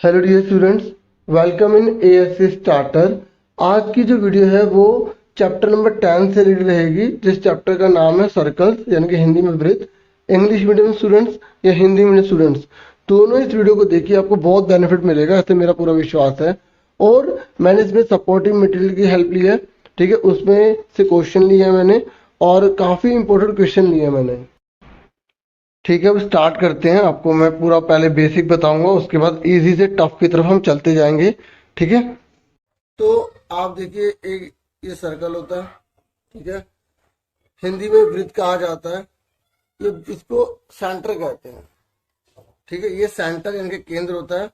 Hello dear students, welcome in ASC starter. आज की जो वीडियो है वो चैप्टर नंबर 10 से रिलेटेड रहेगी, जिस चैप्टर का नाम है सर्कल्स, यानी कि हिंदी में वृत्त। इंग्लिश मीडियम स्टूडेंट्स या हिंदी मीडियम स्टूडेंट्स दोनों इस वीडियो को देखिए, आपको बहुत बेनिफिट मिलेगा, ऐसे मेरा पूरा विश्वास है। और मैंने इसमें सपोर्टिव मटेरियल की हेल्प ली है, ठीक है, उसमें से क्वेश्चन लिए हैं मैंने और काफ़ी इंपॉर्टेंट क्वेश्चन लिए हैं मैंने। ठीक है, अब स्टार्ट करते हैं। आपको मैं पूरा पहले बेसिक बताऊंगा, उसके बाद इजी से टफ की तरफ हम चलते जाएंगे। ठीक है, तो आप देखिए, एक ये सर्कल होता है, ठीक है, हिंदी में वृत्त कहा जाता है। ये इसको सेंटर कहते हैं, ठीक है, ये सेंटर यानी कि केंद्र होता है।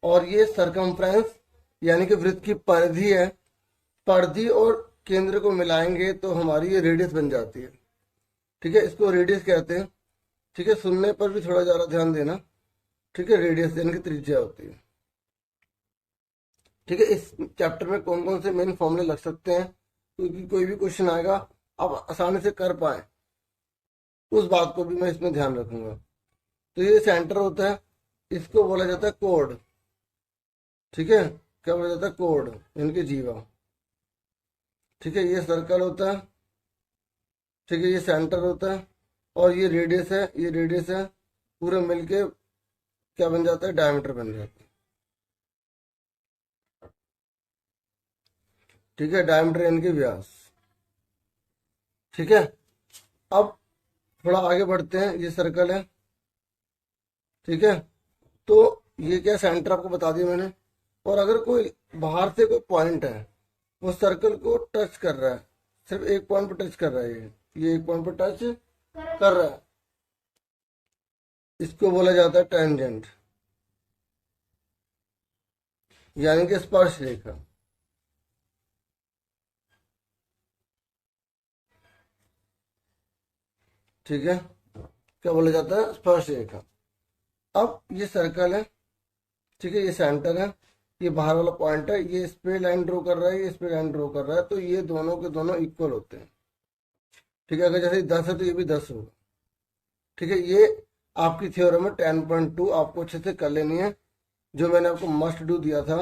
और ये सरकमफ्रेंस यानी कि वृत्त की परिधि है। परिधि और केंद्र को मिलाएंगे तो हमारी ये रेडियस बन जाती है, ठीक है, इसको रेडियस कहते हैं। ठीक है, सुनने पर भी थोड़ा ज्यादा ध्यान देना। ठीक है, रेडियस यानी कि त्रिज्या होती है। ठीक है, इस चैप्टर में कौन कौन से मेन फॉर्मूले लग सकते हैं, क्योंकि कोई भी क्वेश्चन आएगा आप आसानी से कर पाए, उस बात को भी मैं इसमें ध्यान रखूंगा। तो ये सेंटर होता है, इसको बोला जाता है कोड। ठीक है, क्या बोला जाता है? कोड यानी कि जीवा। ठीक है, ये सर्कल होता है, ठीक है, ये सेंटर होता है, और ये रेडियस है, ये रेडियस है, पूरे मिलके क्या बन जाता है? डायमीटर बन जाता है। ठीक है, डायमीटर यानी कि व्यास। ठीक है, अब थोड़ा आगे बढ़ते हैं। ये सर्कल है, ठीक है, तो ये क्या सेंटर आपको बता दिया मैंने। और अगर कोई बाहर से कोई पॉइंट है, वो सर्कल को टच कर रहा है, सिर्फ एक पॉइंट पर टच कर रहा है, ये एक पॉइंट पर टच कर रहा है, इसको बोला जाता है टेंजेंट, यानी कि स्पर्श रेखा। ठीक है, क्या बोला जाता है? स्पर्श रेखा। अब ये सर्कल है, ठीक है, ये सेंटर है, ये बाहर वाला पॉइंट है, ये इस पे लाइन ड्रॉ कर रहा है, ये इस पे लाइन ड्रॉ कर रहा है, तो ये दोनों के दोनों इक्वल होते हैं। ठीक है, अगर जैसे 10 है तो ये भी 10 होगा। ठीक है, ये आपकी थ्योरम है 10.2, आपको अच्छे से कर लेनी है, जो मैंने आपको मस्ट डू दिया था।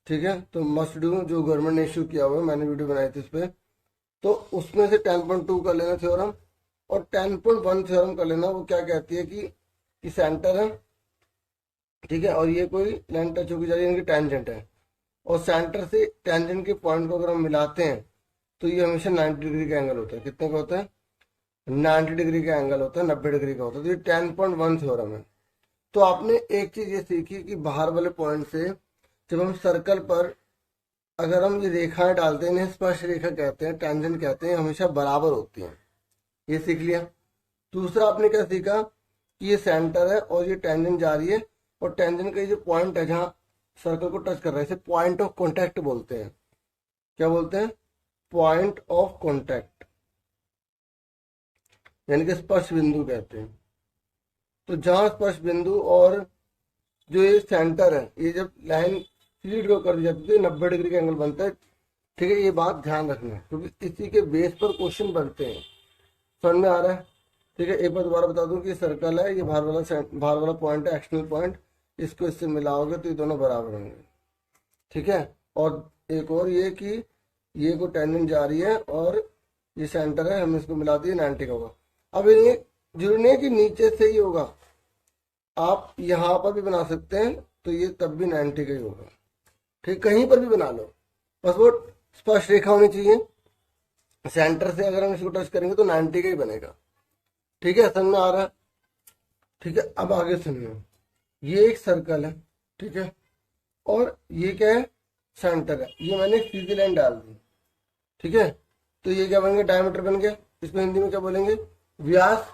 ठीक है, तो मस्ट डू जो गवर्नमेंट ने इश्यू किया हुआ है, मैंने वीडियो बनाई थी उस पर, तो उसमें से 10.2 कर लेना थ्योरम। और 10.1 थ्योरम कर लेना, वो क्या कहती है कि सेंटर है, ठीक है, और ये कोई लाइन टच होगी जा रही है, इनकी टेंजेंट है, और सेंटर से टेंजेंट के पॉइंट को अगर हम मिलाते हैं तो ये हमेशा 90 डिग्री का एंगल होता है। कितने का होता है? 90 डिग्री का एंगल होता है, 90 डिग्री का होता है। तो ये 10.1 थ्योरम है। तो आपने एक चीज ये सीखी कि बाहर वाले पॉइंट से जब हम सर्कल पर अगर हम ये रेखाएं डालते हैं, इन्हें स्पर्श रेखा कहते हैं, टेंजेंट कहते हैं, हमेशा बराबर होती हैं। ये सीख लिया। दूसरा आपने क्या सीखा कि ये सेंटर है और ये टेंजेंट जा रही है, और टेंजेंट का ये जो पॉइंट है जहाँ सर्कल को टच कर रहा है, इसे पॉइंट ऑफ कॉन्टैक्ट बोलते हैं। क्या बोलते हैं? पॉइंट ऑफ कॉन्टैक्ट, यानी कि स्पर्श बिंदु कहते हैं। तो जहां स्पर्श बिंदु और जो ये सेंटर है, ये जब लाइन सीधी ड्रॉ कर दी जाती है तो 90 डिग्री का एंगल बनता है। ठीक है, ये बात ध्यान रखना है, क्योंकि इसी के बेस पर क्वेश्चन बनते हैं। समझ में आ रहा है? ठीक है, एक बार दोबारा बता दूं कि सर्कल है, ये बाहर वाला पॉइंट है, एक्सटर्नल पॉइंट, इसको इससे मिलाओगे तो ये दोनों बराबर होंगे। ठीक है, और एक और ये कि ये को टेंजेंट जा रही है और ये सेंटर है, हम इसको मिला दिए, 90 का होगा। अब ये जरूरी नहीं है कि नीचे से ही होगा, आप यहाँ पर भी बना सकते हैं, तो ये तब भी 90 का ही होगा। ठीक, कहीं पर भी बना लो, बस वो स्पर्श रेखा होनी चाहिए। सेंटर से अगर हम इसको टच करेंगे तो 90 का ही बनेगा। ठीक है, समझ में आ रहा है? ठीक है, अब आगे सुनिए। ये एक सर्कल है, ठीक है, और ये क्या है? सेंटर है। ये मैंने एक सीधी लाइन डाल दी, ठीक है, तो ये क्या बन गया? डायमीटर बन गया। इसको हिंदी में क्या बोलेंगे? व्यास।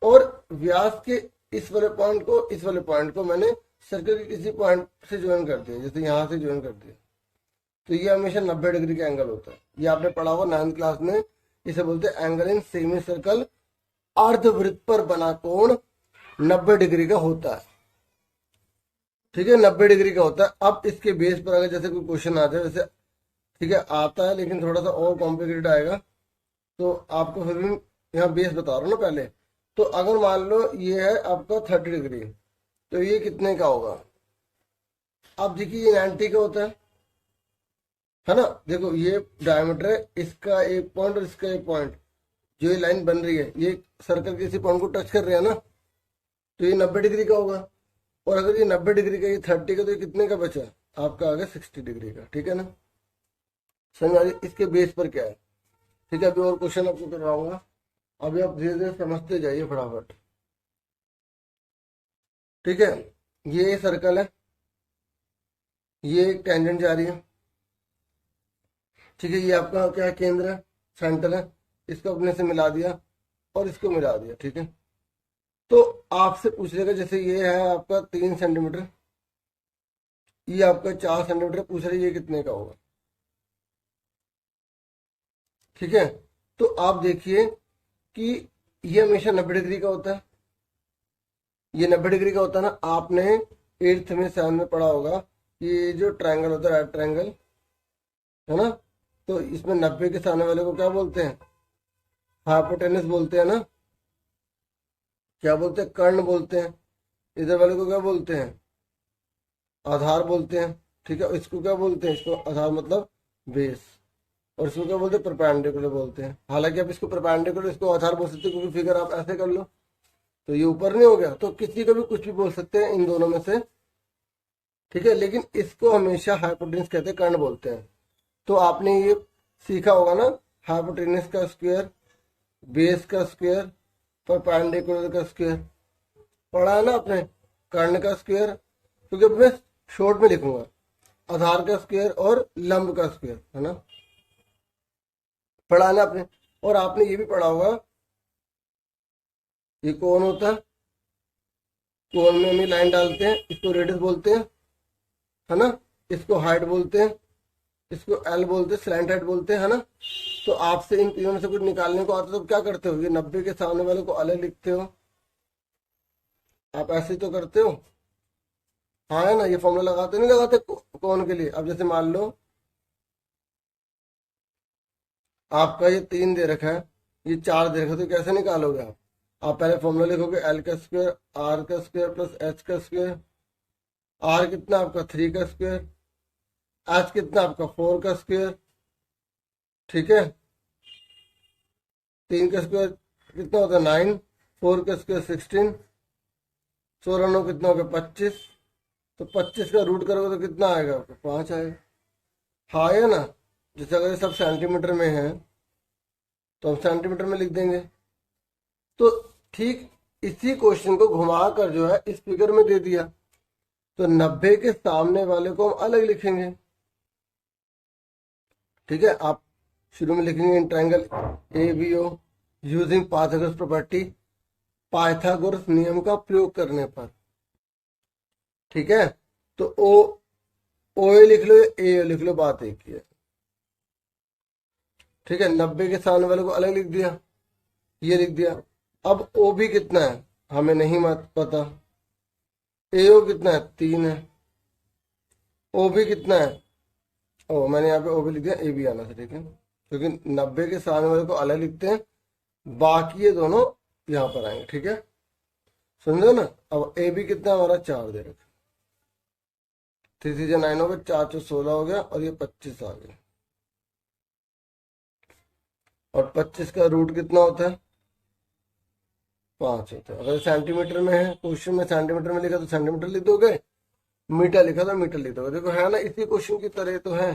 और व्यास के इस वाले पॉइंट को, इस वाले पॉइंट को मैंने सर्कल के किसी पॉइंट से ज्वाइन कर दिया, जैसे यहाँ से ज्वाइन कर दिया, तो ये हमेशा 90 डिग्री का एंगल होता है। ये आपने पढ़ा होगा 9th क्लास में, इसे बोलते हैं एंगल इन सेमी सर्कल। अर्धवृत्त पर बना कोण 90 डिग्री का होता है। ठीक है, 90 डिग्री का होता है। अब इसके बेस पर अगर जैसे कोई क्वेश्चन आ जाए, वैसे ठीक है आता है, लेकिन थोड़ा सा और कॉम्प्लिकेटेड आएगा, तो आपको फिर भी यहाँ बेस बता रहा हूँ ना पहले। तो अगर मान लो ये है आपका 30 डिग्री, तो ये कितने का होगा? अब देखिए ये 90 का होता है ना। देखो ये डायमीटर है, इसका एक पॉइंट और इसका एक पॉइंट, जो ये लाइन बन रही है ये सर्कल के इसी पॉइंट को टच कर रहे हैं ना, तो ये 90 डिग्री का होगा। और अगर ये 90 डिग्री का, ये 30 का, तो ये कितने का बचा? आपका आ गया 60 डिग्री का। ठीक है ना, समझ आ रही? इसके बेस पर क्या है। ठीक है, अभी और क्वेश्चन आपको करवाऊंगा, अभी आप धीरे धीरे समझते जाइए फटाफट। ठीक है, ये सर्कल है, ये एक टेंजेंट जा रही है। ठीक है, ये आपका क्या है? केंद्र है, सेंटर है। इसको अपने से मिला दिया और इसको मिला दिया। ठीक है, तो आपसे पूछ लेगा, जैसे ये है आपका 3 सेंटीमीटर, ये आपका 4 सेंटीमीटर, पूछ रहे ये कितने का होगा। ठीक है, तो आप देखिए कि ये हमेशा 90 डिग्री का होता है, ये 90 डिग्री का होता है ना। आपने 8th में 7 में पढ़ा होगा कि ये जो ट्रायंगल होता है, राइट ट्रायंगल है ना, तो इसमें 90 के सामने वाले को क्या बोलते हैं? हाइपोटेनस बोलते हैं ना। क्या बोलते हैं? कर्ण बोलते हैं। इधर वाले को क्या बोलते हैं? आधार बोलते हैं। ठीक है, इसको क्या बोलते हैं? इसको आधार मतलब बेस, और इसको क्या बोलते हैं? परपेंडिकुलर बोलते हैं। हालांकि आप इसको परपेंडिकुलर, इसको आधार बोल सकते हैं, क्योंकि फिगर आप ऐसे कर लो तो ये ऊपर नहीं हो गया, तो किसी को भी कुछ भी बोल सकते हैं इन दोनों में से। ठीक है, लेकिन इसको हमेशा हाइपोटेनस कहते हैं, कर्ण बोलते हैं। तो आपने ये सीखा होगा ना, हाइपोटेनस का स्क्वायर, बेस का स्क्वायर, परपेंडिकुलर का स्क्वायर पढ़ा है ना आपने, कर्ण का स्क्वायर, क्योंकि मैं शॉर्ट में लिखूंगा, आधार का स्क्वायर और लंब का स्क्वायर, है ना, पढ़ा है ना आपने। और आपने ये भी पढ़ा होगा, ये कोण होता है, कोण में हम लाइन डालते हैं, इसको रेडियस बोलते हैं, है ना, इसको हाइट बोलते हैं, इसको एल बोलते हैं, स्लैंट हाइट बोलते हैं, है ना। तो आपसे इन तीनों में से कुछ निकालने को आता है तो क्या करते हो? ये 90 के सामने वाले को अलग लिखते हो, आप ऐसे तो करते हो, हाँ है ना। ये फॉर्मूला लगाते नहीं लगाते कोण के लिए? अब जैसे मान लो आपका ये 3 दे रखा है, ये 4 दे रखा है, तो कैसे निकालोगे आप पहले फॉर्मूला लिखोगे एल का स्क्वायर, आर का स्क्वायर प्लस एच का स्क्वायर। आर कितना आपका? 3 का स्क्वायर। एच कितना आपका? 4 का स्क्वायर। ठीक है, 3 का स्क्वायर कितना होता है? 9। 4 का स्क्वायर 16। 16 9 कितना हो गया? 25। तो 25 का रूट करोगे तो कितना आएगा आपको? 5 आएगा। हाँ है ना। जैसे अगर ये सब सेंटीमीटर में है तो हम सेंटीमीटर में लिख देंगे। तो ठीक इसी क्वेश्चन को घुमा कर जो है इस फिगर में दे दिया, तो 90 के सामने वाले को हम अलग लिखेंगे। ठीक है, आप शुरू में लिखेंगे in triangle A B O using Pythagoras property, Pythagoras नियम का प्रयोग करने पर। ठीक है, तो ओ ए लिख लो, ए लिख लो, बात एक ही है। ठीक है, 90 के सामने वाले को अलग लिख दिया, ये लिख दिया। अब ओ भी कितना है हमें नहीं मत पता, ए ओ कितना है? 3 है। ओ भी कितना है? ओ मैंने यहाँ पे ओ भी लिख दिया, ए भी आना था। ठीक है, क्योंकि 90 के सामने वाले को अलग लिखते हैं, बाकी ये दोनों यहाँ पर आएंगे। ठीक है, समझो ना। अब ए भी कितना हमारा? 4 दे रखा, 3 3 9 हो गया, 4 4 16 हो गया, और ये 25 आ गया। और 25 का रूट कितना होता है? 5 होता है। अगर सेंटीमीटर में है, क्वेश्चन में सेंटीमीटर में लिखा तो सेंटीमीटर लिख दोगे, मीटर लिखा तो मीटर लिख दोगे। देखो है ना, इसी क्वेश्चन की तरह तो है,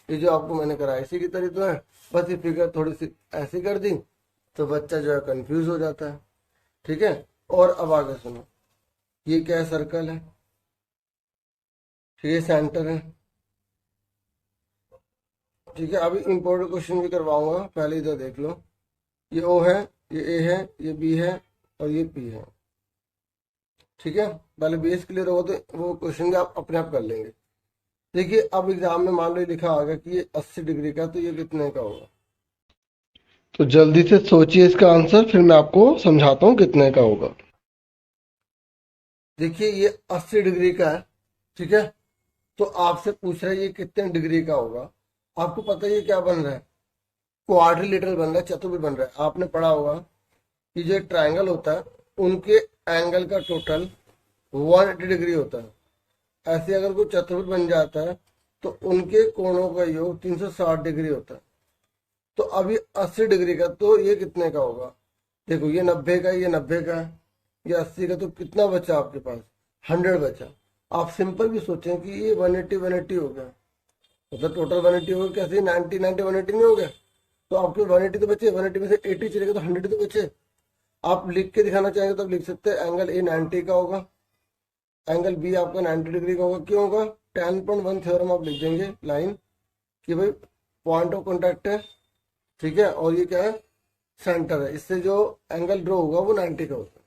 ये जो आपको मैंने कराया इसी की तरह तो है, बस ये फिगर थोड़ी सी ऐसी कर दी तो बच्चा जो है कंफ्यूज हो जाता है। ठीक है, और अब आगे सुनो, ये क्या है? सर्कल है। ठीक है, सेंटर है। ठीक है, अभी इंपॉर्टेंट क्वेश्चन भी करवाऊंगा, पहले इधर देख लो, ये ओ है, ये ए है, ये बी है, और ये पी है। ठीक है, पहले बेस क्लियर होगा तो वो क्वेश्चन आप अपने आप कर लेंगे। देखिए, अब एग्जाम में मान लो लिखा आ गया कि ये 80 डिग्री का, तो ये कितने का होगा? तो जल्दी से सोचिए इसका आंसर, फिर मैं आपको समझाता हूँ कितने का होगा। देखिए, ये 80 डिग्री का है। ठीक है, तो आपसे पूछ रहा है ये कितने डिग्री का होगा। आपको पता है ये क्या बन रहा है? क्वाड्रिलेटरल बन रहा है, चतुर्भुज बन रहा है। आपने पढ़ा होगा कि जो ट्रायंगल होता है उनके एंगल का टोटल 180 डिग्री होता है। ऐसे अगर कोई चतुर्भुज बन जाता है तो उनके कोणों का योग 360 डिग्री होता है। तो अभी 80 डिग्री का, तो ये कितने का होगा? देखो ये 90 का, ये 90 का, ये 80 का, तो कितना बचा आपके पास? 100 बचा। आप सिंपल भी सोचें कि ये 180 180 हो गया, मतलब टोटल 180 हो गया, कैसे 90 90 180 में हो गया। तो आपके 180 तो बचे, 180 में से 80 चलेगा तो 100 तो बचे। आप लिख के दिखाना चाहेंगे तो आप लिख सकते हैं एंगल ए 90 का होगा, एंगल बी आपका 90 डिग्री का होगा। क्यों होगा? 10.1 थ्योरम आप लिख देंगे लाइन कि भाई पॉइंट ऑफ कॉन्टैक्ट है, ठीक है, और ये क्या है? सेंटर है, इससे जो एंगल ड्रॉ होगा वो 90 का होता है,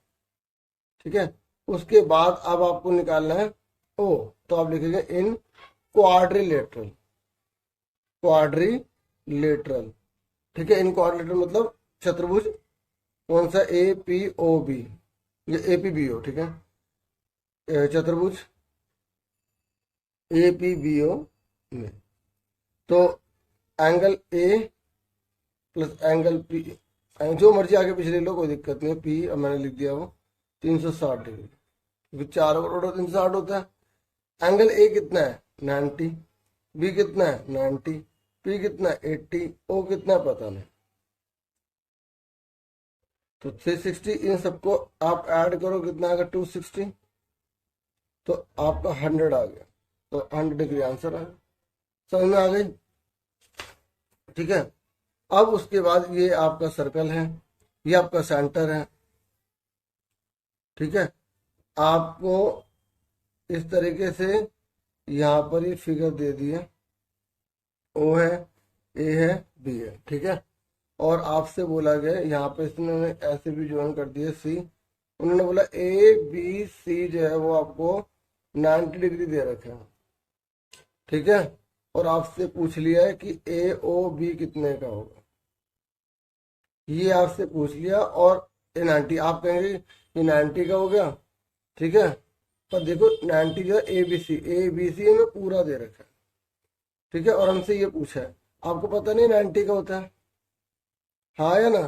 ठीक है। उसके बाद अब आपको निकालना है ओ, तो आप लिखेंगे इन क्वाड्रिलेटरल, क्वाड्रिलेटरल, ठीक है। इन क्वाड्रिलेटरल मतलब चतुर्भुज, कौन सा? ए पी ओ बी, ये ए पी बी ओ, ठीक है, चतुर्भुज ए पी बी ओ में। तो angle A plus angle P, जो मर्जी आगे पीछे ले लो, कोई दिक्कत नहीं है। पी अब मैंने लिख दिया वो 360 डिग्री, क्योंकि चारों का टोटल 360 होता है। एंगल ए कितना है? 90, बी कितना है? 90, पी कितना है? 80, ओ कितना है? पता नहीं। तो 360, इन सबको आप ऐड करो, कितना आएगा? 260, तो आपका 100 आ गया। तो 100 डिग्री आंसर आ गया। समझ में आ गई? ठीक है। अब उसके बाद ये आपका सर्कल है, ये आपका सेंटर है, ठीक है। आपको इस तरीके से यहाँ पर ये फिगर दे दी है, ओ है, ए है, बी है, ठीक है। और आपसे बोला गया यहाँ पे, इसने ऐसे भी ज्वाइन कर दिया सी, उन्होंने बोला ए बी सी जो है वो आपको 90 डिग्री दे रखे हैं, ठीक है। और आपसे पूछ लिया है कि ए ओ बी कितने का होगा, ये आपसे पूछ लिया। और ये 90, आप कहेंगे ये 90 का हो गया, ठीक है। पर देखो 90 जो है ए बी सी में पूरा दे रखा है, ठीक है। और हमसे ये पूछा है, आपको पता नहीं 90 का होता है, हाँ या ना?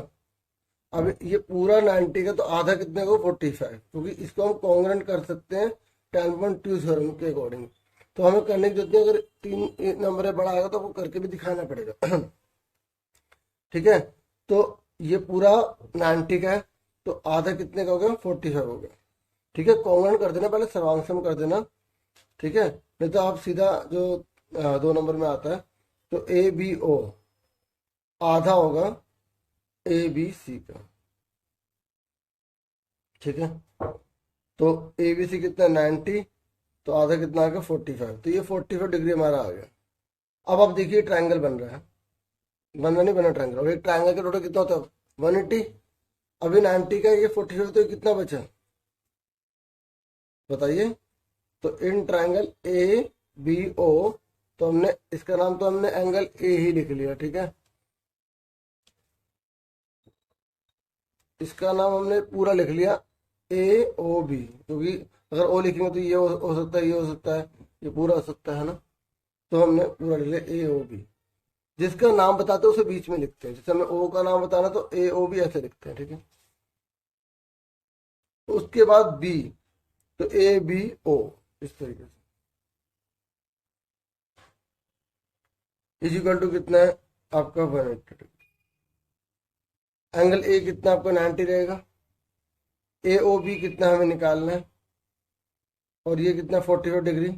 अब ये पूरा 90 का, तो आधा कितने को? 45, क्योंकि इसको हम कॉन्ग्रेंट कर सकते हैं 10.2 थ्योरम के अकॉर्डिंग। तो हमें करने की जरूरत नहीं, अगर 3 नंबर बड़ा आएगा तो आपको करके भी दिखाना पड़ेगा ठीक है। तो ये पूरा 90 का है, तो आधा कितने का हो गया? 45 हो गया, ठीक है। कॉन्ग्रेंट कर देना, पहले सर्वांशम कर देना, ठीक है। नहीं तो आप सीधा जो 2 नंबर में आता है, तो ए बी ओ आधा होगा ए बी सी का, ठीक है। तो ए बी सी कितना? 90, तो आधा कितना आ गया? 45, तो ये 45 डिग्री हमारा आ गया। अब आप देखिए ट्रायंगल बन रहा है, बन रहा नहीं बना ट्रायंगल, और एक ट्रायंगल का टोटल कितना होता है? 180। अभी 90 का, ये 45, तो कितना बचा बताइए? तो इन ट्रायंगल ए बी ओ, तो हमने इसका नाम, तो हमने एंगल ए ही लिख लिया, ठीक है। इसका नाम हमने पूरा लिख लिया ए ओ बी, क्योंकि अगर ओ लिखेंगे तो ये हो सकता है, ये हो सकता है, ये पूरा हो सकता है ना। तो हमने पूरा लिख लिया ए ओ बी। जिसका नाम बताते हैं उसे बीच में लिखते हैं, जैसे हमें ओ का नाम बताना तो ए ओ बी ऐसे लिखते हैं, ठीक है। उसके बाद बी, तो ए बी ओ, इस तरीके से। इजिकल टू कितना है आपका? 180। एंगल ए कितना आपका? 90 रहेगा। ए ओ बी कितना हमें निकालना है, और ये कितना? 45 डिग्री।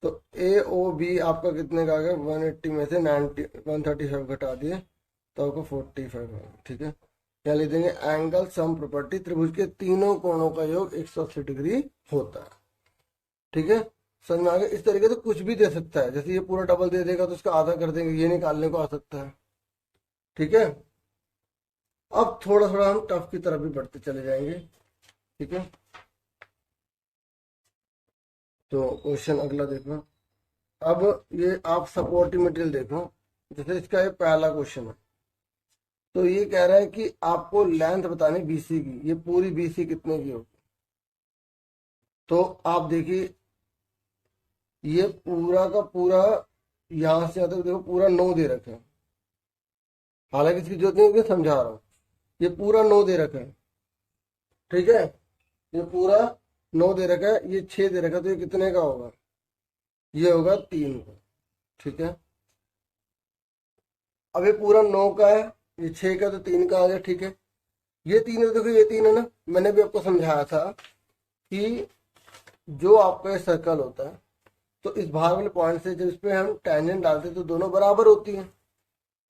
तो ए ओ बी आपका कितने का आ गया? 180 में से 90 135 घटा दिए, तो आपको 45 आ गया, ठीक है। यहाँ लिख देंगे एंगल सम प्रॉपर्टी, त्रिभुज के तीनों कोणों का योग 180 डिग्री होता है, ठीक है। समझ में आ गया? इस तरीके से कुछ भी दे सकता है, जैसे ये पूरा डबल दे देगा तो इसका आधा कर देंगे, ये निकालने को आ सकता है, ठीक है। अब थोड़ा थोड़ा हम टफ की तरफ भी बढ़ते चले जाएंगे, ठीक है। तो क्वेश्चन अगला देखो। अब ये आप सपोर्टिव मटेरियल देखो, जैसे इसका ये पहला क्वेश्चन है। तो ये कह रहा है कि आपको लेंथ बतानी बीसी की, ये पूरी बीसी कितने की होगी। तो आप देखिए ये पूरा का पूरा यहां से आता देखो पूरा 9 दे रखा है, हालांकि इसकी जरूरत नहीं है, समझा रहा हूं। ये पूरा 9 दे रखा है, ठीक है। ये पूरा 9 दे रखा है, ये 6 दे रखा है, तो ये कितने का होगा? ये होगा 3 का। ठीक है, अब ये पूरा 9 का है, ये 6 का, तो 3 का आ गया। ठीक है, ये 3 है, देखो ये 3 है ना, मैंने भी आपको समझाया था कि जो आपका ये सर्कल होता है, तो इस बाहर वाले पॉइंट से जब इस पे हम टेंजेंट डालते हैं तो दोनों बराबर होती हैं।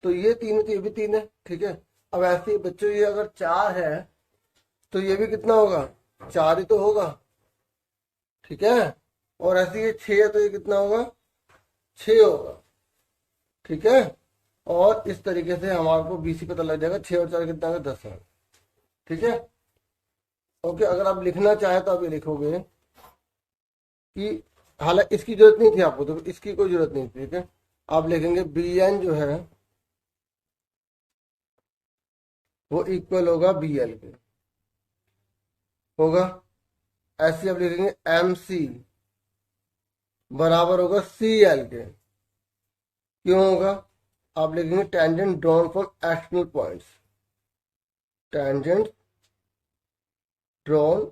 तो ये 3 है तो ये भी 3 है। ठीक है, अब ऐसे ही बच्चों ये अगर 4 है तो ये भी कितना होगा? 4 ही तो होगा। ठीक है, और ऐसे ये 6 है तो ये कितना होगा? 6 होगा। ठीक है, और इस तरीके से हमारे को बीसी पता लग जाएगा। 6 और 4 कितना है? 10 है। ठीक है, ओके। अगर आप लिखना चाहे तो आप ये लिखोगे कि हालांकि इसकी जरूरत नहीं थी आपको, तो इसकी कोई जरूरत नहीं थी। ठीक है, आप लिखेंगे बी एन जो है वो इक्वल होगा बी एल के, होगा। ऐसे आप लिखेंगे एम सी बराबर होगा सी एल के। क्यों होगा? आप लिखेंगे tangent drawn from external points, tangent drawn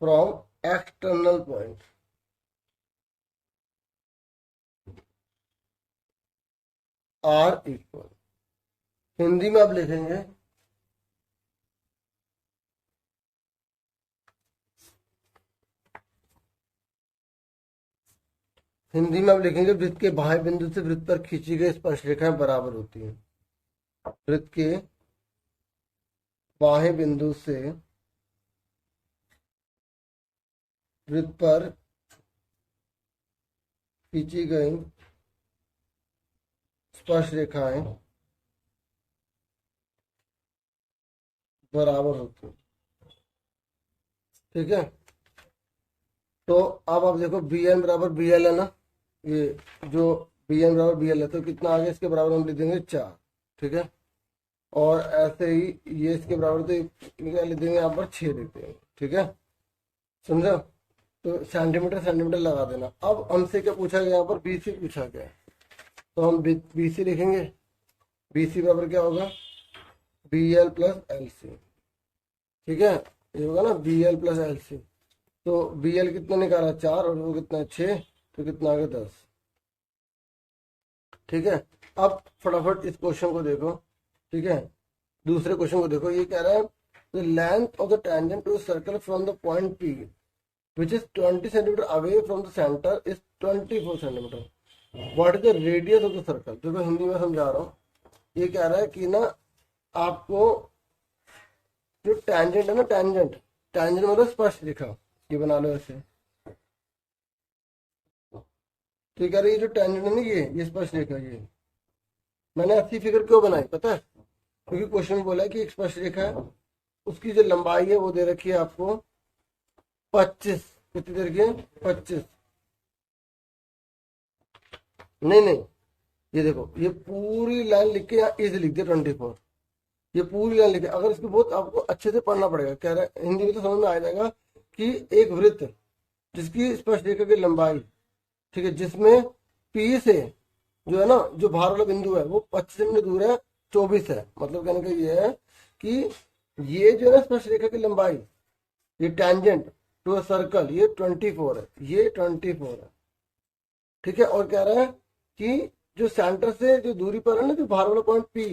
from external point are equal. Hindi में आप लिखेंगे वृत्त के बाह्य बिंदु से वृत्त पर खींची गई स्पर्शरेखाएं बराबर होती हैं। वृत्त के बाह्य बिंदु से वृत्त पर खींची गई स्पर्शरेखाएं बराबर होती हैं। ठीक है, तो अब आप देखो बी एन बराबर बी एल है ना, ये जो बी एन बराबर बी एल है तो कितना आ गया? इसके बराबर हम लिख देंगे 4। ठीक है, और ऐसे ही ये इसके बराबर तो क्या लिख देंगे? यहाँ पर 6 लिख देंगे। ठीक है, समझो? तो सेंटीमीटर सेंटीमीटर लगा देना। अब हमसे क्या पूछा गया? यहाँ पर बी सी पूछा गया, तो हम बी सी लिखेंगे। बी सी बराबर क्या होगा? B L plus L C. ठीक है, ये होगा ना B L plus L C. तो बी एल कितना निकाला? 4, और वो कितना? 6, तो कितना आ गया? 10। ठीक है, अब फटाफट इस क्वेश्चन को देखो। ठीक है, दूसरे क्वेश्चन को देखो। ये कह रहा है the length of the tangent to circle from the point P which is 20 centimetre away from the centre is 24 centimetre. What is the radius of the circle? देखो हिंदी में समझा रहा हूँ। ये कह रहा है कि ना आपको जो टेंजेंट है ना, टेंजेंट टेंजेंट मतलब स्पर्श रेखा, ये बना लो ऐसे। तो ये कह रही है जो टेंजेंट है ना, ये स्पर्श रेखा, ये मैंने ऐसी फिगर क्यों बनाई पता है? क्योंकि क्वेश्चन में बोला है कि एक स्पर्श रेखा है, उसकी जो लंबाई है वो दे रखी है आपको 25। कितनी दे रखी है? 25। नहीं नहीं, ये देखो, ये पूरी लाइन लिख के यहाँ इज लिख दिया 24। ये पूरी लाइन लिखे। अगर इसको बहुत आपको अच्छे से पढ़ना पड़ेगा। कह रहा है हिंदी में तो समझ में आ जाएगा कि एक वृत्त जिसकी स्पर्श रेखा की लंबाई, ठीक है, जिसमें पी से जो है ना, जो बाहर वाला बिंदु है वो 25 सेंटीमीटर दूर है, 24 है। मतलब कहने का ये है कि ये जो है ना स्पर्श रेखा की लंबाई, ये टेंजेंट टू अ सर्कल, ये 24 है, ये 24 है। ठीक है, और कह रहा है कि जो सेंटर से जो दूरी पर है ना, जो बाहर वाला पॉइंट पी,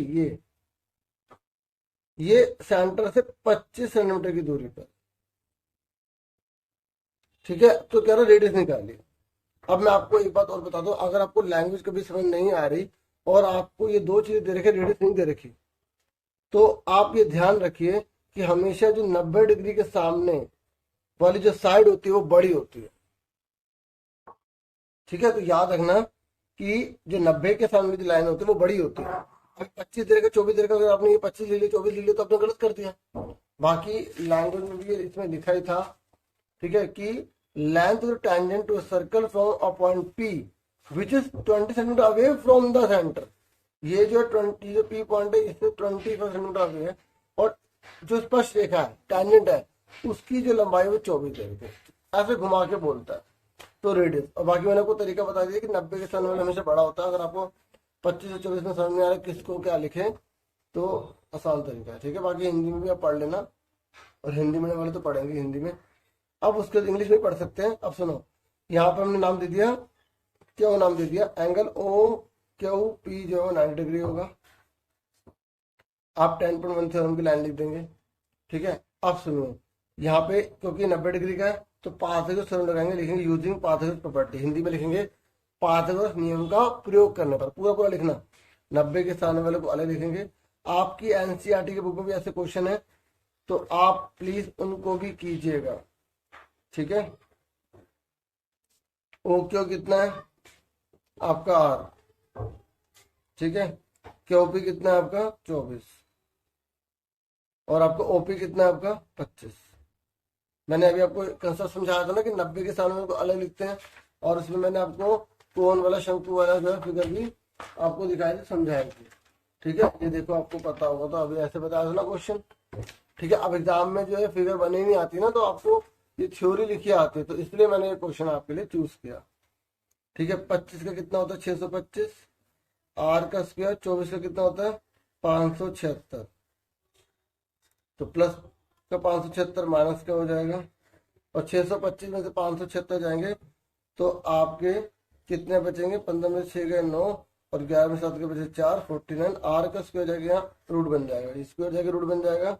ये सेंटर से 25 सेंटीमीटर की दूरी पर। ठीक है, तो कह रहा है रेडियस निकालिए। अब मैं आपको एक बात और बता दूं, अगर आपको लैंग्वेज कभी समझ नहीं आ रही और आपको ये दो चीजें दे रखी, रेडियस नहीं दे रखी, तो आप ये ध्यान रखिए कि हमेशा जो 90 डिग्री के सामने वाली जो साइड होती है वो बड़ी होती है। ठीक है, तो याद रखना कि जो 90 के सामने जो लाइन होती है वो बड़ी होती है। अब 25 दे रखा, 24 दे रखा, अगर आपने ये 25 ले लिया, 24 ले लिया, तो आपने गलत कर दिया। बाकी लैंग्वेज में भी इसमें लिखा ही था। ठीक है, कि length of tangent to circle from a point P which is 20 centimetre away from the centre. ये जो 20 जो पी पॉइंट है इससे 25 सेंटीमीटर अवे है, और जो स्पर्श रेखा है, टेंजेंट है, उसकी जो लंबाई वो 24 है। ऐसे घुमा के बोलता है तो रेडियस। और बाकी मैंने आपको तरीका बता दिया कि 90 के सामने हमेशा बड़ा होता है। अगर आपको 25 से 24 में समझ में आ रहा है किसको क्या लिखे, तो आसान तरीका है। ठीक है, बाकी हिंदी में भी आप पढ़ लेना, और हिंदी में वाले तो पढ़ेंगे हिंदी में। अब उसके इंग्लिश में पढ़ सकते हैं। अब सुनो, यहाँ पे हमने नाम दे दिया, क्या नाम दे दिया, एंगल ओ क्यू पी जो है 90 डिग्री होगा। आप 10.1 थ्योरम की लाइन लिख देंगे, ठीक है। अब सुनिए, यहाँ पे क्योंकि 90 डिग्री का है तो पाइथागोरस थ्योरम लगाएंगे, लिखेंगे यूजिंग पाइथागोरस प्रॉपर्टी, हिंदी में लिखेंगे पाइथागोरस नियम का प्रयोग करने पर, पूरा पूरा लिखना, 90 के सामने वाले को अलग लिखेंगे। आपकी एनसीईआरटी के बुक में भी ऐसे क्वेश्चन है, तो आप प्लीज उनको भी कीजिएगा, ठीक है। ओ क्यों कितना है आपका आर, ठीक है। क्यूपी कितना है आपका 24, और आपका ओपी कितना है आपका 25। मैंने अभी आपको कंसेप्ट समझाया था ना कि 90 के सामने को अलग लिखते हैं, और उसमें मैंने आपको कोन वाला शंकु वाला जो है फिगर भी आपको दिखाई थी, समझाई थी, ठीक है। ये देखो आपको पता होगा, तो अभी ऐसे बताया था ना क्वेश्चन, ठीक है। अब एग्जाम में जो है फिगर बनी नहीं आती ना, तो आपको ये थ्योरी लिखी आती है, तो इसलिए मैंने ये क्वेश्चन आपके लिए चूज किया, ठीक है। 25 का कितना होता है 625, आर का स्क्वायर 24 का कितना होता है 576, तो प्लस का 576 माइनस का हो जाएगा, और 625 में से 576 जाएंगे तो आपके कितने बचेंगे, 15 में 6 गए 9, और 11 में 7 के बचे 4, 49। आर का स्क्वायर जाएगा, यहाँ रूट बन जाएगा, स्क्वायर जाएगा रूट बन जाएगा,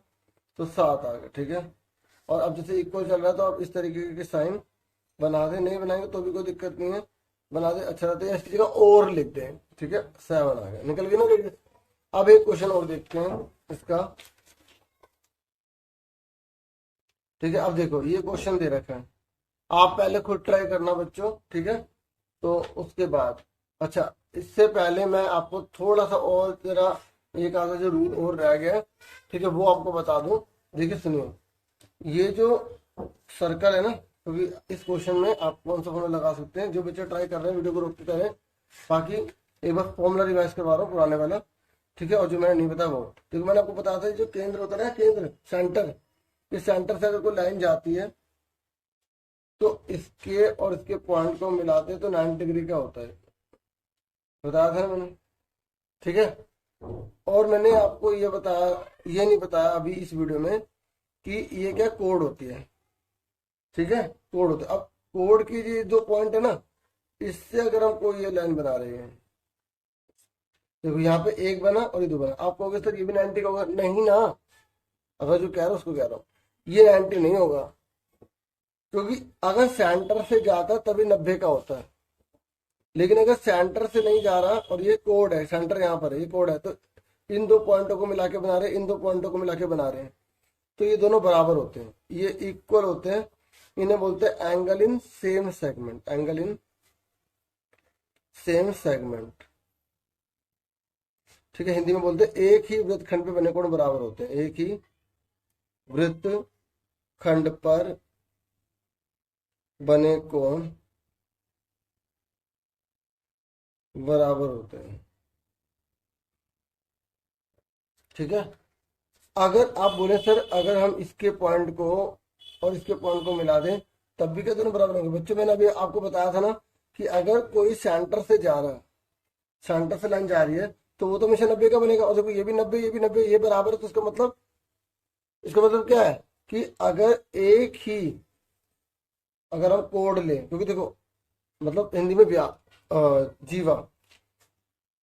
तो 7 आ गया, ठीक है। और अब जैसे इक्वल चल रहा है तो आप इस तरीके के साइन बना दे, नहीं बनाएंगे तो भी कोई दिक्कत नहीं है, बना दे, अच्छा रहता है। इसकी जगह और लिख दें, ठीक है। 7 आ गया, निकल गई ना। अब एक क्वेश्चन और देखते हैं इसका, ठीक है। अब देखो ये क्वेश्चन दे रखा है, आप पहले खुद ट्राई करना बच्चों, ठीक है। तो उसके बाद, अच्छा इससे पहले मैं आपको थोड़ा सा और तेरा एक आधा जो रूल और रह गया, ठीक है, वो आपको बता दूं। देखिए सुनिए, ये जो सर्कल है ना, क्योंकि तो इस क्वेश्चन में आप कौन सा फॉर्मूला लगा सकते हैं, जो बच्चे ट्राई कर रहे हैं वीडियो को रोक के करें, बाकी एक बार फॉर्मूला रिवाइज करवा रहा हूँ पुराने वाला, ठीक है। और जो मैंने नहीं बताया वो, क्योंकि मैंने आपको बताया था जो केंद्र होता है ना, केंद्र सेंटर, इस सेंटर से अगर कोई लाइन जाती है तो इसके और इसके पॉइंट को मिलाते हैं तो 90 डिग्री का होता है, बताया था मैंने, ठीक है। और मैंने आपको ये बताया, ये नहीं बताया अभी इस वीडियो में कि ये क्या कोड होती है, ठीक है, कोड होता है। अब कोड की ये दो पॉइंट है ना, इससे अगर हम कोई ये लाइन बना रहे हैं, देखो यहाँ पे एक बना और ये दो बना, आप कहोगे सर ये भी 90 का होगा, नहीं ना, अगर जो कह रहा हूं उसको कह रहा हूँ, ये 90 नहीं होगा, क्योंकि अगर सेंटर से जाता तभी 90 का होता है, लेकिन अगर सेंटर से नहीं जा रहा और ये कोड है, सेंटर यहाँ पर है, ये कोड है, तो इन दो पॉइंटों को मिला के बना रहे हैं, इन दो पॉइंटों को मिला के बना रहे हैं, तो ये दोनों बराबर होते हैं, ये इक्वल होते हैं, इन्हें बोलते हैं angle in same segment, angle in same segment, ठीक है। हिंदी में बोलते हैं एक ही वृत्तखंड पे बने कोण बराबर होते हैं, एक ही वृत्तखंड पर बने कोण बराबर होते हैं, ठीक है। अगर आप बोले सर अगर हम इसके पॉइंट को और इसके पॉइंट को मिला दें तब भी क्या दोनों बराबर होंगे, बच्चों मैंने अभी आपको बताया था ना कि अगर कोई सेंटर से जा रहा है, सेंटर से लाइन जा रही है, तो वो तो हमेशा 90 का बनेगा, और देखो ये भी 90, ये भी 90, ये बराबर है, तो इसका मतलब क्या है कि अगर एक ही, अगर हम कोड लें, क्योंकि देखो मतलब हिंदी में जीवा,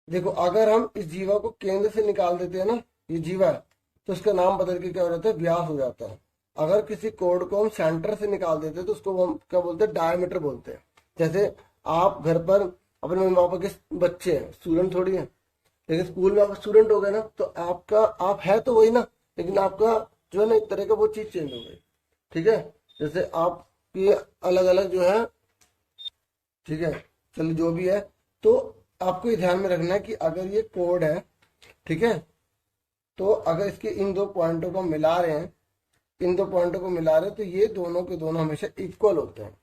देखो अगर हम इस जीवा को केंद्र से निकाल देते हैं ना, ये जीवा है, तो इसका नाम बदल के क्या हो जाता है, व्यास हो जाता है। अगर किसी कोड को हम सेंटर से निकाल देते हैं तो उसको हम क्या बोलते हैं, डायमीटर बोलते हैं। जैसे आप घर पर अपने मम्मी पापा के बच्चे हैं, स्टूडेंट थोड़ी है, लेकिन स्कूल में आप स्टूडेंट हो गए ना, तो आपका आप है तो वही ना, लेकिन आपका जो है ना एक तरह का वो चीज चेंज हो गई, ठीक है। जैसे आपकी अलग अलग जो है, ठीक है, चलो जो भी है, तो आपको ये ध्यान में रखना है कि अगर ये कोड है, ठीक है, तो अगर इसके इन दो पॉइंटों को मिला रहे हैं, इन दो पॉइंटों को मिला रहे हैं, तो ये दोनों के दोनों हमेशा इक्वल होते हैं,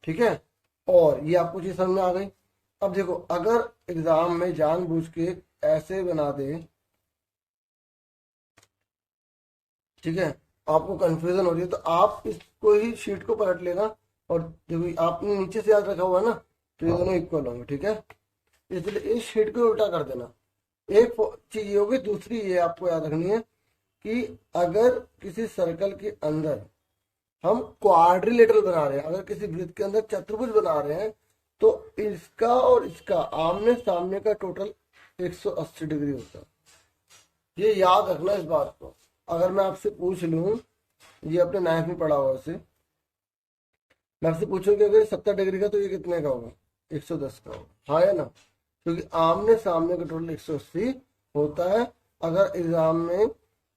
ठीक है। और ये आपको चीज समझ में आ गई। अब देखो अगर एग्जाम में जानबूझ के ऐसे बना दे, ठीक है, आपको कंफ्यूजन हो रही है, तो आप इसको ही शीट को पलट लेना, और देखो आपने नीचे से याद रखा हुआ है ना, तो ये दोनों इक्वल होंगे, ठीक है। इसलिए इस शीट को उल्टा कर देना। एक चीज ये होगी, दूसरी ये आपको याद रखनी है कि अगर किसी सर्कल के अंदर हम क्वाड्रिलेटरल बना रहे हैं, अगर किसी वृत्त के अंदर चतुर्भुज बना रहे हैं तो इसका और इसका आमने सामने का टोटल 180 डिग्री होता है। ये याद रखना इस बात को। अगर मैं आपसे पूछ लूं, ये अपने 9th में पढ़ा हुआ से, मैं आपसे पूछूं कि अगर 70 डिग्री का तो ये कितने का होगा? 110 का होगा, हाँ या ना? क्योंकि आमने सामने का टोटल 180 होता है। अगर एग्जाम में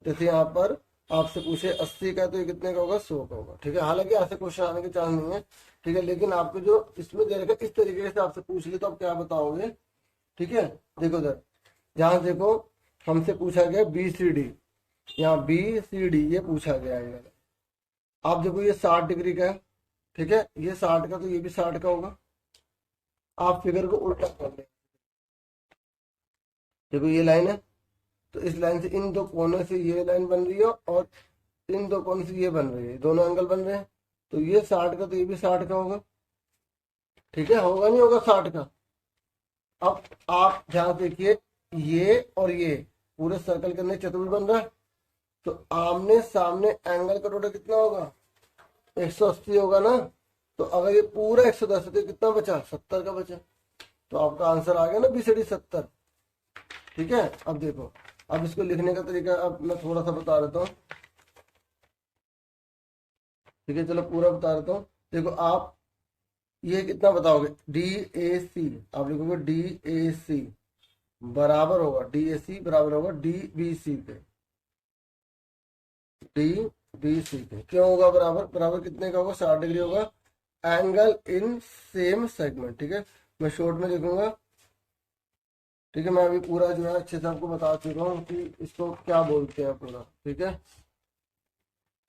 जैसे यहाँ पर आपसे पूछे 80 का तो ये कितने का होगा? 100 का होगा, ठीक है। हालांकि ऐसे क्वेश्चन आने के चांस नहीं है, ठीक है, लेकिन आपको जो इसमें दे रखा इस तरीके से आपसे पूछ ले तो आप क्या बताओगे, ठीक है। देखो इधर, यहाँ देखो हमसे पूछा गया BCD, यहाँ BCD ये पूछा गया एंगल। आप देखो ये 60 डिग्री का है, ठीक है, ये 60 का तो ये भी 60 का होगा। आप फिगर को उल्टा कर ले, देखो ये लाइन है तो इस लाइन से इन दो कोनों से ये लाइन बन रही है और इन दो कोनों से ये बन रही है, दोनों एंगल बन रहे हैं, तो ये 60 का तो ये भी 60 का होगा, ठीक है। होगा नहीं होगा 60 का? अब आप ध्यान देखिए, ये और ये पूरे सर्कल के अंदर चतुर्भुज बन रहा है, तो आमने सामने एंगल का टोटल कितना होगा? 180 होगा ना। तो अगर ये पूरा 110 है तो कितना बचा? 70 का बचा। तो आपका आंसर आ गया ना BCD 70, ठीक है। अब देखो, अब इसको लिखने का तरीका अब मैं थोड़ा सा बता देता हूँ, ठीक है। चलो पूरा बता देता हूँ। देखो आप ये कितना बताओगे? DAC आप लिखोगे DAC बराबर होगा, DAC बराबर होगा DBC के, DBC के। क्यों होगा बराबर? बराबर कितने का होगा? 60 डिग्री होगा। एंगल इन सेम सेगमेंट, ठीक है, मैं शॉर्ट में लिखूंगा, ठीक है। मैं अभी पूरा जो है अच्छे से आपको बता चुका हूँ कि इसको क्या बोलते हैं पूरा, ठीक है।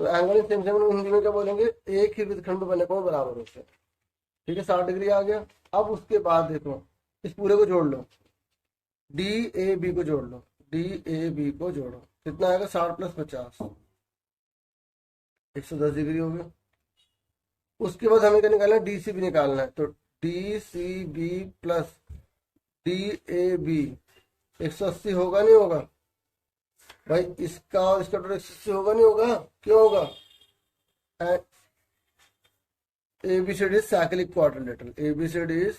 तो angle in same segment Hindi में क्या बोलेंगे? एक ही वृत्तखंड में बने कोण बराबर होते हैं, ठीक है। 60 डिग्री आ गया। अब उसके बाद देखो इस पूरे को जोड़ लो, DAB को जोड़ लो, DAB को जोड़ो, कितना आएगा? 60 + 50 110 डिग्री हो गया। उसके बाद हमें क्या निकालना है? DCB निकालना है, तो DCB + DAB 180 होगा नहीं होगा भाई? इसका और इसका टोटल 180 होगा नहीं होगा? क्यों होगा? ABCD is cyclic quadrilateral, ABCD is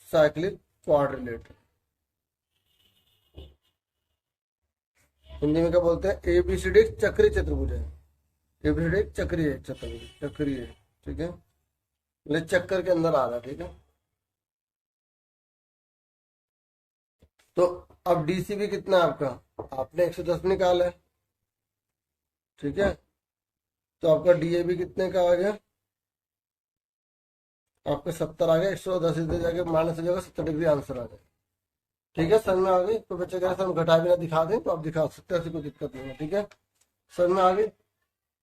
cyclic quadrilateral. Hindi में क्या बोलते हैं? ABCD चक्रीय चतुर्भुज है, ABCD चक्रीय चतुर्भुज, चक्रीय, ठीक है, मतलब चक्कर के अंदर आ रहा है, ठीक है। तो अब DCB कितना है आपका? आपने 110 निकाला है, ठीक है। तो आपका DAB कितने का आ गया? आपका 70 आ गया। 110 इधर जाके माइनस हो जाएगा, 70 डिग्री आंसर आ गया, ठीक है। समझ में आ गई? तो बच्चे कह रहे हैं हम घटा बिना दिखा दें, तो आप दिखा सकते हैं, ऐसी कोई दिक्कत नहीं है, ठीक है। समझ में आ गई?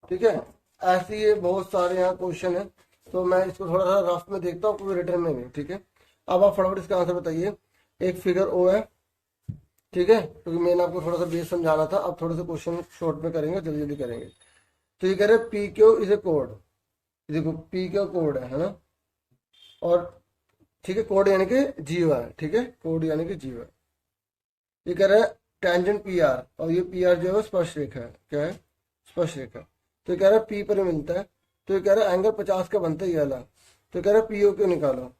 ठीक है। ऐसे ये बहुत सारे यहाँ क्वेश्चन है, तो मैं इसको थोड़ा सा रफ में देखता हूँ, कोई रिटर्न में नहीं, ठीक है। अब आप फटाफट इसका आंसर बताइए। एक फिगर O है, ठीक है, क्योंकि मैंने आपको थोड़ा सा बेस समझाना था। अब थोड़े से क्वेश्चन शॉर्ट में करेंगे, जल्दी जल्दी करेंगे। तो ये कह रहे हैं PQ इज ए कोड, देखो PQ कोड है ना, और ठीक है, कोड यानी कि जीवा है, ठीक है, कोड यानी कि जीवा। ये कह रहा है टेंजेंट PR, और ये PR जो है स्पर्श रेखा है, क्या है? स्पर्श रेखा। तो ये कह रहा है P पर मिलता है, तो ये कह रहा है एंगल 50 का बनता है ये वाला। तो ये कह रहा है POQ निकालो,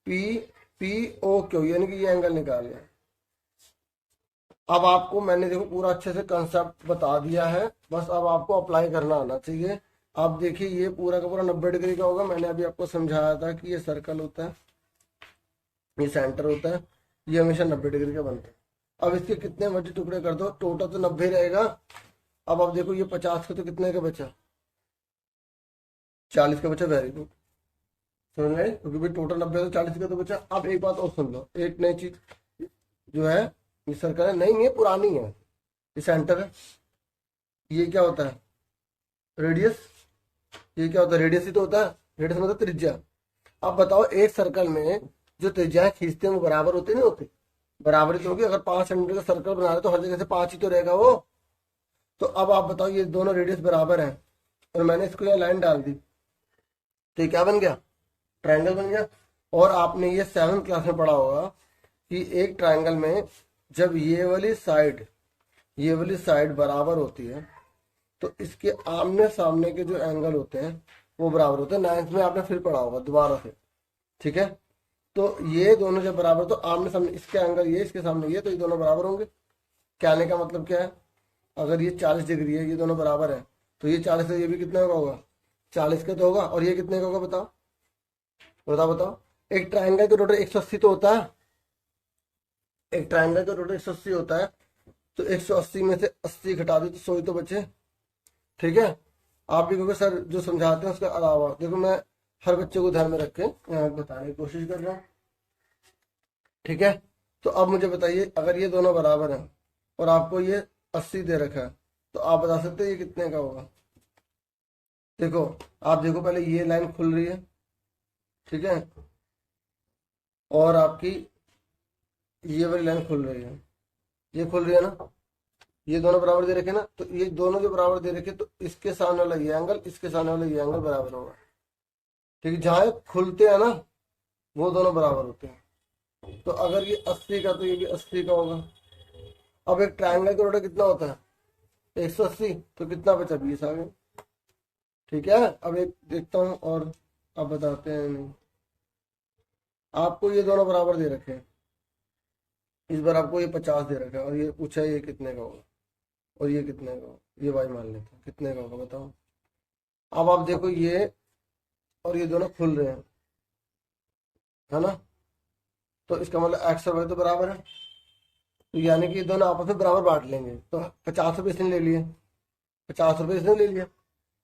POQ यानी कि ये एंगल निकाल लिया। अब आपको मैंने देखो पूरा अच्छे से कंसेप्ट बता दिया है, बस अब आपको अप्लाई करना आना चाहिए। आप देखिए ये पूरा का पूरा 90 डिग्री का होगा। मैंने अभी आपको समझाया था कि ये सर्कल होता है, ये सेंटर होता है, ये हमेशा 90 डिग्री का बनता है। अब इसके कितने मर्जी टुकड़े कर दो, टोटल तो 90 रहेगा। अब आप देखो ये 50 का तो कितने का बचा? 40 का बचा, वेरी गुड, समझ रहे? क्योंकि भाई टोटल 90 तो 40 का तो बचा। अब एक बात और सुन लो, एक नई चीज जो है, ये सर्कल है, नहीं है, पुरानी है, ये सेंटर है। ये क्या होता है? रेडियस। ये क्या होता है? रेडियस ही तो होता है, रेडियस मतलब त्रिज्या। अब बताओ एक सर्कल में जो त्रिज्याएं खींचते हैं वो बराबर होती नहीं होती? बराबर ही तो होगी। अगर 5 सेंटीमीटर का सर्कल बना रहे तो हर जगह से 5 ही तो रहेगा वो। तो अब आप बताओ ये दोनों रेडियस बराबर हैं और मैंने इसको यहाँ लाइन डाल दी, तो ये क्या बन गया? ट्रायंगल बन गया। और आपने ये 7th क्लास में पढ़ा होगा कि एक ट्रायंगल में जब ये वाली साइड बराबर होती है तो इसके आमने सामने के जो एंगल होते हैं वो बराबर होते हैं। 9th में आपने फिर पढ़ा होगा दोबारा से, ठीक है। तो ये दोनों जब बराबर, तो आमने सामने इसके एंगल ये, इसके सामने ये, तो ये दोनों बराबर होंगे। कहने का मतलब क्या है, अगर ये 40 डिग्री है, ये दोनों बराबर है, तो ये 40 है, ये भी कितने का होगा, 40 का तो होगा। और ये कितने का होगा बताओ बताओ बताओ। एक ट्राइंगल का टोटल 180 तो होता है, एक ट्राइंगल का टोटल 180 होता है। तो 180 में से 80 घटा दो तो 100 ही तो बचे, ठीक है। आप भी क्योंकि सर जो समझाते हैं उसके अलावा, देखो मैं हर बच्चे को ध्यान में रख के यहाँ बताने की कोशिश कर रहा हूँ, ठीक है। तो अब मुझे बताइए, अगर ये दोनों बराबर हैं और आपको ये 80 दे रखा है, तो आप बता सकते हैं ये कितने का होगा। देखो आप देखो, पहले ये लाइन खुल रही है, ठीक है, और आपकी ये वाली लाइन खुल रही है, ये खुल रही है ना, ये दोनों बराबर दे रखे ना, तो ये दोनों जो बराबर दे रखे, तो इसके सामने वाला ये एंगल, इसके सामने वाला ये एंगल बराबर होगा, ठीक है। जहां खुलते हैं ना वो दोनों बराबर होते हैं। तो अगर ये 80 का, तो ये भी 80 का होगा। अब एक ट्रायंगल का टोटल कितना होता है, 180, तो कितना बचा, 20 आ गए, ठीक है। अब एक देखता हूँ और अब बताते हैं। नहीं, आपको ये दोनों बराबर दे रखे हैं, इस बार आपको ये 50 दे रखा है, और ये पूछा है ये कितने का होगा, और ये कितने का होगा, ये भाई मान लेते हैं कितने का होगा बताओ। अब आप देखो ये और ये दोनों खुल रहे हैं, है ना, तो इसका मतलब एक्स और वाई तो बराबर है, तो यानी कि ये दोनों आपस में बराबर बांट लेंगे। तो 50 रुपये इसने ले लिए, 50 रुपये इसने ले लिया,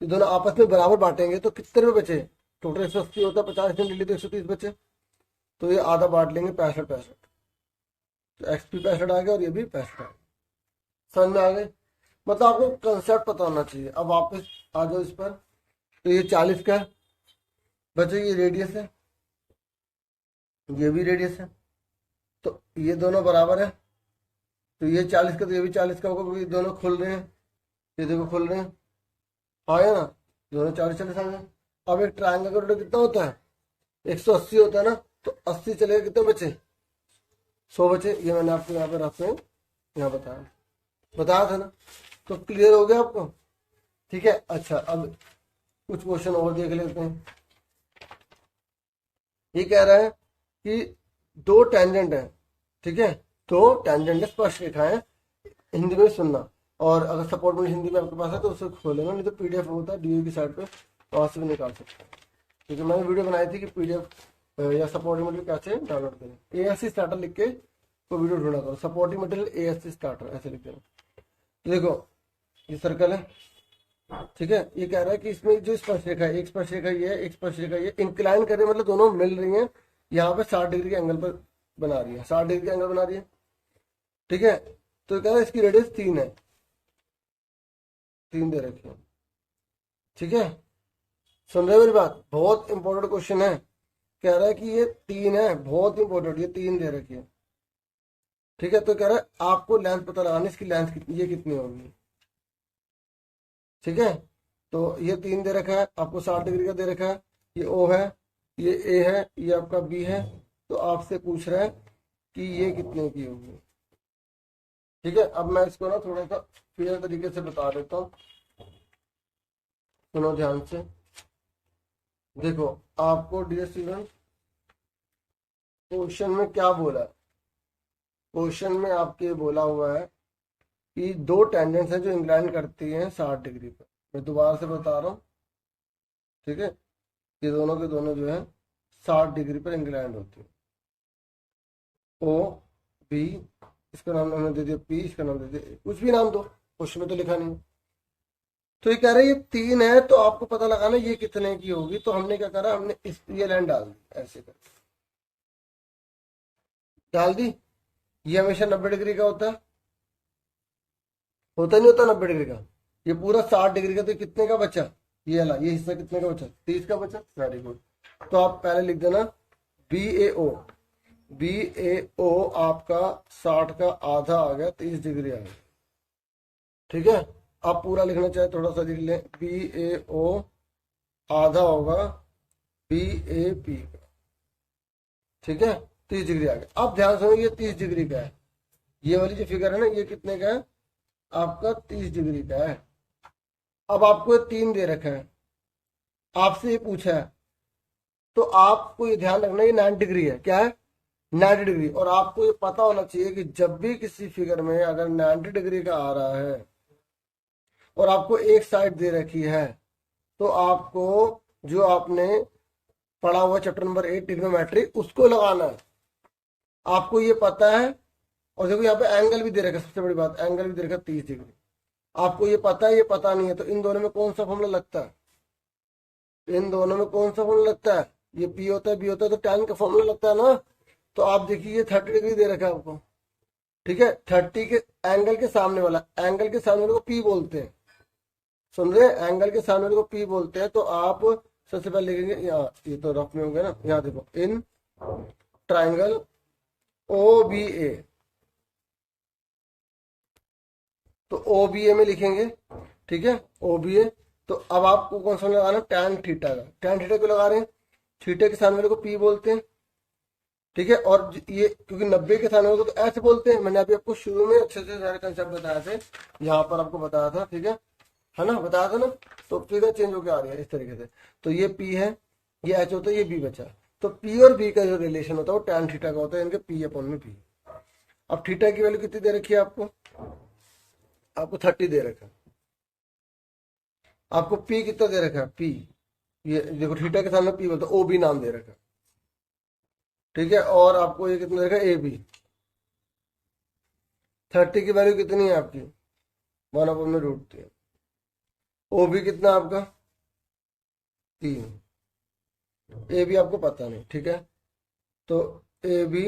ये दोनों आपस में बराबर बांटेंगे तो कितने रुपये बचे, टोटल 180 होता है, 50 इसने ले लिए तो 130 बचे, तो ये आधा बांट लेंगे, 65। तो एक्स भी 65 आ गया और ये भी 65 आ गया। समझ में आ गए, मतलब आपको कंसेप्ट पता होना चाहिए। अब वापस आ जाओ इस पर, तो ये 40 का बच्चों, ये रेडियस है, ये भी रेडियस है, तो ये दोनों बराबर है, तो ये 40 का तो ये भी 40 का होगा, क्योंकि दोनों खुल रहे हैं, ये देखो खुल रहे हैं, आया ना, दोनों 40-40 आ गए। अब एक ट्रायंगल का टोटल कितना होता है, 180 होता है ना, तो 80 चलेगा, कितने बचे, 100 बचे। ये मैंने आपको यहाँ पे रखते हैं, यहाँ बताया था ना, तो क्लियर हो गया आपको, ठीक है। अच्छा, अब कुछ क्वेश्चन और देख लेते हैं। ये कह रहा है कि दो टेंजेंट है, ठीक है, दो टेंजेंट स्पर्श रेखाएं, हिंदी में सुनना, और अगर सपोर्ट में हिंदी में आपके पास है तो उसे खोलेगा, नहीं तो पीडीएफ होता है डीओ की साइट पे, वहां से भी निकाल सकते हैं, क्योंकि मैंने वीडियो बनाई थी कि पीडीएफ या सपोर्टिंग मटेरियल कैसे डाउनलोड करें। एएससी स्टार्टर लिख के वो वीडियो ढूंढा करो, सपोर्टिंग मटेरियल एएससी स्टार्टर ऐसे लिख देना। देखो ये सर्कल है, ठीक है, ये कह रहा है कि इसमें जो स्पर्श रेखा है, एक स्पर्श रेखा ये है, एक स्पर्श रेखा ये, इंक्लाइन कर रही है, मतलब दोनों मिल रही हैं, यहाँ पे 60 डिग्री के एंगल पर बना रही है, 60 डिग्री के एंगल बना रही है, ठीक है। तो कह रहा है इसकी रेडियस 3 है, 3 दे रखी है, ठीक है। सुन रहे हो मेरी बात, बहुत इंपॉर्टेंट क्वेश्चन है। कह रहा है कि ये 3 है, बहुत इंपॉर्टेंट, ये 3 दे रखी है, ठीक है। तो कह रहा है आपको लेंथ पता लगानी, इसकी लेंथ ये कितनी होगी, ठीक है। तो ये 3 दे रखा है, आपको 60 डिग्री का दे रखा है, ये ओ है, ये ए है, ये आपका बी है, तो आपसे पूछ रहा है कि ये कितने की होगी, ठीक है। अब मैं इसको ना थोड़ा सा क्लियर तरीके से बता देता हूँ, सुनो ध्यान से। देखो आपको डियर स्टूडेंट क्वेश्चन में क्या बोला है, क्वेश्चन में आपके बोला हुआ है कि दो टेंजेंट्स हैं जो इंक्लाइन करती हैं 60 डिग्री पर। मैं दोबारा से बता रहा हूँ, ठीक है, ये दोनों के दोनों जो है 60 डिग्री पर इंक्लाइन होती है। ओ बी, इसका नाम हमने दे दिया पी, इसका नाम दे दिया, कुछ भी नाम दो, क्वेश्चन में तो लिखा नहीं। तो ये कह रहे हैं ये 3 है, तो आपको पता लगाना ये कितने की होगी। तो हमने क्या करा, हमने इस ये लाइन डाल दी, ऐसे कर डाल दी। ये हमेशा 90 डिग्री का होता है, होता नहीं होता 90 डिग्री का, ये पूरा 60 डिग्री का, तो कितने का बचा, ये वाला ये हिस्सा कितने का बचा, 30 का बचा, वेरी गुड। तो आप पहले लिख देना बी ए ओ, बी ए ओ आपका 60 का आधा आ गया, 30 डिग्री आ गया, ठीक है। आप पूरा लिखना चाहे थोड़ा सा लिख लें, बी ए ओ आधा होगा बी ए पी का, ठीक है, 30 डिग्री आ गया। अब ध्यान से ये 30 डिग्री का है, ये वाली जो फिगर है ना, ये कितने का है आपका, 30 डिग्री का है, अब आपको ये 3 दे रखा है, आपसे ये पूछा है, तो आपको ये ध्यान रखना ये 90 डिग्री है। क्या है? 90 डिग्री। और आपको ये पता होना चाहिए कि जब भी किसी फिगर में अगर 90 डिग्री का आ रहा है और आपको एक साइड दे रखी है, तो आपको जो आपने पढ़ा हुआ चैप्टर नंबर 8 ट्रिग्नोमेट्री उसको लगाना है। आपको ये पता है। और देखो यहाँ पे एंगल भी दे रखा है, सबसे बड़ी बात एंगल भी दे रखा है 30 डिग्री। आपको ये पता है, ये पता नहीं है, तो इन दोनों में कौन सा फॉर्मूला लगता है? इन दोनों में कौन सा फॉर्मूला लगता है? ये पी होता है, बी होता है, तो tan का फॉर्मूला लगता है ना। तो आप देखिए ये 30 डिग्री दे रखा है आपको, ठीक है। 30 के एंगल के सामने वाला, एंगल के सामने वाले को पी बोलते हैं, सुन रहे हैं? एंगल के सामने वाले को पी बोलते हैं। तो आप सबसे पहले लिखेंगे यहाँ, ये तो रफ में हो गया ना, यहाँ देखो इन ट्राइंगल ओ बी ए, तो ओ बी ए में लिखेंगे, ठीक है, ओ बी ए। तो अब आपको कौन सा लगाना? टैन थीटा का। टैन थीटा को लगा रहे हैं, थीटा के सामने वाले को पी बोलते हैं, ठीक है। और ये क्योंकि 90 के सामने वाले को तो ऐसे बोलते हैं, मैंने अभी आपको शुरू में अच्छे से सारे कंसेप्ट बताया थे, यहाँ पर आपको बताया था, ठीक है ना, बताया था ना। तो फिगर चेंज होकर आ रही है इस तरीके से। तो ये पी है, ये एच होता है, ये बी बचा। तो पी और बी का जो रिलेशन होता है वो टैन थीटा का होता है, इनके पी अपॉन में पी। अब थीटा की वैल्यू कितनी दे रखी है आपको? आपको 30 दे रखा है। आपको पी कितना दे रखा है? पी, ये देखो थीटा के सामने पी बोलते ओ बी नाम दे रखा है, ठीक है। और आपको ये कितना दे रखा है? A B. 30 की वैल्यू कितनी है आपकी? 1/√3। ओ बी कितना आपका? 3। ए बी आपको पता नहीं, ठीक है। तो ए बी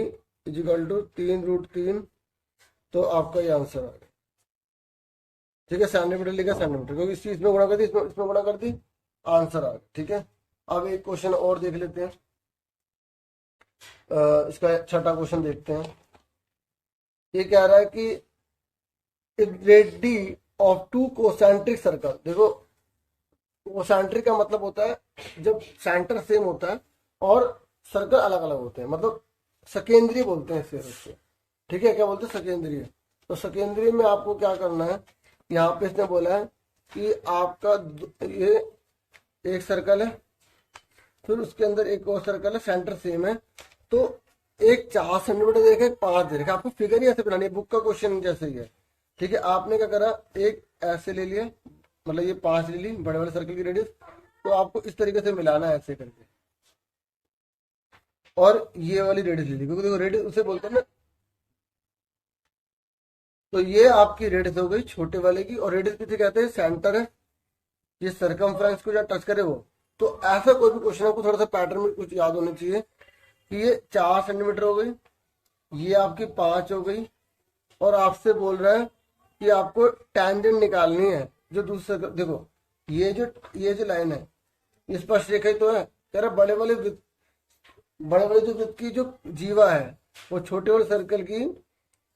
इजिकल टू 3√3, तो आपका ये आंसर आ गया, ठीक है। सेंटीमीटर लिखा सेंटीमीटर, क्योंकि इस चीज में गुणा कर दी, इसमें गुणा कर दी, आंसर आ गया, ठीक है। अब एक क्वेश्चन और देख लेते हैं, इसका छठा क्वेश्चन देखते हैं। ये कह रहा है कि रेडी ऑफ 2 कोसेंट्रिक सर्कल। देखो कोसेंट्रिक का मतलब होता है जब सेंटर सेम होता है और सर्कल अलग अलग होते हैं, मतलब सकेंद्रीय बोलते हैं इसे, ठीक है। क्या बोलते हैं? सकेंद्रीय। तो सकेंद्रीय में आपको क्या करना है, यहाँ पे इसने बोला है कि आपका ये एक सर्कल है, फिर उसके अंदर एक और सर्कल है, सेंटर सेम है। तो एक 4 सेंटीमीटर देखा, एक 5 दे रखा। आपको फिगर ही ऐसे बनानी है, बुक का क्वेश्चन जैसे ही है, ठीक है। आपने क्या करा, एक ऐसे ले लिया, मतलब ये 5 ले ली, बड़े वाले सर्कल की रेडियस। तो आपको इस तरीके से मिलाना है ऐसे करके, और ये वाली रेडियस ले ली, क्योंकि देखो रेडियस उसे बोलते हैं ना। तो ये आपकी रेडियस हो गई छोटे वाले की, और रेडियस किसे कहते हैं? सेंटर है, ये सर्कमफ्रेंस को जब टच करे वो। तो ऐसा कोई भी क्वेश्चन आपको थोड़ा सा पैटर्न में कुछ याद होना चाहिए कि ये 4 सेंटीमीटर हो गई, ये आपकी 5 हो गई, और आपसे बोल रहा है कि आपको टेंजेंट निकालनी है जो दूसरे। देखो ये जो लाइन है, ये स्पर्श रेखा ही तो है। कह रहा बड़े वाले जो वृत्त की जो जीवा है वो छोटे वाले सर्कल की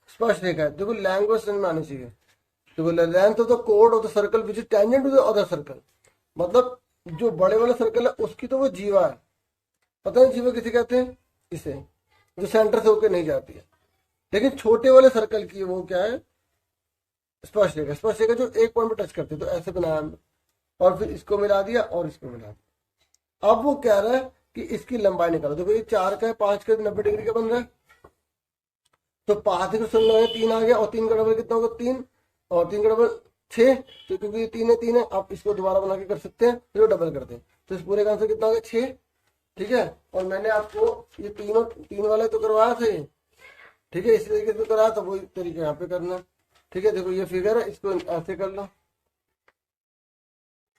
स्पर्श रेखा है। देखो लैंग्वेज समझ में आनी चाहिए। देखो लेंथ ऑफ द कोड of the circle which is tangent to the other circle, मतलब जो बड़े वाला सर्कल है उसकी तो वो जीवा है। पता है जीवा किसे कहते हैं? इसे, जो सेंटर से होकर नहीं जाती है। लेकिन छोटे वाले सर्कल की वो क्या है? स्पर्श रेखा। स्पर्श रेखा जो एक पॉइंट पे टच करती है, तो ऐसे बनाया हमने, और फिर इसको मिला दिया और इसको मिला दिया। अब वो कह रहा है कि इसकी लंबाई निकालो। देखो ये 4 का है, 5 का 90 डिग्री का बन रहा है। तो 5 का 3 आ गया, और 3 का डबल कितना होगा? 3, और 3 का डबल 6। तो क्योंकि ये 3 है, आप इसको दोबारा बना के कर सकते हैं, फिर डबल करते हैं। तो इस पूरे का आंसर कितना हो गया? 6, ठीक है। और मैंने आपको ये 3 वाला तो करवाया था, ठीक है, इसी तरीके से कराया, तो वही तरीके यहाँ पे करना, ठीक है। देखो ये फिगर है, इसको ऐसे कर लो,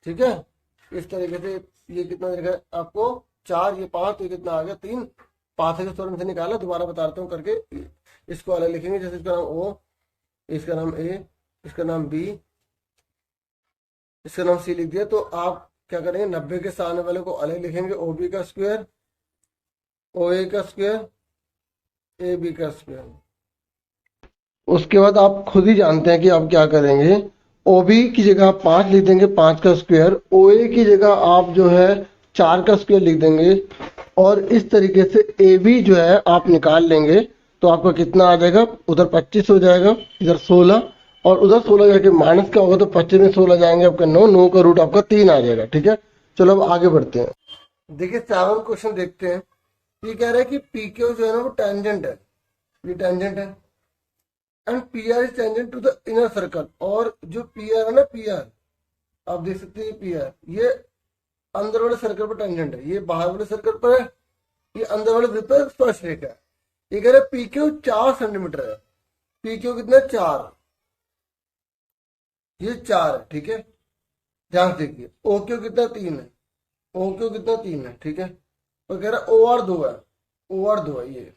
ठीक है। इस तरीके से ये कितना देखा आपको? 4, ये 5, तो ये कितना आ गया? 3। 5 के सूत्र में से निकाला, दोबारा बताता हूँ करके। इसको अलग लिखेंगे, जैसे इसका नाम ओ, इसका नाम ए, इसका नाम बी, इसका नाम सी लिख दिया। तो आप क्या करेंगे? 90 के सामने वाले को अलग लिखेंगे, ओ बी का स्क्वायर, ओ ए का स्क्वायर, ए बी का स्क्वायर। उसके बाद आप खुद ही जानते हैं कि आप क्या करेंगे। ओ बी की जगह आप 5 लिख देंगे, 5 का स्क्वायर। ओ ए की जगह आप जो है 4 का स्क्वायर लिख देंगे, और इस तरीके से ए बी जो है आप निकाल लेंगे। तो आपका कितना आ जाएगा? उधर 25 हो जाएगा, इधर 16, और उधर 16 जाके माइनस का होगा तो 25 में 16 जाएंगे आपका 9, 9 का रूट आपका 3 आ जाएगा। ठीक है, चलो अब आगे बढ़ते हैं। देखिए 7वां क्वेश्चन देखते हैं। ये कह रहा है कि पी क्यू जो है ना वो टेंजेंट है, ये टेंजेंट है, and P R is tangent to the inner circle. और जो पी आर है ना, पी आर आप देख सकते हैं, पी आर ये अंदर वाले सर्कल पर टेंजेंट है, ये बाहर वाले सर्कल पर है, ये अंदर वाले वृत्त पर स्पर्श रेखा है। ये कह रहे हैं पी क्यू 4 सेंटीमीटर है। पी क्यू कितना है? 4, ये 4 है। ठीक है, ध्यान से देखिए। ओ क्यू कितना? 3 है। ओ क्यू कितना? 3 है। ठीक है, और कह रहा है ओ आर 2 है, ओ आर 2 है ये।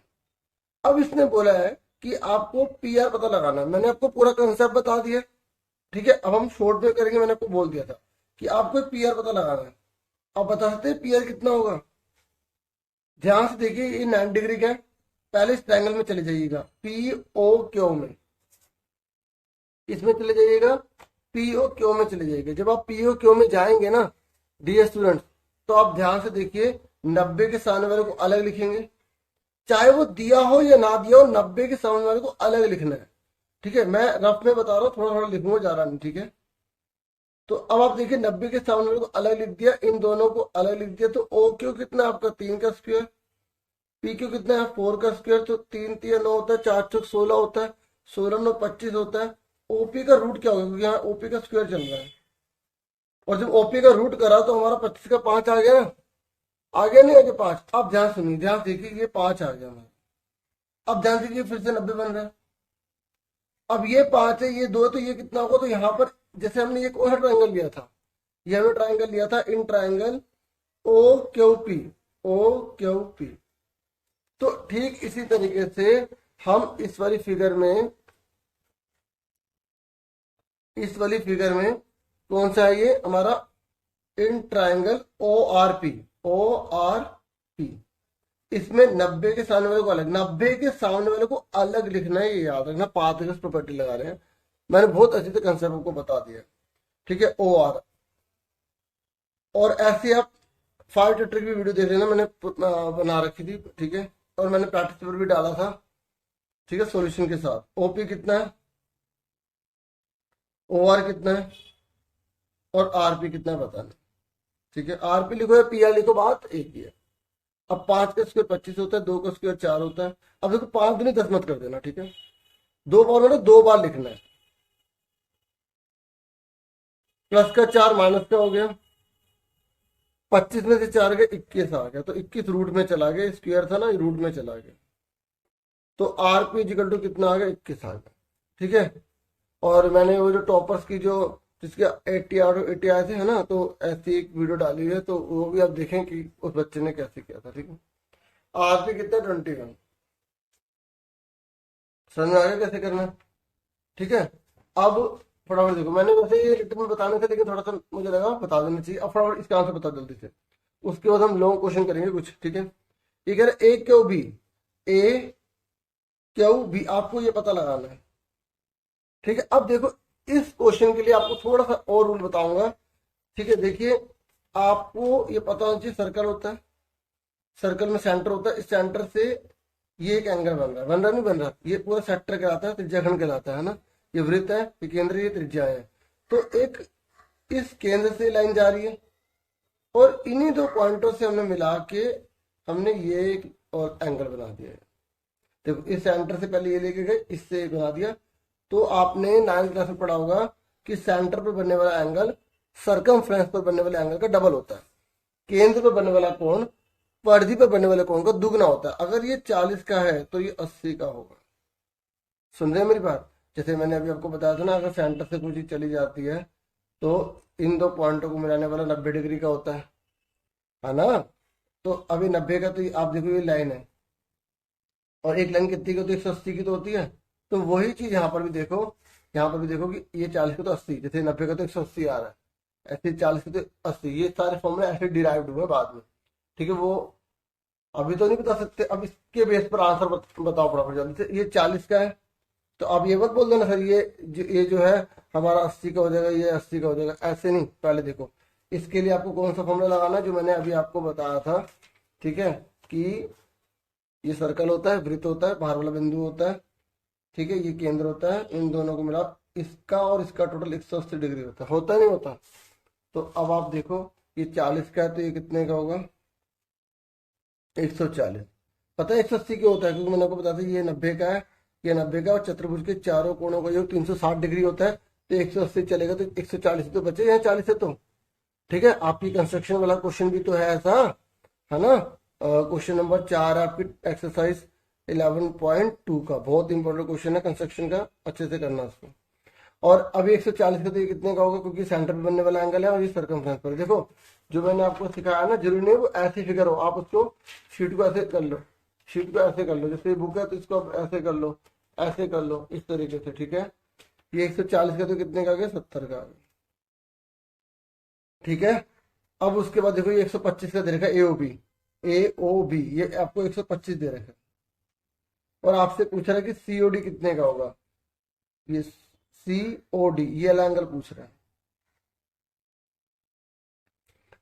अब इसने बोला है कि आपको पी आर पता लगाना है। मैंने आपको पूरा कंसेप्ट बता दिया। ठीक है, अब हम शॉर्ट में करेंगे। मैंने आपको बोल दिया था कि आपको पी आर पता लगाना है। आप बता सकते हैं पी आर कितना होगा? ध्यान से देखिए, ये 90 डिग्री का है। पहले इस ट्रायंगल में चले जाइएगा, पी ओ क्यू में, इसमें चले जाइएगा, पी ओ क्यू में चले जाइएगा। जब आप पी ओ क्यू में जाएंगे ना डियर स्टूडेंट्स, तो आप ध्यान से देखिए 90 के सामने वाले को अलग लिखेंगे, चाहे वो दिया हो या ना दिया हो, 90 के सामने वाले को अलग लिखना है। ठीक है, मैं रफ में बता रहा हूँ, थोड़ा थोड़ा लिखूंगा, जा रहा नहीं। ठीक है, तो अब आप देखिए 90 के सामने वाले को अलग लिख दिया, इन दोनों को अलग लिख दिया। तो ओ क्यू कितना है आपका? 3 का स्क्वायर। पी क्यू कितना है? 4 का स्क्वायर। तो 3 3 9 होता है, 4 4 16 होता है, 16 9 25 होता है। ओपी का रूट क्या होगा? क्योंकि यहाँ ओपी का स्क्वायर चल रहा है, और जब ओपी का रूट करा तो हमारा 25 का 5 आ गया ना, आ गया नहीं? आगे 5। अब ध्यान सुनिए, ध्यान देखिए, ये 5 आ गया हमारा। अब ध्यान दीजिए, फिर से 90 बन रहा है। अब ये 5 है, ये 2, तो ये कितना होगा? तो यहाँ पर जैसे हमने एक और ट्रायंगल लिया था, ये हमने ट्रायंगल लिया था in triangle O Q P, O Q P. तो ठीक इसी तरीके से हम इस वाली फिगर में, इस वाली फिगर में कौन सा है ये हमारा? In triangle O R P, O R P. इसमें 90 के सामने वाले को अलग, 90 के सामने वाले को अलग लिखना है, ये याद रखना। पाथगस प्रॉपर्टी लगा रहे हैं, मैंने बहुत अच्छे से कंसेप्ट आपको बता दिया। ठीक है, ओ आर। और ऐसे आप 5 ट्रिक भी वीडियो देख लेना, मैंने बना रखी थी। ठीक है, और मैंने प्रैक्टिस पेपर भी डाला था। ठीक है, सॉल्यूशन के साथ। ओपी कितना है, ओ आर कितना है, और आरपी कितना है बताना। ठीक है, आरपी लिखो या पी आर लिखो, बात एक ही है। अब 5 का स्क्वायर 25 होता है, 2 का स्क्वायर 4 होता है। अब देखो 5 दूनी 10 मत कर देना। ठीक है, 2 बार मतलब 2 बार लिखना है। प्लस का 4 माइनस का हो गया, 25 में से 4 गए 21 आ गया, तो 21 रूट में चला गया, स्क्वायर था ना, रूट में चला गया। तो आरपी इक्वल टू कितना आ गया? 21 आ गया। ठीक है, और मैंने वो जो टॉपर्स की जो जिसके 80 आए थे है ना, तो ऐसी एक वीडियो डाली है, तो वो भी आप देखें कि उस बच्चे ने कैसे किया था। ठीक है, आरपी कितना? 21। समझ में आ गया कैसे करना है? ठीक है, अब फटाफट देखो, मैंने वैसे ये रिटर्न में बताने थे, लेकिन थोड़ा सा मुझे लगा बता देना चाहिए। अब फटाफट इसका आंसर बता जल्दी से, उसके बाद हम लॉन्ग क्वेश्चन करेंगे कुछ। ठीक है, ये कह रहे ए क्यू बी, ए क्यू बी, आपको ये पता लगाना है। ठीक है, अब देखो इस क्वेश्चन के लिए आपको थोड़ा सा और रूल बताऊंगा। ठीक है, देखिए आपको ये पता होना चाहिए, सर्कल होता है, सर्कल में सेंटर होता है, इस सेंटर से ये एक एंगल बन रहा है, बन रहा नहीं बन रहा, ये पूरा सेक्टर कहलाता है, त्रिज्याखंड कहलाता है ना। ये वृत्त है, ये केंद्र, ये त्रिज्या है। तो एक इस केंद्र से लाइन जा रही है, और इन्हीं दो पॉइंटों से हमने मिला के हमने ये एक और एंगल बना दिया है। देखो इस सेंटर से पहले ये लेके गए, इससे बना दिया। तो आपने 9th क्लास में पढ़ा होगा कि सेंटर पर बनने वाला एंगल सरकमफ्रेंस पर बनने वाले एंगल का डबल होता है। केंद्र पर बनने वाला कोण परिधि पर बनने वाले कोण का दुगना होता है। अगर ये 40 का है तो ये 80 का होगा। सुन रहे हैं मेरी बात? जैसे मैंने अभी आपको बताया था ना, अगर सेंटर से कोई चीज चली जाती है तो इन दो पॉइंटों को मिलाने वाला 90 डिग्री का होता है ना। तो अभी 90 का, तो आप देखो ये लाइन है, और एक लाइन कितनी की होती है? 180 की तो होती है। तो वही चीज यहाँ पर भी देखो, यहाँ पर भी देखो कि ये 40 का तो 80, जैसे 90 का तो 180 आ रहा है, ऐसे 40 का तो 80। ये सारे फॉर्मूले ऐसे डिराइव्ड हुए बाद में। ठीक है, वो अभी तो नहीं बता सकते, अब इसके बेस पर आंसर बताओ फटाफट जल्दी से। ये 40 का है, तो आप ये मत बोल देना सर ये जो है हमारा 80 का हो जाएगा, ये 80 का हो जाएगा, ऐसे नहीं। पहले देखो इसके लिए आपको कौन सा फॉर्मूला लगाना, जो मैंने अभी आपको बताया था। ठीक है, कि ये सर्कल होता है, वृत्त होता है, बाहर वाला बिंदु होता है। ठीक है, ये केंद्र होता है, इन दोनों को मिला, इसका और इसका टोटल 180 डिग्री होता नहीं होता। तो अब आप देखो ये 40 का है तो ये कितने का होगा 140। पता है 180 क्यों होता है, क्योंकि मैंने आपको बताया था ये 90 का है, ये 90 का, और चतुर्भुज के चारों कोणों का जो 360 डिग्री होता है, तो 180 चलेगा तो 140 तो बचे, यहाँ 40 है तो ठीक है। आपकी कंस्ट्रक्शन वाला क्वेश्चन भी तो है ऐसा, है ना। क्वेश्चन नंबर 4 आपकी एक्सरसाइज 11.2 का बहुत इंपॉर्टेंट क्वेश्चन है कंस्ट्रक्शन का, अच्छे से करना उसको। और अभी 140 का तो ये कितने का होगा, क्योंकि सेंटर पे बनने वाला एंगल है और ये सर्कमफ्रेंस पर। देखो जो मैंने आपको सिखाया ना, जरूरी नहीं वो ऐसी फिगर हो, आप उसको शीट को ऐसे कर लो, शीट को ऐसे कर लो, जैसे बुक है तो इसको आप ऐसे कर लो, ऐसे कर लो, इस तरीके से, ठीक है। ये 140 का तो कितने का आ गया 70 का आ गया, ठीक है। अब उसके बाद देखो ये 125 का दे रखा है एओबी, एओबी ये आपको 125 दे रखा है, और आपसे पूछ रहा है कि सीओडी कितने का होगा, ये सीओडी ये वाला एंगल पूछ रहा है,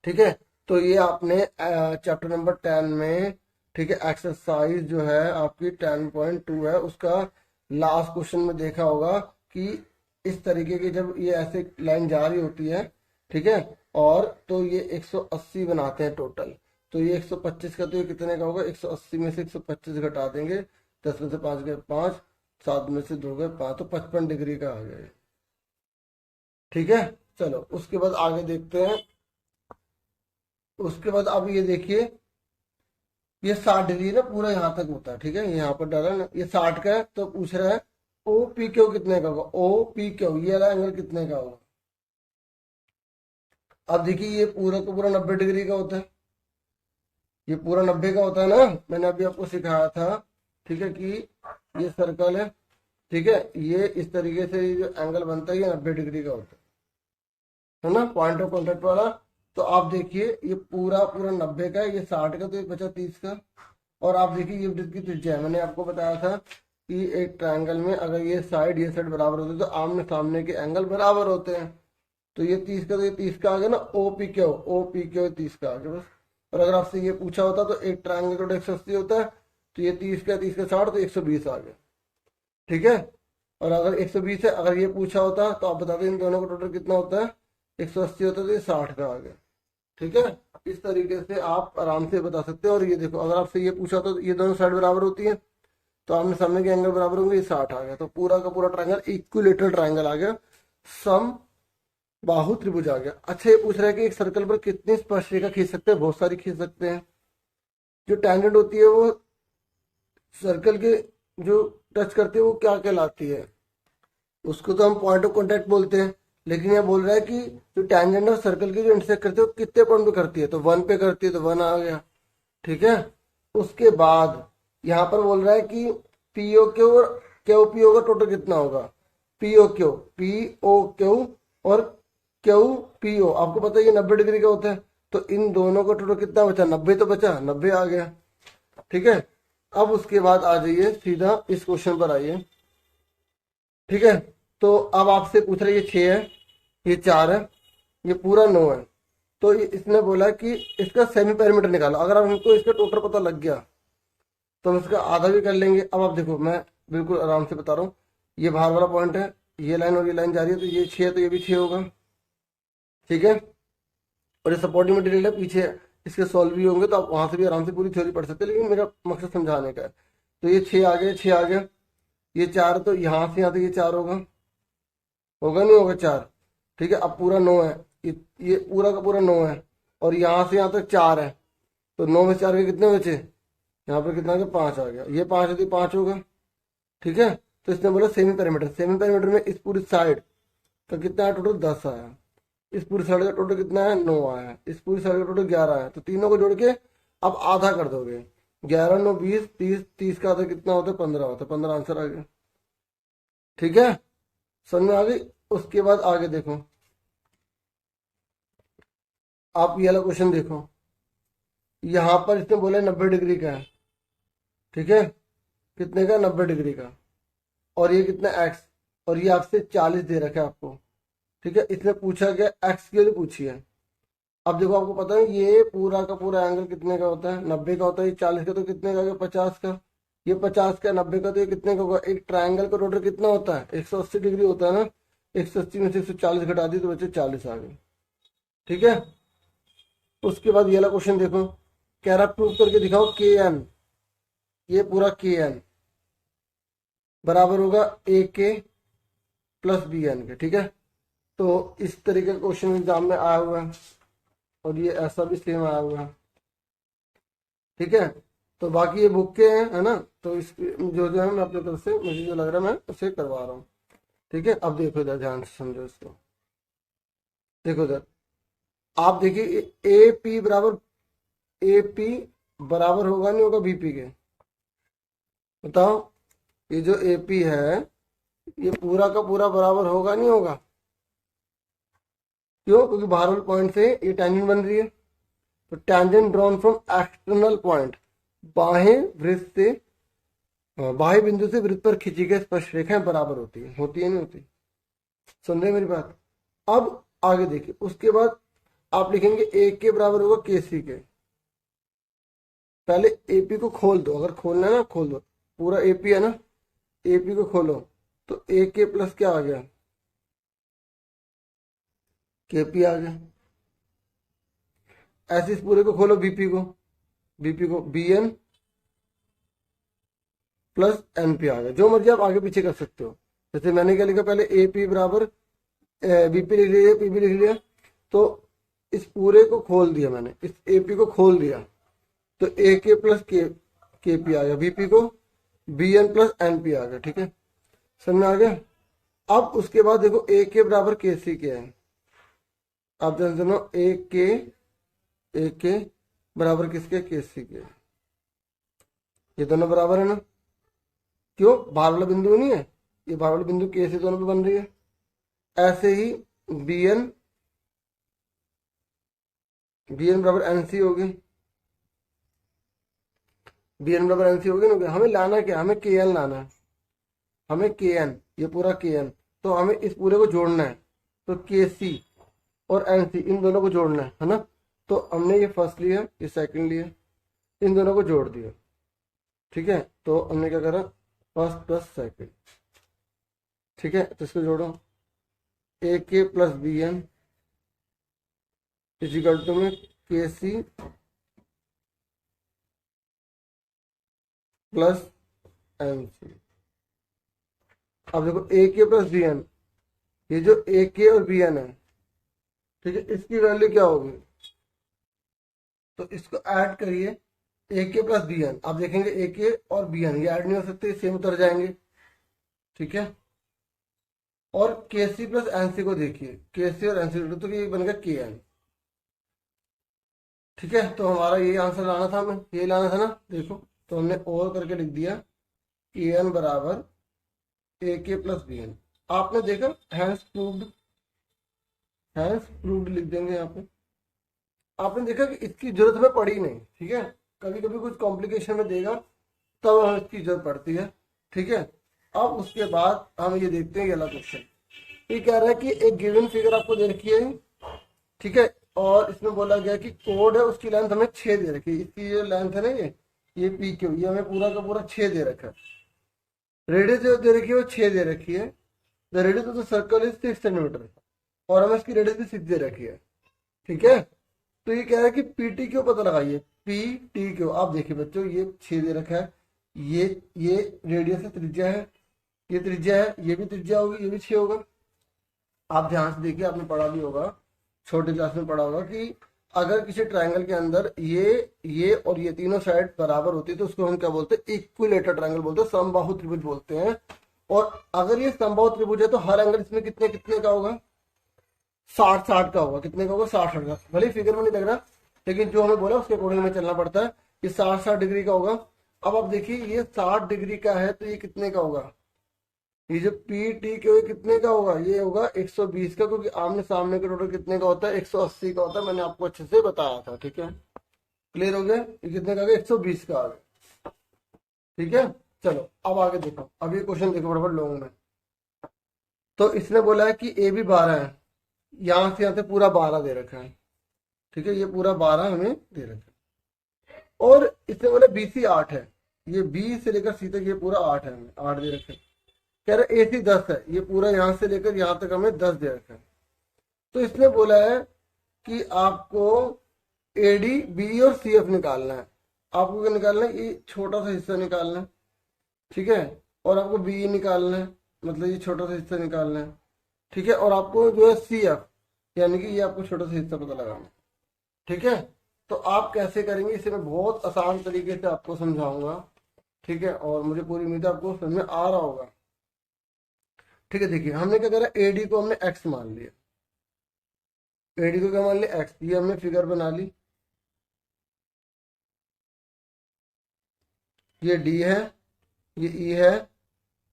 ठीक है। तो ये आपने चैप्टर नंबर 10 में, ठीक है, एक्सरसाइज जो है आपकी 10.2 है, उसका लास्ट क्वेश्चन में देखा होगा कि इस तरीके की जब ये ऐसे लाइन जा रही होती है, ठीक है, और तो ये 180 बनाते हैं टोटल, तो ये 125 का तो ये कितने का होगा, 180 में से 125 घटा देंगे, 10 में से 5 गए 5, 7 में से 2 गए 5, तो 55 डिग्री का आ गया, ठीक है। चलो उसके बाद आगे देखते हैं। उसके बाद अब ये देखिए ये 60 डिग्री ना पूरा यहाँ तक होता है, ठीक है, यहाँ पर डाला ना, ये 60 का है, तो पूछ रहा है ओ पी क्यू कितने का होगा, ओ पी क्यू ये वाला एंगल कितने का होगा। अब देखिए ये पूरा का पूरा 90 डिग्री का होता है, ये पूरा 90 का होता है ना, मैंने अभी आपको सिखाया था, ठीक है, कि ये सर्कल है, ठीक है, ये इस तरीके से जो एंगल बनता है ये 90 डिग्री का होता है ना, पॉइंट ऑफ कॉन्टेक्ट वाला। तो आप देखिए ये पूरा पूरा 90 का है, ये 60 का, तो ये बचा 30 का। और आप देखिए ये वृत्त की त्रिज्या है, मैंने आपको बताया था कि एक ट्रायंगल में अगर ये साइड बराबर होते हैं तो आमने सामने के एंगल बराबर होते हैं। तो ये 30 का, तो ये 30 का आ गया ना, ओ पी क्यू 30 का आ गया बस। और अगर आपसे ये पूछा होता तो एक ट्रायंगल टोटल 180 होता है, तो ये 30 का 60 तो 120 आ गया, ठीक है। और अगर 120 है, अगर ये पूछा होता तो आप बता दें इन दोनों का टोटल कितना होता है, 180 होता है, तो ये 60 का आ गया, ठीक है। इस तरीके से आप आराम से बता सकते हैं। और ये देखो अगर आपसे ये पूछा तो ये दोनों साइड बराबर होती है, तो आमने सामने के एंगल बराबर होंगे, ये 60 आ गया, तो पूरा का पूरा ट्रायंगल इक्विलेटरल ट्रायंगल आ गया, सम बाहु त्रिभुज आ गया। अच्छा ये पूछ रहा है कि एक सर्कल पर कितनी स्पर्शरेखा खींच सकते हैं, बहुत सारी खींच सकते हैं। जो टेंजेंट होती है वो सर्कल के जो टच करती है वो क्या कहलाती है, उसको तो हम पॉइंट ऑफ कॉन्टेक्ट बोलते हैं। लेकिन यह बोल रहा है कि जो टैंजेंट और सर्कल की जो इंटरसेक्ट करती है वो कितने पॉइंट पे करती है, तो 1 पे करती है, तो 1 आ गया, ठीक है। उसके बाद यहाँ पर बोल रहा है कि पीओ क्यू और क्यू पीओ का टोटल कितना होगा, पीओ क्यू और क्यू पीओ, आपको पता है ये 90 डिग्री का होता है, तो इन दोनों का टोटल कितना बचा, 90 तो बचा, 90 आ गया, ठीक है। अब उसके बाद आ जाइए सीधा इस क्वेश्चन पर आइए, ठीक है। तो अब आपसे पूछ रहे ये 6 है, ये 4 है, ये पूरा 9 है, तो इसने बोला कि इसका सेमी पेरीमीटर निकालो। अगर हमको इसका टोटल पता लग गया तो हम इसका आधा भी कर लेंगे। अब आप देखो मैं बिल्कुल आराम से बता रहा हूँ, ये बाहर वाला पॉइंट है, ये लाइन और ये लाइन जा रही है, तो ये 6 है तो ये भी 6 होगा, ठीक है। और ये सपोर्टिंग मटेरियल है पीछे, इसके सॉल्व भी होंगे, तो आप वहां से भी आराम से पूरी थ्योरी पढ़ सकते हैं, लेकिन मेरा मकसद समझाने का है। तो ये 6 आ गया, 6 आ गया, ये 4, तो यहाँ से यहाँ तक ये 4 होगा, होगा नहीं होगा 4, ठीक है। अब पूरा 9 है, ये पूरा का पूरा 9 है, और यहाँ से यहाँ तक 4 है, तो 9 में 4 के कितने बचे, यहाँ पर कितना आ गया 5 आ गया, ये 5 है तो 5 होगा, ठीक है। तो इसने बोला सेमी पेरीमीटर, सेमी पेरीमीटर में इस पूरी साइड का कितना है टोटल 10 आया, इस पूरी साइड का टोटल कितना है 9 आया, इस पूरी साइड का टोटल 11 आया, तो तीनों को जोड़ के अब आधा कर दोगे, 11 9 20 30, 30 का आधा कितना होता है 15 होता है, 15 आंसर आ गया, ठीक है, समझ में आ गई। उसके बाद आगे देखो, आप ये वाला क्वेश्चन देखो, यहां पर इसने बोला 90 डिग्री का है, ठीक है, कितने का 90 डिग्री का, और ये कितना एक्स, और ये आपसे 40 दे रखा है आपको, ठीक है। इसने पूछा गया एक्स की वैल्यू पूछी है। अब देखो आपको पता है ये पूरा का पूरा एंगल कितने का होता है, 90 का होता है, ये 40 का तो कितने का, 50 का, ये 50 का, 90 का, तो ये कितने का होगा, एक ट्रायंगल का टोटल कितना होता है 180 डिग्री होता है ना, 180 में से 140 घटा दी तो बचे 40 आ गए। ठीक है, उसके बाद ये वाला क्वेश्चन देखो, कह रहा प्रूव करके दिखाओ के एन, ये पूरा के एन बराबर होगा ए के प्लस बी एन के। ठीक है, तो इस तरीके का क्वेश्चन एग्जाम में आया हुआ है और ये ऐसा भी सेम आया हुआ है। ठीक है, तो बाकी ये बुक के हैं, है ना, तो इस जो है मैं अपनी तरफ से मुझे जो लग रहा है मैं उसे करवा रहा हूँ। ठीक है, अब देखो इधर ध्यान से समझो इसको, देखो इधर आप देखिए ए पी बराबर होगा नहीं होगा बीपी के, बताओ। ये जो एपी है ये पूरा का पूरा बराबर होगा नहीं होगा, क्यों? क्योंकि बाहर वाले पॉइंट से ये टेंजेंट बन रही है, तो tangent drawn from external point, बाह्य वृत्त से, बाह्य बिंदु से वृत्त पर खींची गई स्पर्श रेखाएं बराबर होती है नहीं होती? सुन रहे मेरी बात? अब आगे देखिए, उसके बाद आप लिखेंगे ए के बराबर होगा के सी के। पहले एपी को खोल दो, अगर खोलना है ना खोल दो, पूरा एपी है ना, एपी को खोलो तो ए के प्लस क्या आ गया, केपी आ गया। ऐसे इस पूरे को खोलो, बीपी को B N plus N P आ गया। जो मर्जी आप आगे पीछे कर सकते हो, जैसे मैंने क्या लिखा, पहले ए पी बराबर बीपी लिख लिया, पीबी लिख लिया, तो इस पूरे को खोल दिया मैंने, इस एपी को खोल दिया तो ए के प्लस के पी आ गया, बीपी को B N plus N P आ गया। ठीक है, समझ में आ गया? अब उसके बाद देखो ए के बराबर के सी के है, आप ध्यान सुनो, ए के बराबर किसके, के सी के, ये दोनों बराबर है ना, क्यों? बाहर वाला बिंदु नहीं है, ये बाहर वाला बिंदु के सी दोनों पे बन रही है। ऐसे ही बी एन बराबर एनसी होगी, बी एन बराबर एनसी होगी ना। हमें लाना क्या, हमें के एन लाना है, हमें के एन, ये पूरा के एन, तो हमें इस पूरे को जोड़ना है, तो के सी और एन सी इन दोनों को जोड़ना है ना। तो हमने ये फर्स्ट लिया, ये सेकंड लिया, इन दोनों को जोड़ दिया। ठीक है, तो हमने क्या करा, फर्स्ट प्लस सेकंड। ठीक है, तो इसको जोड़ो, A K plus B N equal to में K C plus N C. अब देखो ए के प्लस बी एन, ये जो ए के और बी एन है, ठीक है, इसकी वैल्यू क्या होगी, तो इसको ऐड करिए, ए के प्लस बी एन, आप देखेंगे ए के और बी एन ये ऐड नहीं हो सकते, सेम उतर जाएंगे। ठीक है, और के सी प्लस एन सी को देखिए, के सी और एन सी तो ये बन गया के एन। ठीक है, तो हमारा ये आंसर लाना था, हमें ये लाना था ना, देखो तो हमने और करके लिख दिया के एन बराबर ए के प्लस बी एन। आपने देखा हैंस प्रूव्ड लिख देंगे यहाँ पे। आपने देखा कि इसकी जरूरत हमें पड़ी नहीं। ठीक है, कभी कभी कुछ कॉम्प्लिकेशन में देगा तब हमें इसकी जरूरत पड़ती है। ठीक है, अब उसके बाद हम ये देखते हैं, ये वाला क्वेश्चन ये कह रहा है कि एक गिवन फिगर आपको दे रखी है, ठीक है, और इसमें बोला गया कि कोड है उसकी लेंथ हमें 6 दे रखी है, इसकी जो लेंथ है ना ये पी क्यू, ये हमें पूरा का पूरा 6 दे रखा है। रेडियस जो दे रखी है वो 6 दे रखी है, the radius of the circle is 6 centimetre, और हमें इसकी रेडियस भी 6 दे रखी है। ठीक है, तो ये कह रहा है कि पीटी क्यों पता लगाइए, पी टी क्यों। आप देखिए बच्चों, ये 6 दे रखा है, ये रेडियस है, त्रिज्या है, ये त्रिज्या है, ये भी त्रिज्या होगी, ये भी 6 होगा। आप ध्यान से देखिए, आपने पढ़ा भी होगा, छोटी क्लास में पढ़ा होगा कि अगर किसी ट्रायंगल के अंदर ये और ये तीनों साइड बराबर होती है तो उसको हम क्या बोलते हैं, इक्विलेटरल ट्रायंगल बोलते हैं, समबाहु त्रिभुज बोलते हैं। और अगर ये समबाहु त्रिभुज है तो हर एंगल इसमें कितने कितने का होगा, 60 का होगा। कितने का होगा, 60 का। भले फिगर में नहीं लग रहा, लेकिन जो हमें बोला उसके अकॉर्डिंग में चलना पड़ता है। ये 60 डिग्री का होगा। अब आप देखिए, ये 60 डिग्री का है तो ये कितने का होगा, ये जो पी टी के कितने का होगा, ये होगा 120 का, क्योंकि आमने सामने का टोटल कितने का होता है, 180 का होता है। मैंने आपको अच्छे से बताया था। ठीक है, क्लियर हो गया, ये कितने का आ गया, 120 का आ गया। ठीक है, चलो अब आगे देखो, अब ये क्वेश्चन देखो बराबर लॉन्ग में। तो इसने बोला है कि ए भी 12 है, यहां से पूरा 12 दे रखा है। ठीक है, ये पूरा 12 हमें दे रखा है, और इसने बोला BC 8 है, ये बी से लेकर सी तक ये पूरा 8 है, हमें 8 दे रखा है। कह रहे AC 10 है, ये पूरा यहां से लेकर यहां तक हमें 10 दे रखा है। तो इसने बोला है कि आपको AD, BE और CF निकालना है। आपको क्या निकालना है? ये छोटा सा हिस्सा निकालना है, ठीक है, और आपको BE निकालना है, मतलब ये छोटा सा हिस्सा निकालना है, ठीक है, और आपको जो है CF यानी कि ये आपको छोटा सा हिस्सा पता लगाना है, ठीक है। तो आप कैसे करेंगे इसे मैं बहुत आसान तरीके से आपको समझाऊंगा, ठीक है, और मुझे पूरी उम्मीद है आपको समझ में आ रहा होगा, ठीक है। देखिए हमने क्या करा, AD को हमने X मान लिया, AD को क्या मान लिया? X। ये हमने फिगर बना ली, ये D है, ये E है,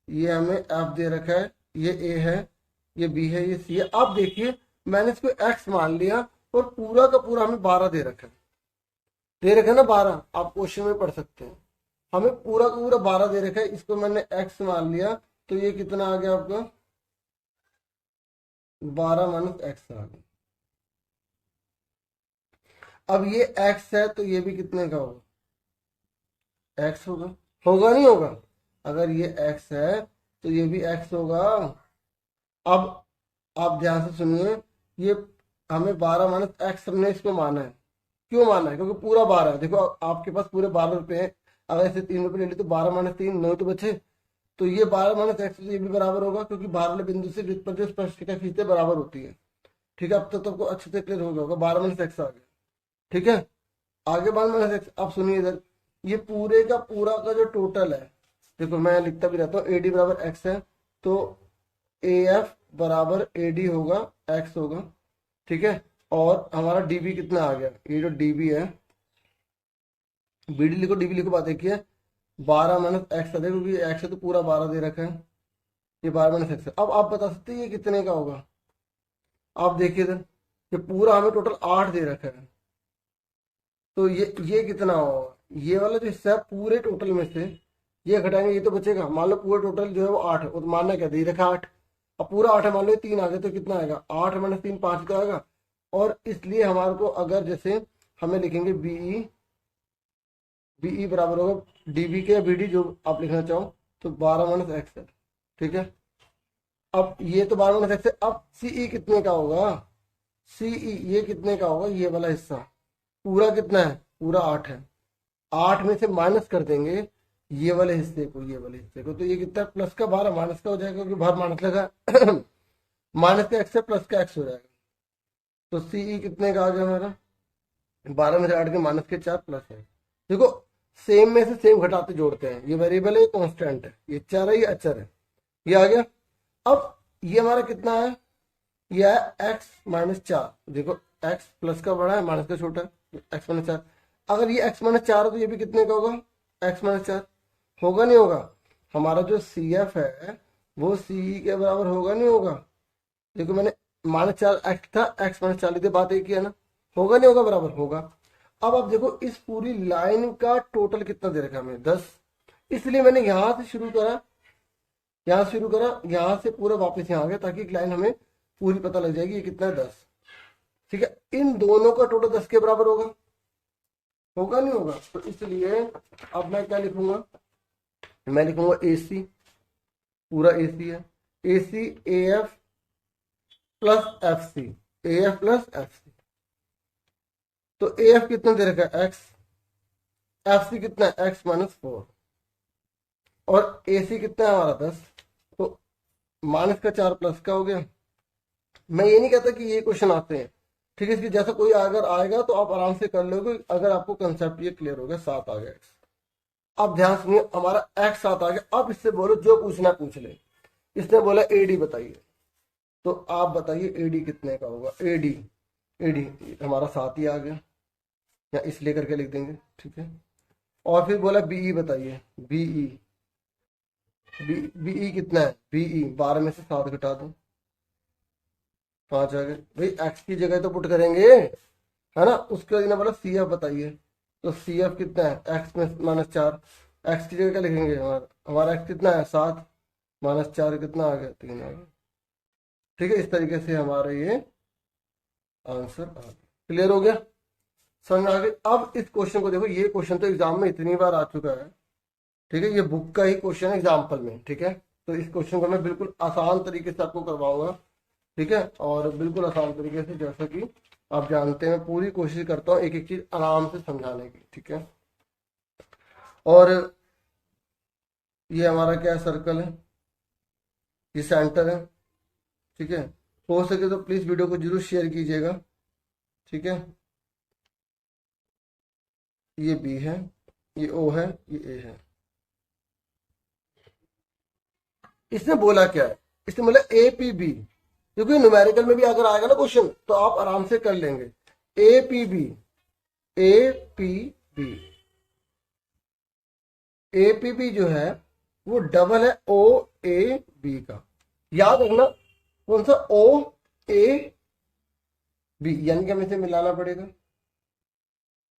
ये हमें F दे रखा है, ये A है, ये B है, ये C है। अब देखिए मैंने इसको X मान लिया और पूरा का पूरा हमें 12 दे रखा है, दे रखा है ना 12, आप क्वेश्चन में पढ़ सकते हैं। हमें पूरा का पूरा 12 दे रखा है, इसको मैंने X मान लिया, तो ये कितना आ गया आपका? 12 माइनस X आ गया। अब ये X है तो ये भी कितने का होगा? X होगा, होगा नहीं होगा? अगर ये X है तो ये भी X होगा। अब आप ध्यान से सुनिए, ये हमें 12 माइनस X हमने इसको माना है। क्यों माना है? क्योंकि पूरा 12 है। देखो आपके पास पूरे 12 रुपए हैं, अगर इसे 3 रुपए ले ली तो 12 माइनस 3 9 तो बचे, तो ये 12 माइनस X ये भी बराबर होगा, क्योंकि बाहर वाले बिंदु से वृत्त पर जो स्पर्शिका खींचते बराबर होती है, ठीक है। अब तक तो आपको अच्छे से क्लियर हो गया होगा, 12 माइनस X आ गया, ठीक है। आगे 12 माइनस X, आप सुनिए इधर, ये पूरे का पूरा का जो टोटल है, देखो मैं लिखता भी रहता हूँ, AD बराबर X है, तो AF बराबर AD होगा, X होगा, ठीक है। और हमारा DB कितना आ गया? ये जो DB है, BD लिखो, DB लिखो, बात एक ही है, 12 माइनस X है, देखो क्योंकि X है तो पूरा 12 दे रखा है, ये 12 माइनस X है। अब आप बता सकते हैं ये कितने का होगा? आप देखिए इधर, ये पूरा हमें टोटल 8 दे रखा है, तो ये कितना होगा? ये वाला जो हिस्सा है पूरे टोटल में से ये घटाएंगे, ये तो बचेगा। मान लो पूरा टोटल जो है वो 8 है, और मानना क्या दे रखा 8, अब पूरा 8 है, मान लो 3 आ गए तो कितना आएगा? 8 माइनस 3 5 का आएगा। और इसलिए हमारे को अगर जैसे हमें लिखेंगे बीई बराबर होगा DB के या BD जो आप लिखना चाहो, तो 12 माइनस X है, ठीक है। अब ये तो 12 माइनस X है। अब CE कितने का होगा? CE ये कितने का होगा? ये वाला हिस्सा पूरा कितना है? पूरा 8 है, 8 में से माइनस कर देंगे ये वाले हिस्से को, ये वाले हिस्से को, तो ये कितना? प्लस का 12 माइनस का हो जाएगा, क्योंकि बाहर माइनस लगा माइनस का X है, प्लस का X हो जाएगा। तो CE कितने का आ गया हमारा? 12 में से 8 के माइनस के 4 प्लस है। देखो सेम में से सेम घटाते जोड़ते हैं, ये वेरिएबल है, ये कांस्टेंट है, ये चर है, ये अचर है, ये आ गया। अब ये हमारा कितना है? ये है X माइनस 4। देखो X प्लस का बड़ा है, माइनस का छोटा है, X माइनस 4। अगर ये X माइनस 4 है तो ये भी कितने का होगा? X माइनस 4 होगा नहीं होगा? हमारा जो CF है वो CE के बराबर होगा नहीं होगा? देखो मैंने माइनस 4 X था, X माइनस 4 लिखे, बात एक ही है ना, होगा नहीं होगा? बराबर होगा। अब आप देखो इस पूरी लाइन का टोटल कितना दे रखा है हमें? 10। इसलिए मैंने यहां से शुरू करा, यहां से पूरा वापस यहाँ आ गया, ताकि एक लाइन हमें पूरी पता लग जाएगी ये कितना है? 10, ठीक है। इन दोनों का टोटल 10 के बराबर होगा, होगा नहीं होगा? तो इसलिए अब मैं क्या लिखूंगा? मैं लिखूंगा AC, पूरा AC है, AC AF plus FC, AF plus FC। तो AF कितना दे रखा है? X, FC कितना है? X माइनस 4, और AC कितना है हमारा? 10, तो माइनस का 4 प्लस का हो गया। मैं ये नहीं कहता कि ये क्वेश्चन आते हैं, ठीक है, इसकी जैसा कोई अगर आएगा तो आप आराम से कर लोगे, अगर आपको कंसेप्ट ये क्लियर हो गया। 7 आ गया X। अब ध्यान सुनिए, हमारा X 7 आ गया। अब इससे बोलो जो पूछना पूछ ले। इसने बोला AD बताइए, तो आप बताइए AD कितने का होगा? AD हमारा 7 ही आ गया, या इसलिए करके लिख देंगे, ठीक है। और फिर बोला BE बताइए, BE कितना है? BE 12 में से 7 घटा दो, 5 आ गए। भाई X की जगह तो पुट करेंगे, है ना। उसके बाद बोला CF बताइए, तो CF कितना है? X में माइनस 4, X की जगह क्या लिखेंगे? हमारा X कितना है? 7 माइनस 4 कितना आ गया? 3 आ गया, ठीक है। इस तरीके से हमारा ये आंसर आ गया। क्लियर हो गया? समझ में आ गई? अब इस क्वेश्चन को देखो, ये क्वेश्चन तो एग्जाम में इतनी बार आ चुका है, ठीक है, ये बुक का ही क्वेश्चन है एग्जाम्पल में, ठीक है। तो इस क्वेश्चन को मैं बिल्कुल आसान तरीके से आपको करवाऊंगा, ठीक है, और बिल्कुल आसान तरीके से, जैसा कि आप जानते हैं मैं पूरी कोशिश करता हूँ एक एक चीज आराम से समझाने की, ठीक है। और ये हमारा क्या सर्कल है, ये सेंटर है, ठीक है। हो सके तो प्लीज वीडियो को जरूर शेयर कीजिएगा, ठीक है। ये बी है, ये ओ है, ये ए है। इसने बोला क्या है, इसने बोला ए पी बी, क्योंकि न्यूमेरिकल में भी अगर आएगा ना क्वेश्चन तो आप आराम से कर लेंगे। A P B, A P B, A P B जो है वो डबल है ओ ए बी का। याद रखना कौन सा, ओ ए बी, यानी कि हमें इसे मिलाना पड़ेगा।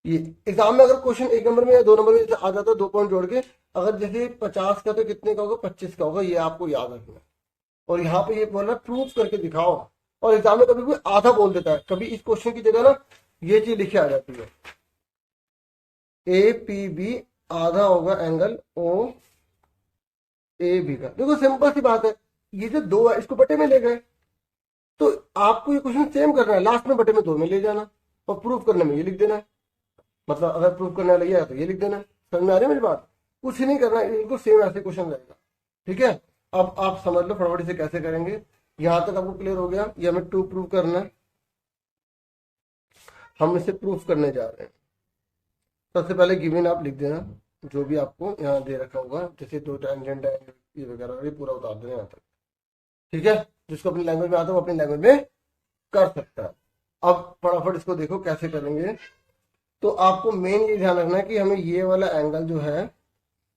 ये एग्जाम में अगर क्वेश्चन 1 नंबर में या 2 नंबर में जैसे आ जाता है 2 पॉइंट जोड़ के, अगर जैसे 50 का तो कितने का होगा, 25 का होगा, ये आपको याद रखना है। और यहाँ पे ये बोल रहा है प्रूफ करके दिखाओ, और एग्जाम में कभी भी आधा बोल देता है, कभी इस क्वेश्चन की जगह ना ये चीज लिखी आ जाती है, ए पी बी आधा होगा एंगल ओ ए बी का। देखो सिंपल सी बात है, ये जो 2 है इसको बटे में ले गए, तो आपको ये क्वेश्चन सेम करना है, लास्ट में बटे में 2 में ले जाना और प्रूफ करने में ये लिख देना है। मतलब अगर प्रूफ करने वाला ये है तो ये लिख देना है। समझ में आ रही है मेरी बात, कुछ नहीं करना है, इनको सेम ऐसे क्वेश्चन रहेगा, ठीक है। अब आप समझ लो फटाफट से कैसे करेंगे, यहां तक आपको क्लियर हो गया। ये हमें 2 प्रूव करना है, हम इसे प्रूफ करने जा रहे हैं। सबसे पहले गिवन आप लिख देना जो भी आपको यहाँ दे रखा होगा, जैसे 2 टेंजेंट है ये वगैरह, ये पूरा उतार देना यहाँ तक, ठीक है। जिसको अपनी लैंग्वेज में आता है वो अपनी लैंग्वेज में कर सकता है। अब फटाफट इसको देखो कैसे करेंगे। तो आपको मेन ये ध्यान रखना है कि हमें ये वाला एंगल जो है,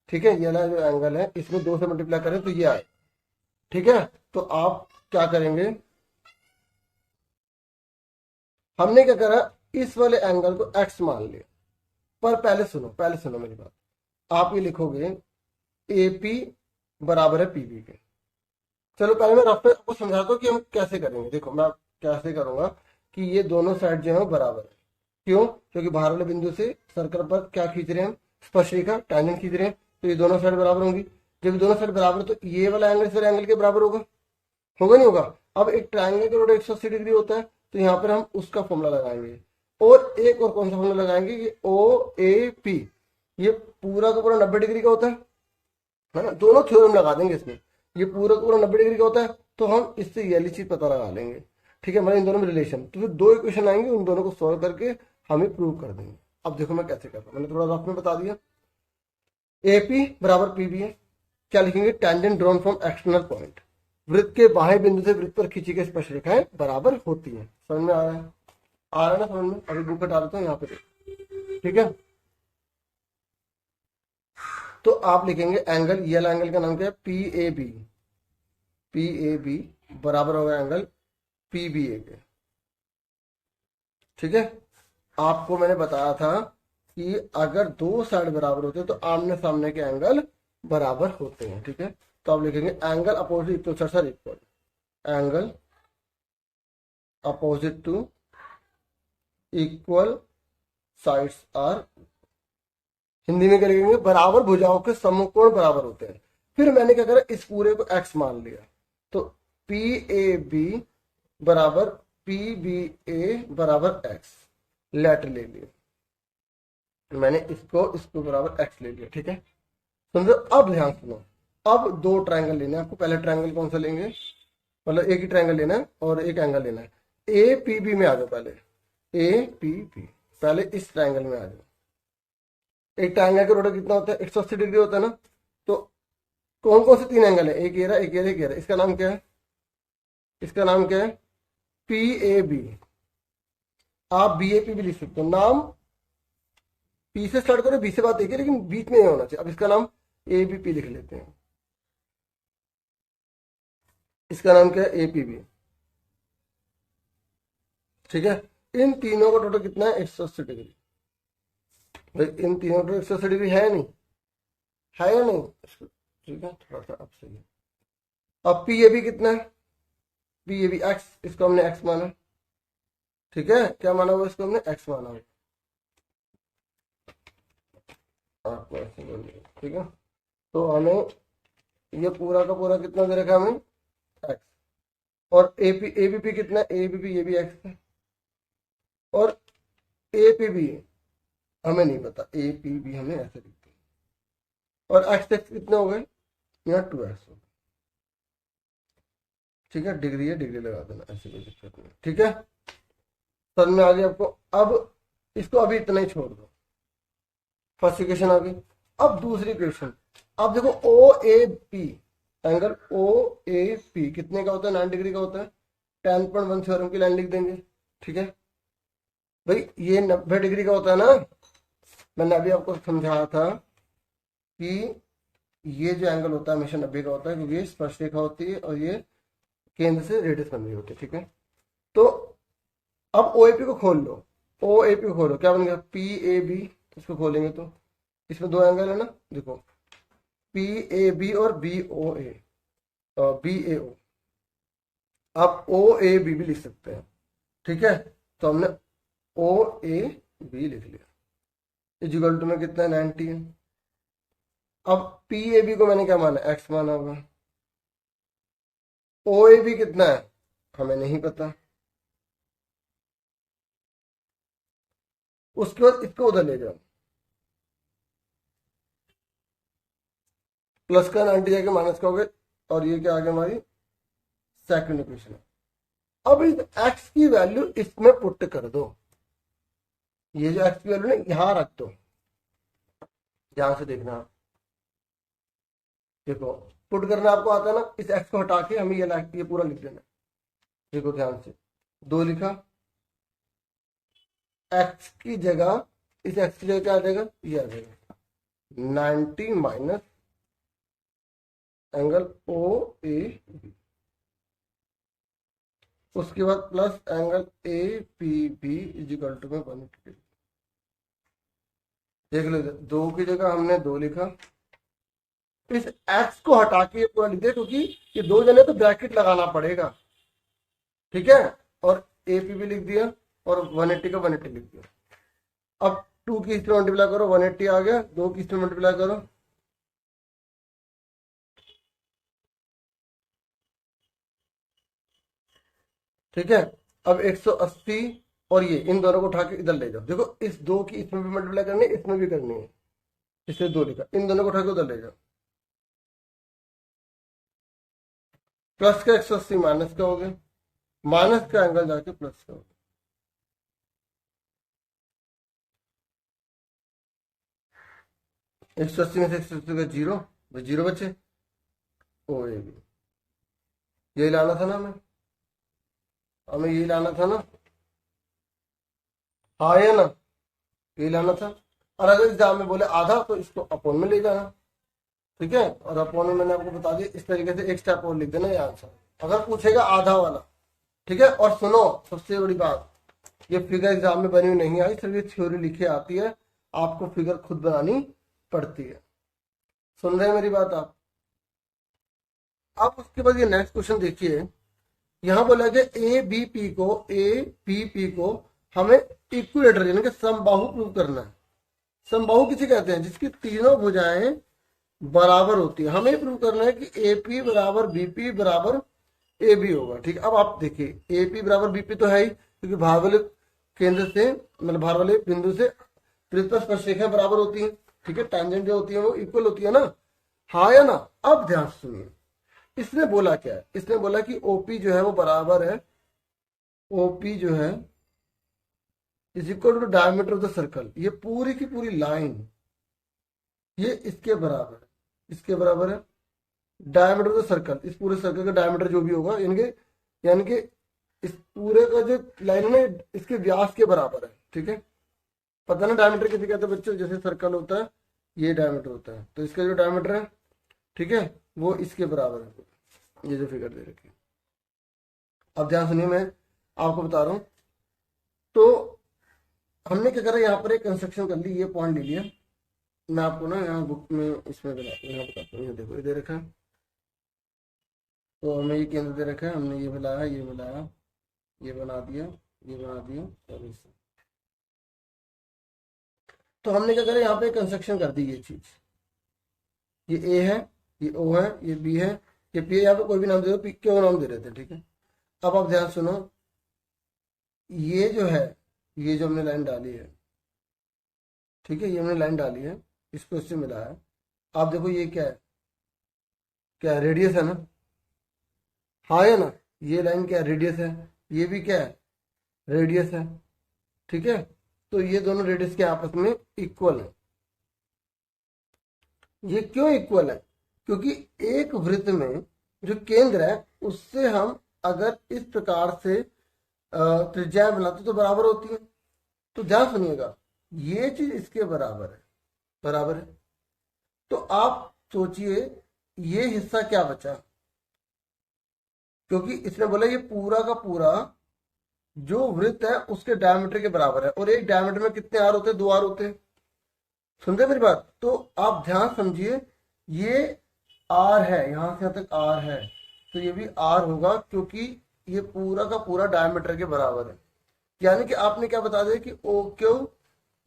ठीक है, ये वाला जो एंगल है इसमें 2 से मल्टीप्लाई करें तो ये आए, ठीक है। तो आप क्या करेंगे, हमने क्या करा, इस वाले एंगल को x मान लिया। पर पहले सुनो मेरी बात, आप ये लिखोगे ए पी बराबर है पीबी के। चलो पहले मैं रफ में आपको समझाता हूँ कि हम कैसे करेंगे। देखो मैं कैसे करूंगा कि ये दोनों साइड जो है बराबर है। क्यों, क्योंकि बाहर वाले बिंदु से सर्कल पर क्या खींच रहे हैं हम, स्पर्शरेखा टैंजेंट खींच रहे हैं, तो ये दोनों साइड बराबर होंगी। जब दोनों साइड बराबर है तो ये वाला एंगल इस वाले एंगल के बराबर होगा, होगा नहीं होगा। अब एक ट्रायंगल का रोड 180 डिग्री होता है, तो यहाँ पर हम उसका फॉर्मूला लगाएंगे। और एक और कौन सा फॉर्मूला लगाएंगे, ये ओ ए पी, ये पूरा का पूरा 90 डिग्री का होता है ना। दोनों थ्योरम लगा देंगे इसमें, ये पूरा का पूरा 90 डिग्री का होता है, तो हम इससे ये वाली चीज पता लगा लेंगे, ठीक है। मतलब इन दोनों में रिलेशन, तो फिर 2 इक्वेशन आएंगे, उन दोनों को सॉल्व करके हमें प्रूव कर देंगे। अब देखो मैं कैसे करता हूँ, मैंने थोड़ा रफ में बता दिया। ए पी बराबर पी बी है, क्या लिखेंगे, tangent drawn from external point, वृत्त के बाह्य बिंदु से वृत्त पर खींची गई स्पर्शरेखाएं बराबर होती है। समझ में आ रहा है, आ रहा है ना समझ में। अभी बुक हटा देता हूँ यहाँ पे, ठीक है। तो आप लिखेंगे एंगल, ये वाला एंगल का नाम क्या है, P A B, P A B बराबर होगा एंगल पी बी ए के, ठीक है। आपको मैंने बताया था कि अगर 2 साइड बराबर होते हैं तो आमने सामने के एंगल बराबर होते हैं, ठीक है। तो आप लिखेंगे angle opposite to sir equal, angle opposite to equal sides are, Hindi में क्या लिखेंगे, बराबर भुजाओं के समकोण बराबर होते हैं। फिर मैंने क्या करा, इस पूरे को x मान लिया, तो पी ए बी बराबर पी बी ए बराबर x, लेट ले लिया मैंने, इसको बराबर x ले लिया, ठीक है। समझो। अब ध्यान सुनो, अब 2 ट्रायंगल लेने हैं आपको। पहले ट्रायंगल कौन सा लेंगे, मतलब एक ही ट्रायंगल लेना है और एक एंगल लेना है। ए पी बी में आ जाओ, पहले ए पी बी, पहले इस ट्रायंगल में आ जाओ। एक ट्रायंगल का रोटेट कितना होता है, 180 डिग्री होता है ना। तो कौन कौन से 3 एंगल है, एक ये रहा, एक ये रहा, एक ये रहा। इसका नाम क्या है, इसका नाम क्या है, पी ए बी। आप बी ए पी भी लिख सकते हो, नाम पी से स्टार्ट करो, बी से बात देखिए, लेकिन बीच में नहीं होना चाहिए। अब इसका नाम ए बी पी लिख लेते हैं, इसका नाम क्या है, ए पी बी, ठीक है। इन तीनों का टोटल कितना है, 180 डिग्री। भाई इन तीनों का 180 डिग्री है नहीं, है या नहीं, ठीक है, थोड़ा सा अब सही है। अब पी ए बी कितना है, पी ए बी एक्स, इसको हमने एक्स माना, ठीक है। क्या माना हुआ, इसको हमने एक्स माना हुआ, आपको ऐसे बोलिए, ठीक है। तो हमें ये पूरा का पूरा कितना दे रखा है हमें, एक्स। और एबीपी कितना है, एबीपी ये भी एक्स है। और एपीबी हमें नहीं पता, एपीबी हमें ऐसे लिखते हैं। और एक्स एक्स कितने हो गए, यहाँ 2x हो गए। ठीक है, डिग्री है, डिग्री लगा देना, ऐसे कोई दिक्कत नहीं। ठीक है, समझ में आ गया आपको। अब इसको अभी इतना ही छोड़ दो, फर्स्ट इक्वेशन आ गई। अब दूसरी इक्वेशन, अब देखो O A P, angle O A P कितने का होता है, 9 डिग्री का होता है। 10.1 थ्योरम की लाइन लिख देंगे। ठीक है भाई, ये 90 डिग्री का होता है ना। मैंने अभी आपको समझाया था कि ये जो एंगल होता है हमेशा 90 का होता है, क्योंकि ये स्पर्शरेखा होती है और ये केंद्र से रेडियस बन रही होती है। ठीक है, तो अब ओएपी को खोल लो, ओएपी को खोलो, क्या बन गया, पी ए बी। इसको खोलेंगे तो इसमें दो एंगल है ना, देखो पी ए बी और बी ओ ए, बी ए ओ। आप ओ ए बी भी लिख सकते हैं। ठीक है, तो हमने ओ ए बी लिख लिया, इजिकल टू में कितना है, 90 है। अब पी ए बी को मैंने क्या माना, एक्स माना होगा। ओ ए बी कितना है हमें नहीं पता। उसके बाद इसको उधर ले जाओ, प्लस का 90 जाके माइनस का हो गया, और ये क्या आ गया हमारी सेकंड इक्वेशन। अब इस एक्स की वैल्यू इसमें पुट कर दो, ये जो एक्स की वैल्यू ना यहां रख दो, ध्यान से देखना। देखो पुट करना आपको आता है ना, इस एक्स को हटा के हमें ये पूरा लिख देना। देखो ध्यान से, 2 लिखा, एक्स की जगह, इस एक्स की जगह क्या आ जाएगा, ये आ जाएगा 90 minus angle O A B, उसके बाद plus angle A P B equal to में 180। देख लो, 2 की जगह हमने 2 लिखा, इस एक्स को हटा के ये पूरा लिख दिया, क्योंकि ये 2 जने तो ब्रैकेट लगाना पड़ेगा। ठीक है, और ए पी भी लिख दिया, और 180 का 180 लिख दिया। अब 2 की इसमें मल्टीप्लाई करो, 180 आ गया, 2 की इसमें मल्टीप्लाई करो, ठीक है। अब 180 और ये इन दोनों को उठा के इधर ले जाओ। देखो इस 2 की इसमें भी मल्टीप्लाई करनी है, इसमें भी करनी है, इसलिए 2 लिखा, इन दोनों को उठा के उधर ले जाओ। प्लस का 180 माइनस का हो गया, माइनस का एंगल जाके प्लस का हो गया। 180 में से 180 का 0, 0 बचे, ओ ए बी, यही लाना था ना हमें, हमें यही लाना था ना, हाँ या ना, यही लाना था। और अगर एग्जाम में बोले आधा तो इसको अपोन में ले जाना। ठीक है, और अपोन में मैंने आपको बता दिया, इस तरीके से एक स्टेप और लिख देना, ये आंसर अगर पूछेगा आधा वाला। ठीक है, और सुनो सबसे बड़ी बात, ये फिगर एग्जाम में बनी हुई नहीं आई, सिर्फ ये थ्योरी लिखी आती है, आपको फिगर खुद बनानी पड़ती है। सुन रहे हैं मेरी बात आप? अब उसके बाद ये नेक्स्ट क्वेश्चन देखिए, यहां बोला गया ए बी पी को हमें इक्विलेटरल यानी कि समबाहु प्रूव करना है। समबाहु किसे कहते हैं, जिसकी तीनों भुजाएं बराबर होती है। हमें प्रूव करना है कि ए पी बराबर बी पी बराबर ए बी होगा। ठीक है, अब आप देखिए, ए पी बराबर बी पी तो है ही, क्योंकि भार वाले केंद्र से, मतलब भार वाले बिंदु से पृष्ठ स्पर्शरेखाएं बराबर होती है। ठीक है, टैंजेंट जो होती है वो इक्वल होती है ना, हाँ या ना। अब ध्यान सुनिए, इसने बोला क्या है, इसने बोला कि ओपी जो है वो बराबर है, ओपी जो है is equal to diameter of the circle. ये पूरी की पूरी लाइन ये इसके बराबर है, इसके बराबर है डायमीटर ऑफ द सर्कल। इस पूरे सर्कल का डायमीटर जो भी होगा, यानी कि इस पूरे का जो लाइन है ना, इसके व्यास के बराबर है। ठीक है, पता ना डायमीटर किसे कहते हैं बच्चों, जैसे सर्कल होता है ये डायमीटर होता है, तो इसका जो डायमीटर है, ठीक है, वो इसके बराबर है, ये जो फिगर दे रखी है। अब ध्यान सुनिए, मैं आपको बता रहा हूं। तो हमने क्या करा, यहाँ पर एक कंस्ट्रक्शन कर ली, ये पॉइंट ले लिया। मैं आपको ना यहाँ बुक में इसमें यहाँ बताता हूँ, ये देखो ये दे रखा है, तो हमें ये केंद्र दे रखा है, हमने ये मिलाया, ये मिलाया, ये बना दिया, ये बना दिया, और इसे, तो हमने क्या करा, यहाँ पे कंस्ट्रक्शन कर दी। ये चीज, ये ए है, ये ओ है, ये बी है, ये पी है, यहाँ पे कोई भी नाम दे दो, पी क्यों नाम दे रहे थे, ठीक है। अब आप ध्यान सुनो, ये जो है, ये जो हमने लाइन डाली है, ठीक है, ये हमने लाइन डाली है, इसको इससे मिला है। आप देखो ये क्या है, क्या है, रेडियस है ना, हाँ है ना, ये लाइन क्या है, रेडियस है, ये भी क्या है, रेडियस है, ठीक है। तो ये दोनों रेडियस के आपस में इक्वल है। ये क्यों इक्वल है, क्योंकि एक वृत्त में जो केंद्र है उससे हम अगर इस प्रकार से त्रिज्या बनाते तो बराबर होती है। तो ध्यान सुनिएगा, ये चीज इसके बराबर है, बराबर है। तो आप सोचिए ये हिस्सा क्या बचा, क्योंकि इसने बोला ये पूरा का पूरा जो वृत्त है उसके डायमीटर के बराबर है, और एक डायमीटर में कितने आर होते हैं, 2 आर होते हैं। सुनते मेरी बात, तो आप ध्यान समझिए, ये आर है, यहां से यहां तक आर है, तो ये भी आर होगा, क्योंकि ये पूरा का पूरा डायमीटर के बराबर है। यानी कि आपने क्या बता दिया कि ओ क्यू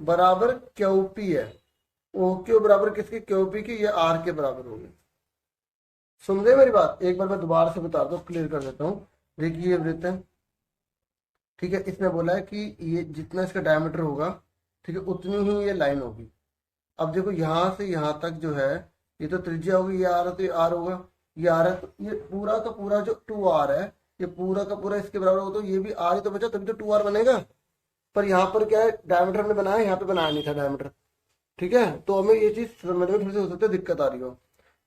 बराबर क्यू पी है, ओ क्यू बराबर किसके, क्यू पी की, ये आर के बराबर होगी। सुन रहे मेरी बात, एक बार मैं दोबारा से बता दो, क्लियर कर देता हूँ। देखिए ये वृत्त है, ठीक है, इसने बोला है कि ये जितना इसका डायमीटर होगा, ठीक है, उतनी ही ये लाइन होगी। अब देखो यहां से यहां तक जो है, ये तो त्रिज्या होगी, ये आर है तो ये आर होगा, ये आर है, तो ये पूरा का पूरा जो 2 आर है, ये पूरा का पूरा इसके बराबर होगा, तो ये भी आर ही तो बचा, तभी तो 2 आर बनेगा। पर यहाँ पर क्या है, डायमीटर हमने बनाया, यहाँ पे बनाया नहीं था डायमीटर, ठीक है। तो हमें ये चीज समझ में थोड़ी सी हो सकती है दिक्कत आ रही हो।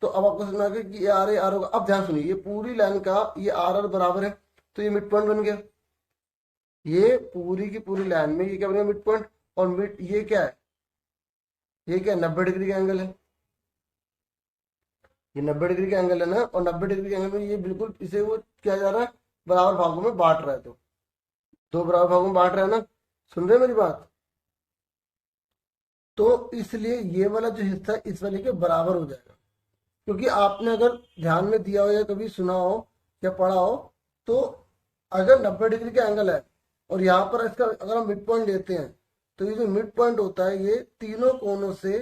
तो अब आपको समझ में आ गया कि ये आर है, आर होगा। अब ध्यान सुनिए, ये पूरी लाइन का ये आर आर बराबर है, तो ये मिड पॉइंट बन गया। ये पूरी की पूरी लाइन में ये क्या बनेगा, मिड पॉइंट। और मिड ये क्या है, ये क्या है, 90 डिग्री का एंगल है, ये 90 डिग्री का एंगल है ना, और 90 डिग्री के एंगल में ये बिल्कुल इसे वो क्या जा रहा है, बराबर भागों में बांट रहा है, तो 2 बराबर भागों में बांट रहा है ना। सुन रहे मेरी बात, तो इसलिए ये वाला जो हिस्सा इस वाले के बराबर हो जाएगा। क्योंकि आपने अगर ध्यान में दिया हो या कभी सुना हो या पढ़ा हो, तो अगर 90 डिग्री का एंगल है और यहाँ पर इसका अगर हम मिड पॉइंट लेते हैं, तो ये जो मिड पॉइंट होता है ये तीनों कोनों से,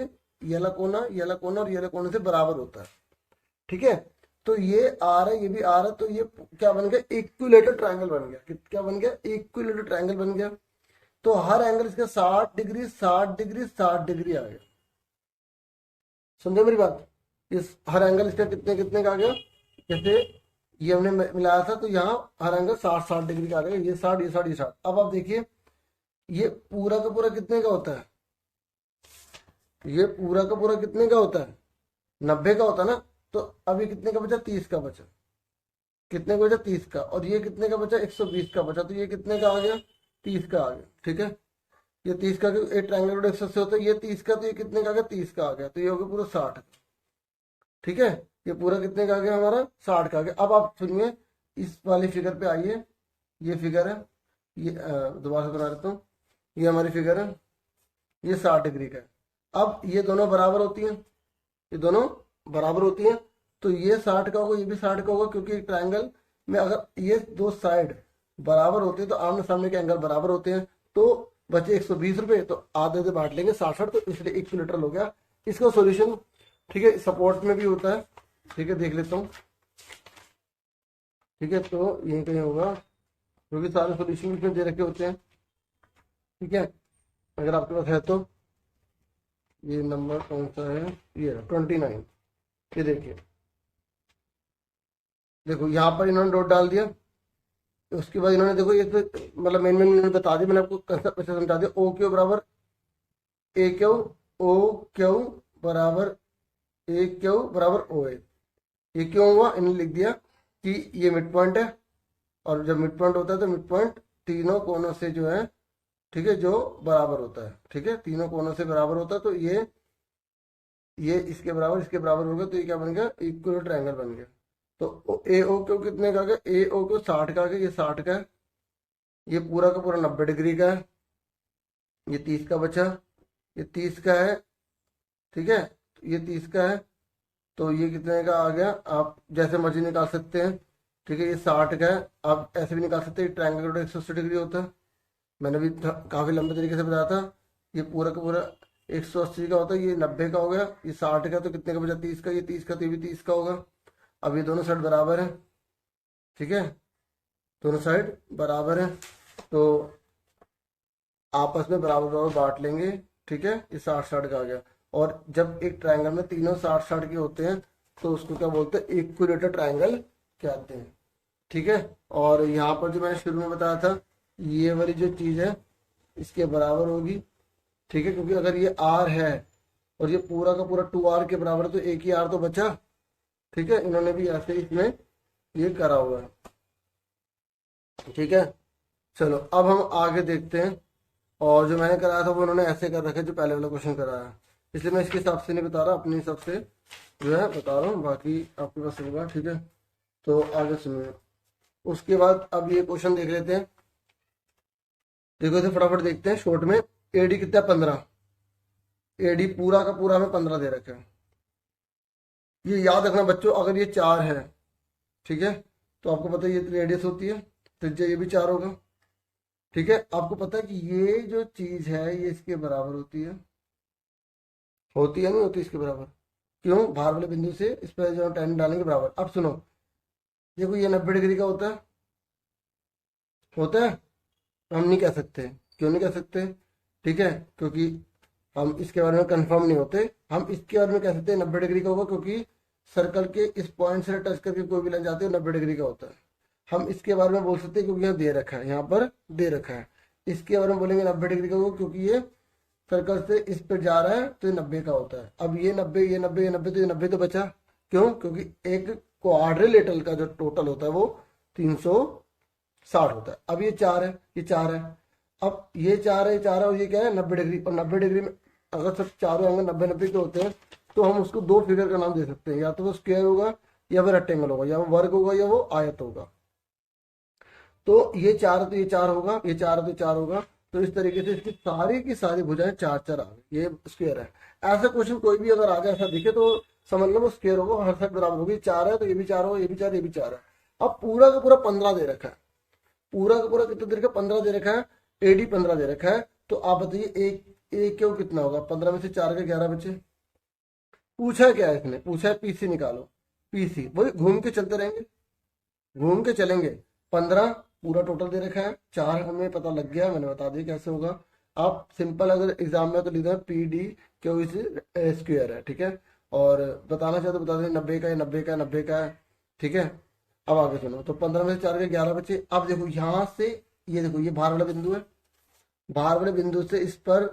ये वाला कोना, ये वाला कोना और ये वाला कोने से बराबर होता है, ठीक है। तो ये आर है, ये भी आर है, तो ये क्या बन गया, इक्विलेटरल ट्रायंगल बन गया। क्या बन गया, इक्विलेटरल ट्रायंगल बन गया। तो हर एंगल इसका 60 डिग्री 60 डिग्री 60 डिग्री आ गया। समझे मेरी बात, इस हर एंगल इसका कितने कितने का आ गया, जैसे ये हमने मिलाया था, तो यहाँ हर एंगल 60 60 डिग्री का आ गया, ये 60 ये 60 ये 60। अब आप देखिए ये पूरा का पूरा कितने का होता है, ये पूरा का पूरा कितने का होता है, 90 का होता है ना। तो अभी कितने का बचा, 30 का बचा, कितने का बचा, 30 का। और ये कितने का बचा, 120 का बचा, तो ये कितने का आ गया, 30 का आ गया, ठीक है। ये 30 का, एक ट्रायंगल 180 होता है, ये 30 का, तो ये कितने का आ गया, 30 का आ गया, तो ये हो गया पूरा 60, ठीक है। ये पूरा कितने का आ गया हमारा, 60 का आ गया। अब आप सुनिए, इस वाली फिगर पे आइए, ये फिगर है, ये दोबारा से बना देता हूँ, ये हमारी फिगर है, ये 60 डिग्री का है। अब ये दोनों बराबर होती हैं, ये दोनों बराबर होती हैं, तो ये 60 का होगा, ये भी 60 का होगा, क्योंकि एक ट्रायंगल में अगर ये दो साइड बराबर होते हैं तो आमने सामने के एंगल बराबर होते हैं। तो बचे 120 रुपए, तो आधे बांट लेंगे 60, तो इसलिए इक्विलेटरल हो गया। इसका सॉल्यूशन, ठीक है, सपोर्ट में भी होता है, ठीक है, देख लेता हूँ, ठीक है। तो यही कहीं होगा, क्योंकि सारे सॉल्यूशन इसमें दे रखे होते हैं, ठीक है, अगर आपके पास है तो। ये नंबर कौन सा है, ये 29, ये देखिए, देखो यहाँ पर इन्होंने डॉट डाल दिया, उसके बाद इन्होंने देखो ये तो मतलब मेन मेन इन्होंने बता दिया, मैंने आपको कंसेप्ट अच्छे समझा दिया। ओ क्यू बराबर ए क्यू, ओ क्यू बराबर ए क्यू बराबर ओ ए। ये क्यों हुआ, इन्होंने लिख दिया कि ये मिड पॉइंट है, और जब मिड पॉइंट होता है तो मिड पॉइंट तीनों कोनों से जो है, ठीक है, जो बराबर होता है, ठीक है, तीनों कोनों से बराबर होता है। तो ये इसके बराबर हो गया, तो ये क्या बन गया, इक्वल ट्रायंगल बन गया। तो ए ओ क्यू कितने का आ गया, ए ओ क्यू 60 का आ गया, ये 60 का है, ये पूरा का पूरा 90 डिग्री का है, ये 30 का बचा, ये 30 का है, ठीक है, ये 30 का है, तो ये कितने का आ गया, आप जैसे मर्जी निकाल सकते हैं, ठीक है। ये 60 का है, आप ऐसे भी निकाल सकते हैं, ट्रायंगल का 180 डिग्री होता है, मैंने भी काफी लंबे तरीके से बताया था। ये पूरा का पूरा 180 का होता है, ये 90 का हो गया, ये 60 का, तो कितने का बचा 30 का, ये 30 का, तो ये भी 30 का होगा। अब ये दोनों साइड बराबर है, ठीक है, दोनों साइड बराबर है, तो आपस में बराबर बराबर बांट लेंगे, ठीक है, ये 60-60 का आ गया। और जब एक ट्रायंगल में तीनों 60-60 के होते हैं तो उसको क्या बोलते हैं, इक्विलेटरल ट्रायंगल कहते हैं, ठीक है। और यहाँ पर जो मैंने शुरू में बताया था, ये वाली जो चीज है इसके बराबर होगी, ठीक है, क्योंकि अगर ये आर है और ये पूरा का पूरा 2r के बराबर है, तो एक ही आर तो बचा, ठीक है। इन्होंने भी ऐसे इसमें ये करा हुआ है, ठीक है। चलो अब हम आगे देखते हैं। और जो मैंने कराया था वो उन्होंने ऐसे कर रखा है जो पहले वाला क्वेश्चन कराया, इसलिए मैं इसके हिसाब से नहीं बता रहा, अपने हिसाब से जो है बता रहा हूँ, बाकी आपके पास होगा, ठीक है। तो आगे सुनिए। उसके बाद अब ये क्वेश्चन देख लेते हैं, देखो इसे फटाफट देखते हैं शॉर्ट में। एडी कितना 15, एडी पूरा का पूरा हमें 15 दे रखा है। ये याद रखना बच्चों, अगर ये 4 है, ठीक है, तो आपको पता है ये रेडियस होती है, त्रिज्या ये भी 4 होगा, ठीक है। आपको पता है कि ये जो चीज है ये इसके बराबर होती है नहीं होती इसके बराबर, क्यों, भार वाले बिंदु से इस पर जो टेन डालेंगे बराबर। अब सुनो, देखो ये 90 डिग्री का होता है, हम नहीं कह सकते, क्यों नहीं कह सकते, ठीक है, क्योंकि हम इसके बारे में कंफर्म नहीं होते। हम इसके बारे में कह सकते हैं 90 डिग्री का होगा, क्योंकि सर्कल के इस पॉइंट से टच करके कोई भी लाइन जाती है 90 डिग्री का होता है। हम इसके बारे में बोल सकते हैं क्योंकि यहाँ दे रखा है, यहाँ पर दे रखा है। इसके बारे में बोलेंगे 90 डिग्री का होगा क्योंकि ये सर्कल से इस पर जा रहा है, तो ये 90 का होता है। अब ये 90, ये 90, ये 90, तो ये 90 तो बचा, क्यों, क्योंकि एक क्वाड्रिलेटरल का जो टोटल होता है वो 360 होता है। अब ये 4 है, ये 4 है, अब ये 4 है, ये 4 है, और ये क्या है 90 डिग्री। और 90 डिग्री में अगर सब चारों एंगल 90-90 के होते हैं तो हम उसको दो फिगर का नाम दे सकते हैं, या तो वो स्क्वायर होगा या वो रेक्टेंगल होगा, या वो वर्ग होगा या वो आयत होगा। तो ये 4 है तो ये 4 होगा, ये 4 है तो 4 होगा। तो इस तरीके से इसकी सारी की सारी भुजाएं 4-4 आ गई, ये स्क्वायर है। ऐसा क्वेश्चन कोई भी अगर आ जाए, ऐसा दिखे, तो समझ लो वो स्क्वायर होगा, हर साइड बराबर होगी। 4 है तो ये भी 4 होगा, ये भी 4, ये भी 4 है। अब पूरा का पूरा 15 दे रखा है, पूरा का पूरा कितना दे रखा है, 15 दे रखा है, एडी 15 दे रखा है। तो आप बताइए एक क्यों कितना होगा, 15 में से 4 के 11 बचे। पूछा क्या है इसने, पूछा है पीसी निकालो, पीसी वही घूम के चलते रहेंगे, घूम के चलेंगे। 15 पूरा टोटल दे रखा है, 4 हमें पता लग गया, मैंने बता दिया कैसे होगा। आप सिंपल अगर एग्जाम में तो लिख देना पी डी क्यू इस स्क्वायर है, ठीक है। और बताना चाहे तो बता दें 90 का है, 90 का है, 90 का है, ठीक है। अब आगे सुनो, तो 15 में से 4 के 11 बचे। अब देखो यहाँ से ये देखो, ये भार वाला बिंदु है, भार वाले बिंदु से इस पर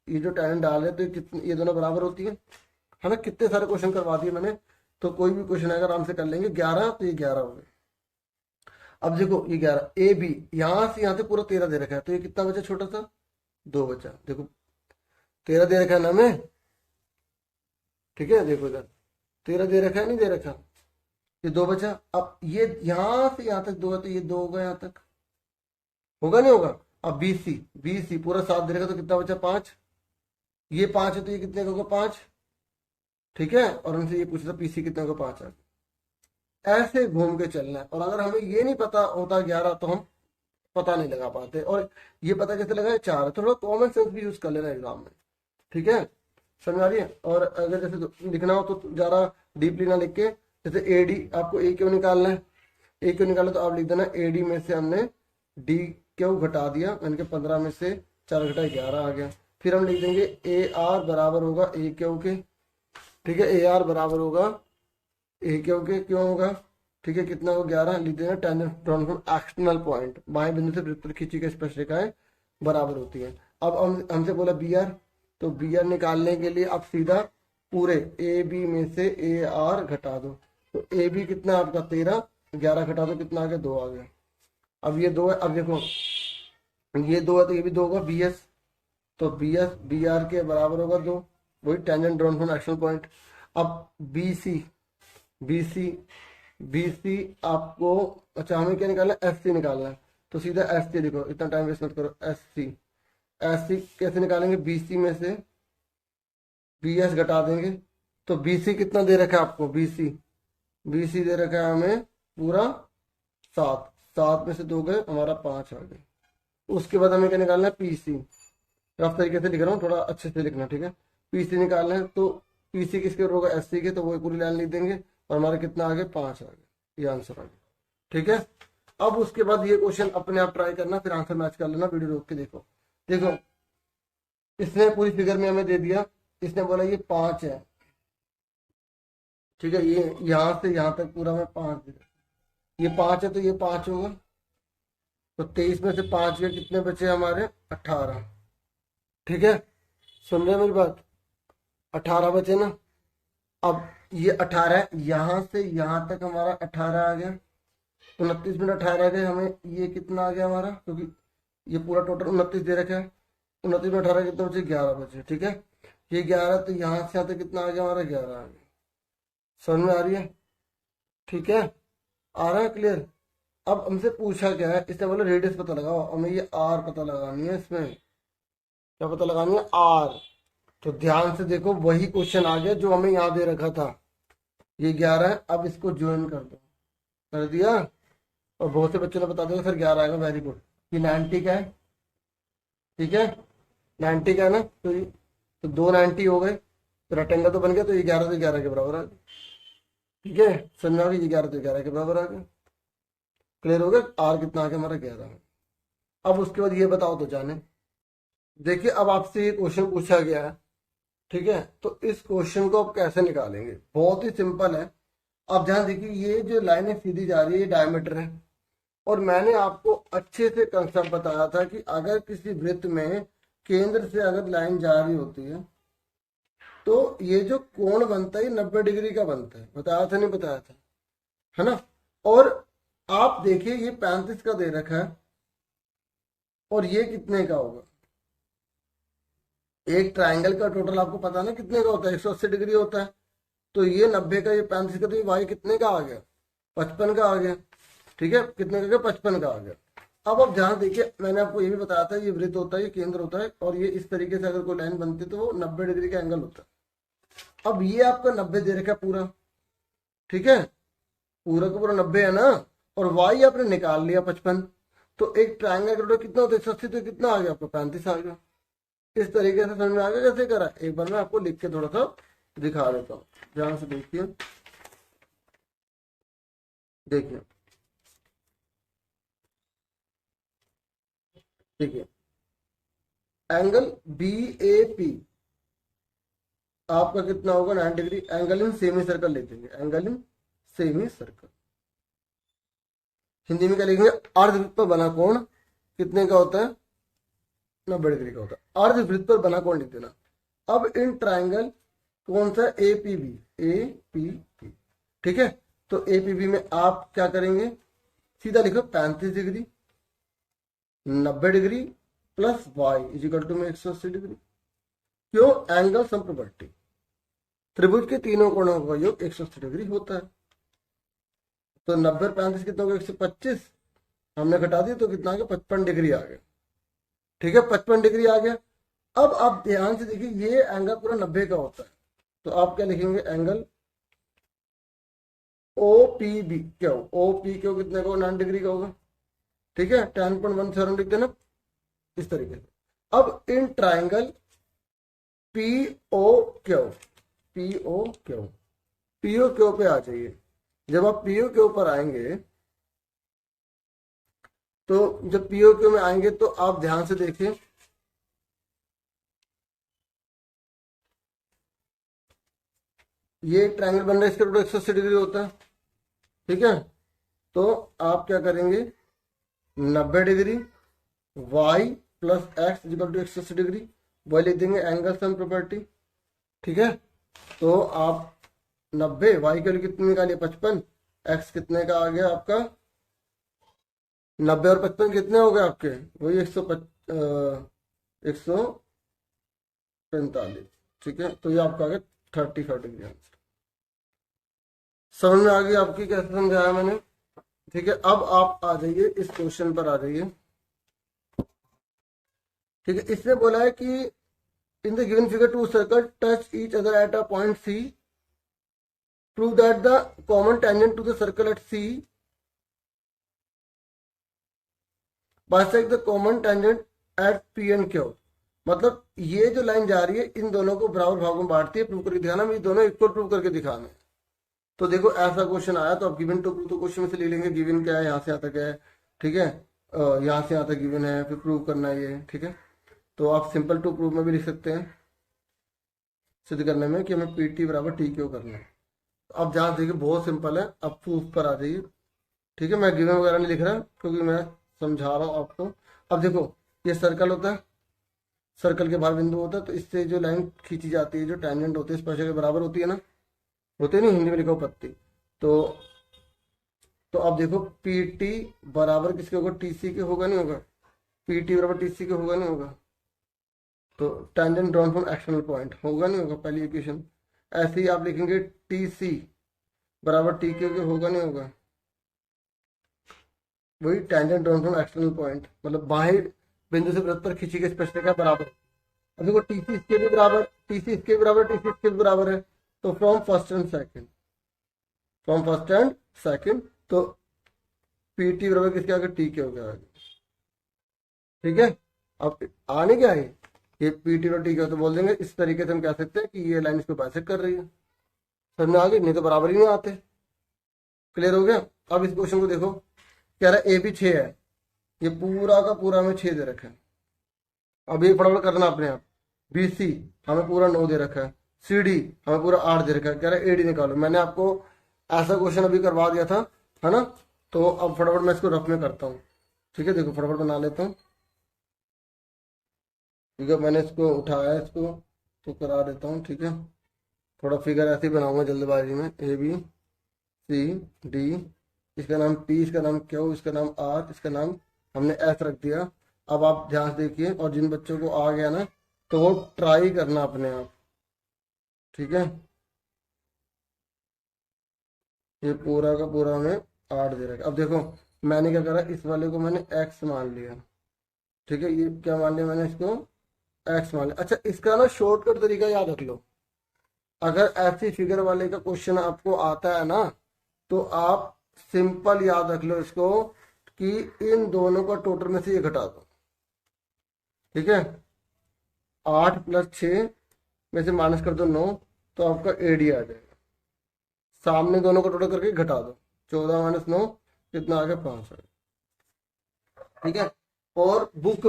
ये जो टैन डाल रहे, तो ये कितनी, ये दोनों बराबर होती है ना। कितने सारे क्वेश्चन करवा दिए मैंने, तो कोई भी क्वेश्चन आएगा आराम से कर लेंगे। 11 तो ये 11 हो गए। अब देखो ये 11, ए बी यहां से यहां तक पूरा 13 दे रखा है, तो ये कितना बचा, छोटा सा 2 बचा। देखो 13 दे रखा है ना हमें, ठीक है, देखो इधर 13 दे रखा है, नहीं दे रखा, ये 2 बचा। अब ये यहां से यहां तक 2 है, तो ये 2 होगा, यहां तक होगा नहीं होगा। अब बी सी पूरा 7 दे रखा, तो कितना बचा, 5। ये 5 है तो ये कितने का होगा, 5, ठीक है। और हमसे ये पूछा था पीसी कितने का, 5 है। ऐसे घूम के चलना है। और अगर हमें ये नहीं पता होता 11, तो हम पता नहीं लगा पाते। और ये पता कैसे लगा, 4 है। थोड़ा कॉमन सेंस भी यूज कर लेना एग्जाम में, ठीक है, समझ आ रही है। और अगर जैसे लिखना हो तो ज्यादा डीपली ना लिख के, जैसे एडी आपको ए क्यों निकालना है, ए क्यों निकालना, तो आप लिख देना एडी में से हमने डी क्यों घटा दिया, यानी कि 15 में से 4 घटाए 11 आ गया। फिर हम लिख देंगे ए आर बराबर होगा ए क्यों के, ठीक है, ए आर बराबर होगा ए क्यों के, क्यों होगा, ठीक है, कितना हो 11 लिख देना। Tangent drawn from external point, बाएं बिंदु से वृत्त पर खींची गई स्पर्शरेखाएं बराबर होती है। अब हमसे बोला बी आर, तो बी आर निकालने के लिए आप सीधा पूरे ए बी में से ए आर घटा दो। तो ए बी कितना आपका 13, 11 घटा दो, कितना आ गया, 2 आ गया। अब ये 2 है, अब देखो ये 2 है तो ये भी 2 होगा, बी एस, तो बी एस बी आर के बराबर होगा 2, वही tangent drawn from external point. अब बी सी बी सी आपको, अच्छा हमें क्या निकालना है, एस सी निकालना है। तो सीधा एस सी लिखो, इतना टाइम वेस्ट मत करो। एस सी कैसे निकालेंगे, बी सी में से बी एस घटा देंगे। तो बी सी कितना दे रखा है आपको, बी सी दे रखा है हमें पूरा 7, 7 में से 2 गए, हमारा 5 आ गए। उसके बाद हमें क्या निकालना है, पी सी। रफ तरीके से लिख रहा हूँ, थोड़ा अच्छे से लिखना, ठीक है। पीसी निकालना है तो पीसी किसके ऊपर होगा, एससी के, तो वो पूरी लाइन लिख देंगे और हमारा कितना आ गया, 5 आ गया, ये आंसर आ गया। ठीक है, अब उसके बाद ये क्वेश्चन अपने आप ट्राई करना, फिर आंसर मैच कर लेना, वीडियो रोक के देखो। देखो इसने पूरी फिगर में हमें दे दिया, इसने बोला ये 5 है, ठीक है, ये यहाँ से यहाँ तक पूरा में 5 दिया, ये 5 है तो ये 5 होगा, तो 23 में से 5 के कितने बचे हमारे, 18। ठीक है, सुन रहे मेरी बात, 18 बचे ना। अब ये 18 है, यहाँ से यहाँ तक हमारा 18 आ गया, 29 मिनट 18 आ गए, हमें ये कितना आ गया हमारा, क्योंकि ये पूरा टोटल 29 दे रखा है, 29 में 18 कितने बचे, 11 बचे। ठीक है, ये 11, तो यहाँ से यहाँ तक कितना आ गया हमारा, 11 आ गया। समझ में आ रही है? ठीक है, आ रहा है क्लियर? अब हमसे पूछा क्या है, इसने बोला रेडियस पता लगाओ, हमें ये आर पता लगानी है, इसमें क्या पता लगानी है, आर। तो ध्यान से देखो, वही क्वेश्चन आ गया जो हमें यहाँ दे रखा था, ये 11 है, अब इसको ज्वाइन कर दो, कर दिया, और बहुत से बच्चों ने बता दिया फिर 11 आएगा, वेरी गुड। ये 90 का है, ठीक है, 90 का है ना, तो 2 90 हो गए, तो रेक्टेंगल तो बन गया, तो ये 11 तो 11 के बराबर आ गया। ठीक है, समझ आ गई, ये 11 तो 11 के बराबर आ गया, क्लियर हो गया, आर कितना आ गया हमारा, 11। अब उसके बाद ये बताओ तो जाने। देखिए अब आपसे ये क्वेश्चन पूछा गया है, ठीक है, तो इस क्वेश्चन को आप कैसे निकालेंगे, बहुत ही सिंपल है। आप ध्यान देखिए, ये जो लाइन है सीधी जा रही है, ये डायमीटर है, और मैंने आपको अच्छे से कंसेप्ट बताया था कि अगर किसी वृत्त में केंद्र से अगर लाइन जा रही होती है तो ये जो कोण बनता है, ये 90 डिग्री का बनता है, बताया था नहीं बताया था, है ना। और आप देखिए ये 35 का दे रखा है, और ये कितने का होगा, एक ट्राइंगल का टोटल आपको पता ना कितने का होता है, 180 डिग्री होता है, तो ये 90 का, ये 35 का, तो ये वाई कितने का आ गया, 55 का आ गया। ठीक है, कितने का गया, 55 का आ गया। अब आप ध्यान देखिए, मैंने आपको ये भी बताया था, ये वृत्त होता है, ये केंद्र होता है, और ये इस तरीके से अगर कोई लाइन बनती है तो वो 90 डिग्री का एंगल होता है। अब ये आपका 90 दे रखा है पूरा, ठीक है, पूरा का पूरा 90 है ना, और वाई आपने निकाल लिया 55, तो एक ट्राइंगल का टोटल कितना होता है, 180, तो कितना आ गया आपका, 35 आ गया। इस तरीके से समझ में आ गया कैसे करा, एक बार मैं आपको लिख के थोड़ा सा दिखा देता हूँ, ध्यान से देखिए। देखिए देखिए, एंगल बी ए पी आपका कितना होगा, 90 degree, angle in semi circle लिख देंगे, angle in semi circle, Hindi में क्या लिखेंगे, अर्धवृत्त पर बना कोण कितने का होता है, 90 डिग्री का होता है, अर्धवृत्त पर बना कोण लिख देना। अब इन ट्राइंगल कौन सा, A P B, A P B, ठीक है, तो ए पी बी में आप क्या करेंगे, सीधा लिखो 35 degree 90 degree plus Y is equal to में 180 डिग्री। क्यों, एंगल सम प्रॉपर्टी, त्रिभुज के तीनों कोणों का योग 180 डिग्री होता है, तो 90 और 35 कितना होगा, 125, हमने घटा दिया तो कितना आ गया, 55 डिग्री आ गया। ठीक है, 55 डिग्री आ गया। अब आप ध्यान से देखिए, ये एंगल पूरा 90 का होता है, तो आप क्या लिखेंगे, एंगल ओ पी बी, क्या हो, ओ पी क्यों कितने का, 90 डिग्री का होगा, ठीक है, 10.17 लिख देना इस तरीके से। अब in triangle P O Q, P O Q, P O Q पे आ जाइए। जब आप पी ओ क्यू पर आएंगे, तो जब पी ओ क्यू में आएंगे तो आप ध्यान से देखिए, ये ट्राइंगल बन रहा है, इसका टोटल 180 डिग्री होता है, ठीक है, तो आप क्या करेंगे, 90 degree Y plus X equal to 180 degree, वही लिख देंगे एंगल सम प्रॉपर्टी। ठीक है, तो आप 90, वाई के लिए कितने निकालिए, 55, एक्स कितने का आ गया आपका, 90 और 55 कितने हो गए आपके, वही 145। ठीक है, तो ये आपका आ गया 35 डिग्री आंसर। समझ में आ गई आपकी, कैसे समझाया मैंने। ठीक है, अब आप आ जाइए इस क्वेश्चन पर आ जाइए। ठीक है, इसने बोला है कि in the given figure two circle touch each other at a point C, prove that the common tangent to the circle at C bisect the common tangent at P and Q. मतलब ये जो line जा रही है इन दोनों को बराबर भागों में बांटती है, प्रूव करके दिखाना, ये दोनों इक्वल प्रूव करके दिखाना है। तो देखो ऐसा क्वेश्चन आया तो अब गिवन टू प्रूव तो क्वेश्चन में से ले लेंगे, गिवन क्या है, यहाँ से यहाँ तक है, ठीक है, यहाँ से यहाँ तक गिवन है, फिर प्रूव करना है ये, ठीक है। तो आप सिंपल टू प्रूव में भी लिख सकते हैं सिद्ध करने में कि हमें पी टी बराबर टी क्यों करना है। अब जहाँ देखिए बहुत सिंपल है, अब प्रूफ पर आ जाइए, ठीक है। मैं गिवन वगैरह नहीं लिख रहा क्योंकि मैं समझा रहा हूँ आपको। अब देखो ये सर्कल होता है, सर्कल के बाहर बिंदु होता है, तो इससे जो लाइन खींची जाती है, जो टेंजेंट होती है स्पर्शक के बराबर होती है ना, होते नहीं, हिंदी में लिखा हो पत्ती। तो अब देखो पी टी बराबर किसके होगा, टी सी के होगा नहीं होगा, पी टी बराबर टी सी के होगा नहीं होगा। तो tangent drawn from external point होगा नहीं होगा, पहली इक्वेशन। ऐसे ही आप लिखेंगे टी सी बराबर टी के होगा नहीं होगा, वही tangent drawn from external point, मतलब बाहर बिंदु से वृत्त पर खींची गई स्पर्शरेखा बराबर। अब देखो टी सी इसके भी बराबर, टी सी इसके बराबर, टी सी इसके भी बराबर है, तो from first and second, from first and second, तो पी टी बराबर किसके आगे, टी के हो गया आगे, ठीक है। अब आने क्या है, ये पी टी और टी के, तो बोल देंगे इस तरीके से हम कह सकते हैं कि ये लाइन इसको बाइसेक्ट कर रही है, समझ में आ गई, नहीं तो बराबर ही नहीं आते। क्लियर हो गया। अब इस क्वेश्चन को देखो, कह रहा है ए बी 6 है, ये पूरा का पूरा हमें 6 दे रखा है। अब ये फटाफट करना अपने आप, बी सी हमें पूरा 9 दे रखा है, सी डी हमें पूरा 8 दे रखा है, कह रहा है ए डी निकालो। मैंने आपको ऐसा क्वेश्चन अभी करवा दिया था, है ना। तो अब फटाफट मैं इसको रफ में करता हूँ, ठीक है। देखो फटाफट बना लेता हूँ, ठीक है। मैंने इसको उठाया, इसको तो करा देता हूँ, ठीक है। थोड़ा फिगर ऐसे ही बनाऊंगा जल्दबाजी में, ए बी सी डी, इसका नाम पी, इसका नाम क्यू, इसका नाम आर, इसका नाम हमने एस रख दिया। अब आप ध्यान से देखिए, और जिन बच्चों को आ गया ना तो वो ट्राई करना अपने आप, ठीक है। ये पूरा का पूरा हमें 8 दे रखा। अब देखो मैंने क्या करा, इस वाले को मैंने एक्स मान लिया, ठीक है। ये क्या मान लिया मैंने, इसको एक्स मान लिया। अच्छा इसका ना शॉर्टकट तरीका याद रख लो, अगर ऐसी फिगर वाले का क्वेश्चन आपको आता है ना, तो आप सिंपल याद रख लो इसको कि इन दोनों का टोटल में से ये घटा दो, ठीक है। 8 + 6 में से माइनस कर दो 9, तो आपका एडी आ जाएगा। सामने दोनों का टोटल करके घटा दो, 14 - 9 कितना आ गया, 5 आ गया, ठीक है। और बुक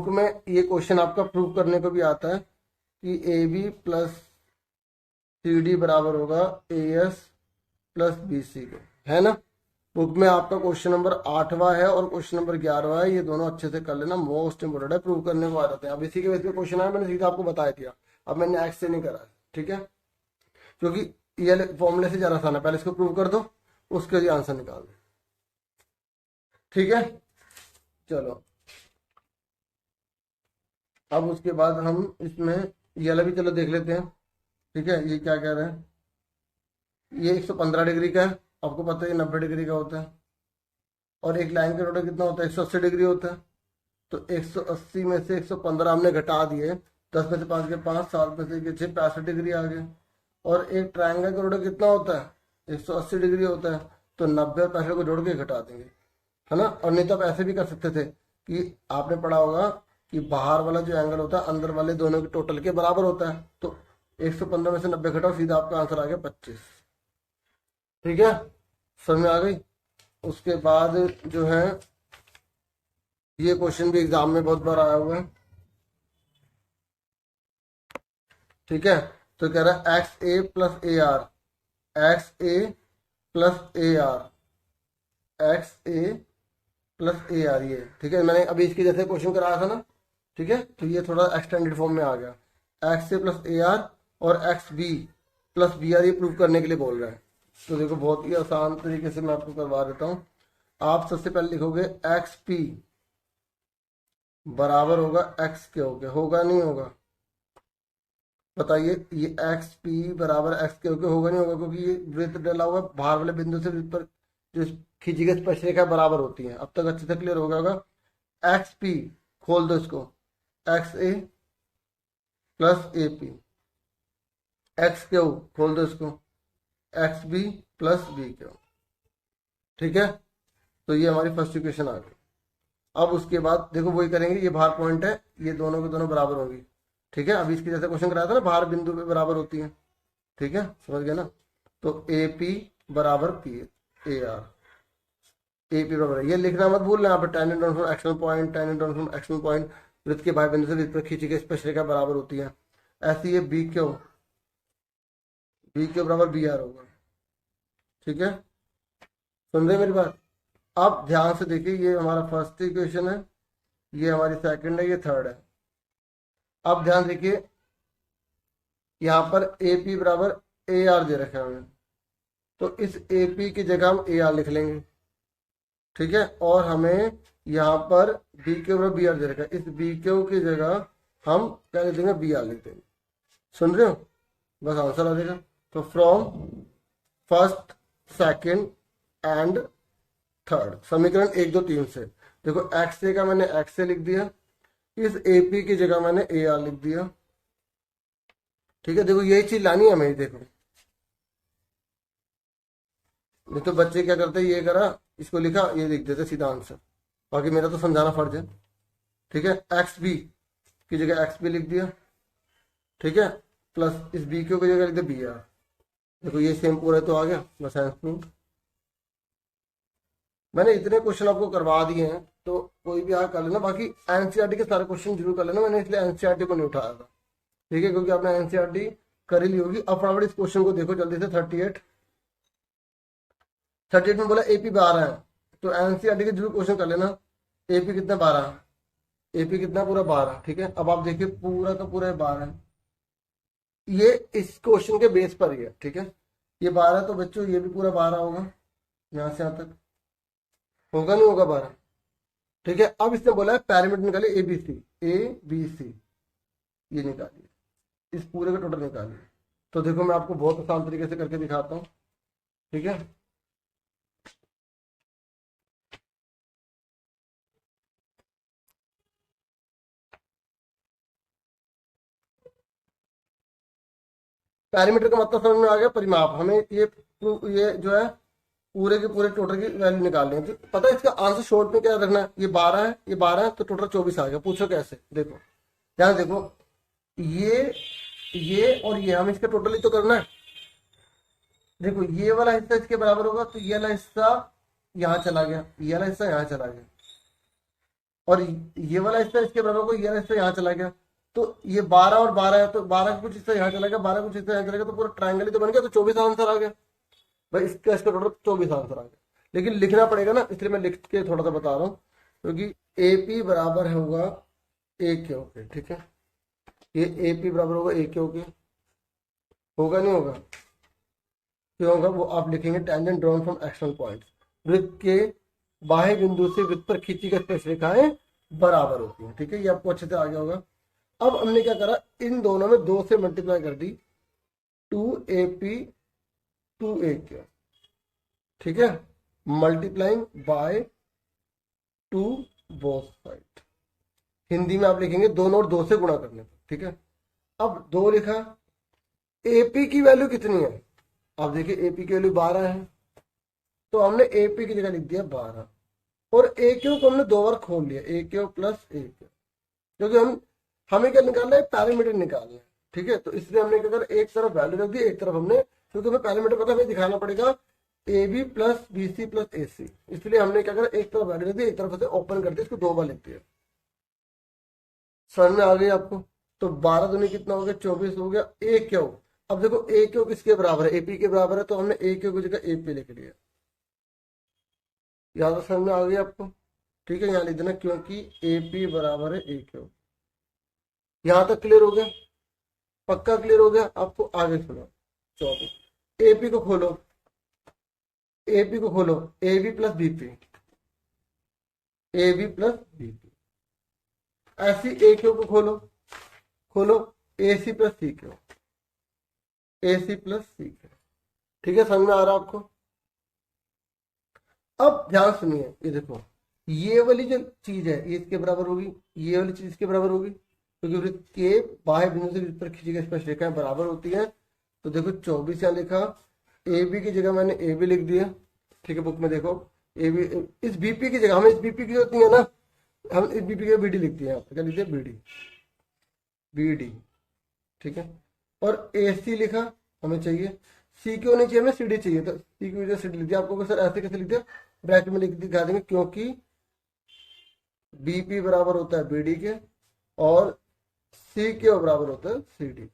में ये क्वेश्चन आपका प्रूव करने को भी आता है कि A B plus C D बराबर होगा A S plus B C के, है ना। बुक में आपका क्वेश्चन नंबर 8वां है और क्वेश्चन नंबर 11वां है, ये दोनों अच्छे से कर लेना, मोस्ट इंपोर्टेंट है, प्रूव करने को आ जाते हैं। अब इसी के बेस पे क्वेश्चन आया, मैंने सीधा आपको बता दिया, अब मैंने एक्स से नहीं करा, ठीक है, क्योंकि ये फॉर्मूले से ज्यादा आसान है। पहले इसको प्रूव कर दो, उसके लिए आंसर निकाल दो, ठीक है। चलो अब उसके बाद हम इसमें ये वाला भी चलो देख लेते हैं, ठीक है। ये क्या कह रहे हैं, ये 115 डिग्री का है, आपको पता है ये 90 डिग्री का होता है, और एक लाइन का टोटल कितना होता है, 180 डिग्री होता है। तो 180 में से 115 हमने घटा दिए, 10 में से 5 के 5, 7 में से 6, 65 डिग्री आ गए। और एक ट्रायंगल का टोटल कितना होता है, 180 डिग्री होता है, तो 90 और 65 को जोड़ के घटा देंगे, है ना। और नहीं तो आप ऐसे भी कर सकते थे कि आपने पढ़ा होगा कि बाहर वाला जो एंगल होता है अंदर वाले दोनों के टोटल के बराबर होता है, तो 115 में से 90 घटाओ, सीधा आपका आंसर आ गया 25, ठीक है, समझ में आ गई। उसके बाद जो है ये क्वेश्चन भी एग्जाम में बहुत बार आया हुआ है, ठीक है। तो कह रहा है x A plus A are, x A plus A are, x A plus A are, ये ठीक है। मैंने अभी इसके जैसे क्वेश्चन कराया था ना, ठीक है। तो ये थोड़ा एक्सटेंडेड फॉर्म में आ गया, X A plus A R और X B plus B R, ये प्रूव करने के लिए बोल रहा है। तो देखो बहुत ही आसान तरीके से मैं आपको करवा देता हूँ। आप सबसे पहले लिखोगे एक्स पी बराबर होगा एक्स के, होगा नहीं होगा, बताइए। ये एक्स पी बराबर एक्स के होगा नहीं होगा, क्योंकि ये वृत्त डला हुआ बाहर वाले बिंदु से वृत्त पर जो खींची गई स्पर्शरेखा बराबर होती है। अब तक अच्छे से क्लियर हो गया होगा। एक्स पी खोल दो इसको, X A plus A P, X Q खोल दो इसको, X B plus B Q, ठीक है। तो ये हमारी फर्स्ट इक्वेशन आ गई। अब उसके बाद देखो वही करेंगे, ये भार पॉइंट है, ये दोनों के दोनों बराबर होंगी। ठीक है, अभी इसकी जैसे क्वेश्चन कराया था ना, भार बिंदु पे बराबर होती है। ठीक है, समझ गए ना। तो ए पी बराबर P A R, A P बराबर, ये लिखना मत भूलना यहाँ पे, tangent drawn from external point, tangent drawn from external point वृत्त के बाह्य बिंदु से वृत्त पर खींची गई स्पर्शरेखा बराबर होती है। ऐसी ये बी क्यू, बी क्यू बराबर बी आर होगा। ठीक है, सुन रहे मेरी बात। अब ध्यान से देखिए, ये हमारा फर्स्ट इक्वेशन है, ये हमारी सेकंड है, ये थर्ड है। अब ध्यान देखिए, यहाँ पर ए पी बराबर ए आर दे रखा है हमें, तो इस ए पी की जगह हम ए आर लिख लेंगे। ठीक है, और हमें यहाँ पर बी क्यू बराबर बी आर दे रखा है, इस बी क्यू की जगह हम क्या लिख देंगे, बी आर लिख देंगे। सुन रहे हो, बस आंसर आ जाएगा। तो from first, second and third, समीकरण 1 2 3 से देखो, एक्स ए का मैंने एक्स ए लिख दिया, इस ए पी की जगह मैंने ए आर लिख दिया। ठीक है, देखो यही चीज लानी है हमें, देखो नहीं तो बच्चे क्या करते हैं, ये करा इसको लिखा, ये लिख देते सीधा आंसर, बाकी मेरा तो समझाना फर्ज है। ठीक है, एक्स बी की जगह एक्स बी लिख दिया। ठीक है, प्लस इस बी क्यू की जगह लिख दिया बी आर। देखो ये सेम पूरा तो आ गया, बस आंसर। मैंने इतने क्वेश्चन आपको करवा दिए हैं, तो कोई भी आगे कर लेना, बाकी एनसीईआरटी के सारे क्वेश्चन जरूर कर लेना, मैंने इसलिए एनसीईआरटी को नहीं उठाया था। ठीक है, क्योंकि आपने एनसीईआरटी कर ही ली होगी। अब फटाफट इस क्वेश्चन को देखो जल्दी से, 38 में बोला एपी 12 है, तो एनसीईआरटी के जरूर क्वेश्चन कर लेना। एपी कितना, 12, एपी कितना, पूरा 12। ठीक है, अब आप देखिए पूरा का पूरा 12 है, ये इस क्वेश्चन के बेस पर ही है। ठीक है, ये 12, तो बच्चों ये भी पूरा 12 होगा, यहाँ से यहाँ तक होगा, नहीं होगा 12। ठीक है, अब इसने बोला है पैरामीटर निकाले ए बी सी, ए बी सी ये निकालिए, इस पूरे का टोटल निकालिए। तो देखो मैं आपको बहुत आसान तरीके से करके दिखाता हूँ। ठीक है, पैरामीटर का मतलब समझ में आ गया, परिमाप। हमें ये जो है पूरे के पूरे टोटल की वैल्यू निकालनी है। तो पता है इसका आंसर शॉर्ट में क्या रखना है, ये 12 है, ये 12 है, तो टोटल 24 आ गया। पूछो कैसे, देखो ध्यान देखो, ये और ये हमें इसका टोटल ही तो करना है। देखो ये वाला हिस्सा इसके बराबर होगा, तो ये वाला हिस्सा यहाँ चला गया, ये वाला हिस्सा यहाँ चला गया, और ये वाला हिस्सा इसके बराबर होगा, ये वाला हिस्सा यहाँ चला गया। तो ये 12 और 12 है, तो 12 का कुछ हिस्सा यहाँ चला गया, 12 कुछ हिस्सा यहाँ चला गया, तो पूरा ट्रायंगल ही तो बन गया, तो 24 आंसर आ गया भाई। इसका टोटल 24 आंसर आ गया। लेकिन लिखना पड़ेगा ना, इसलिए मैं लिख के थोड़ा सा बता रहा हूँ, क्योंकि ए पी बराबर होगा ए क्यू के। ठीक है, ये ए पी बराबर होगा ए क्यू के, होगा नहीं होगा, क्यों होगा, वो आप लिखेंगे tangent drawn from external point, वृत्त के बाह्य बिंदु से वृत्त पर खींची गई स्पर्शरेखाएं बराबर होती हैं। ठीक है, ये आपको अच्छे से आ गया होगा। अब हमने क्या करा, इन दोनों में 2 से मल्टीप्लाई कर दी, 2AP 2AQ। ठीक है, multiplying by 2 both side. Hindi में आप लिखेंगे दोनों और 2 से गुणा करने पर। ठीक है, अब 2 लिखा, AP की वैल्यू कितनी है, आप देखिए AP की वैल्यू 12 है, तो हमने AP की जगह लिख दिया 12, और AQ को हमने 2 बार खोल लिया, AQ प्लस AQ, क्योंकि हमें क्या निकालना है, पैरामीटर निकालना है। ठीक है, तो इसलिए हमने क्या कर, एक तरफ वैल्यू रख दी, एक तरफ हमने, क्योंकि हमें पैरामीटर पता हमें दिखाना पड़ेगा AB plus BC plus AC, इसलिए हमने क्या करा, एक तरफ वैल्यू रख दी, एक तरफ से ओपन कर दिया, इसको 2 बार लिख दिया। समझ में आ गई आपको। तो 12 दूनी कितना हो गया, 24 हो गया। AQ, अब देखो AQ किसके बराबर है, AP के बराबर है, तो हमने AQ की जगह AP लिख लिया। याद तो समझ में आ गई आपको। ठीक है, यहाँ लिख देना, क्योंकि AP बराबर है AQ। यहां तक क्लियर हो गया, पक्का क्लियर हो गया आपको। आगे सुनो, 24, एपी को खोलो, एपी को खोलो, AB plus BP, AB plus BP। ऐसी AQ को खोलो, खोलो AC plus CQ, AC plus CQ। ठीक है, समझ में आ रहा आपको। अब ध्यान सुनिए, ये देखो, ये वाली जो चीज है ये इसके बराबर होगी, ये वाली चीज इसके बराबर होगी, क्योंकि वृत्त के बाह्य बिंदु से वृत्त पर खींची गई स्पर्शरेखाएं बराबर होती हैं। तो देखो 24 यहाँ लिखा, AB की जगह मैंने AB लिख दिया। ठीक है, बुक में देखो AB, इस BP की जगह हमें इस BP की जरूरत नहीं है ना, हम बीपी के बीडी लिखते हैं, यहाँ पे क्या लिखते हैं, बीडी, बीडी, ठीक है। और एसी लिखा हमें चाहिए, सी क्यू नहीं चाहिए, हमें सीडी चाहिए, तो सी क्यू सीडी लिख दिया। आपको सर ऐसे कैसे लिख दिया, ब्रैकेट में लिख दिखा देंगे, क्योंकि बीपी बराबर होता है बीडी के और सी क्यू बराबर होता है सीडी,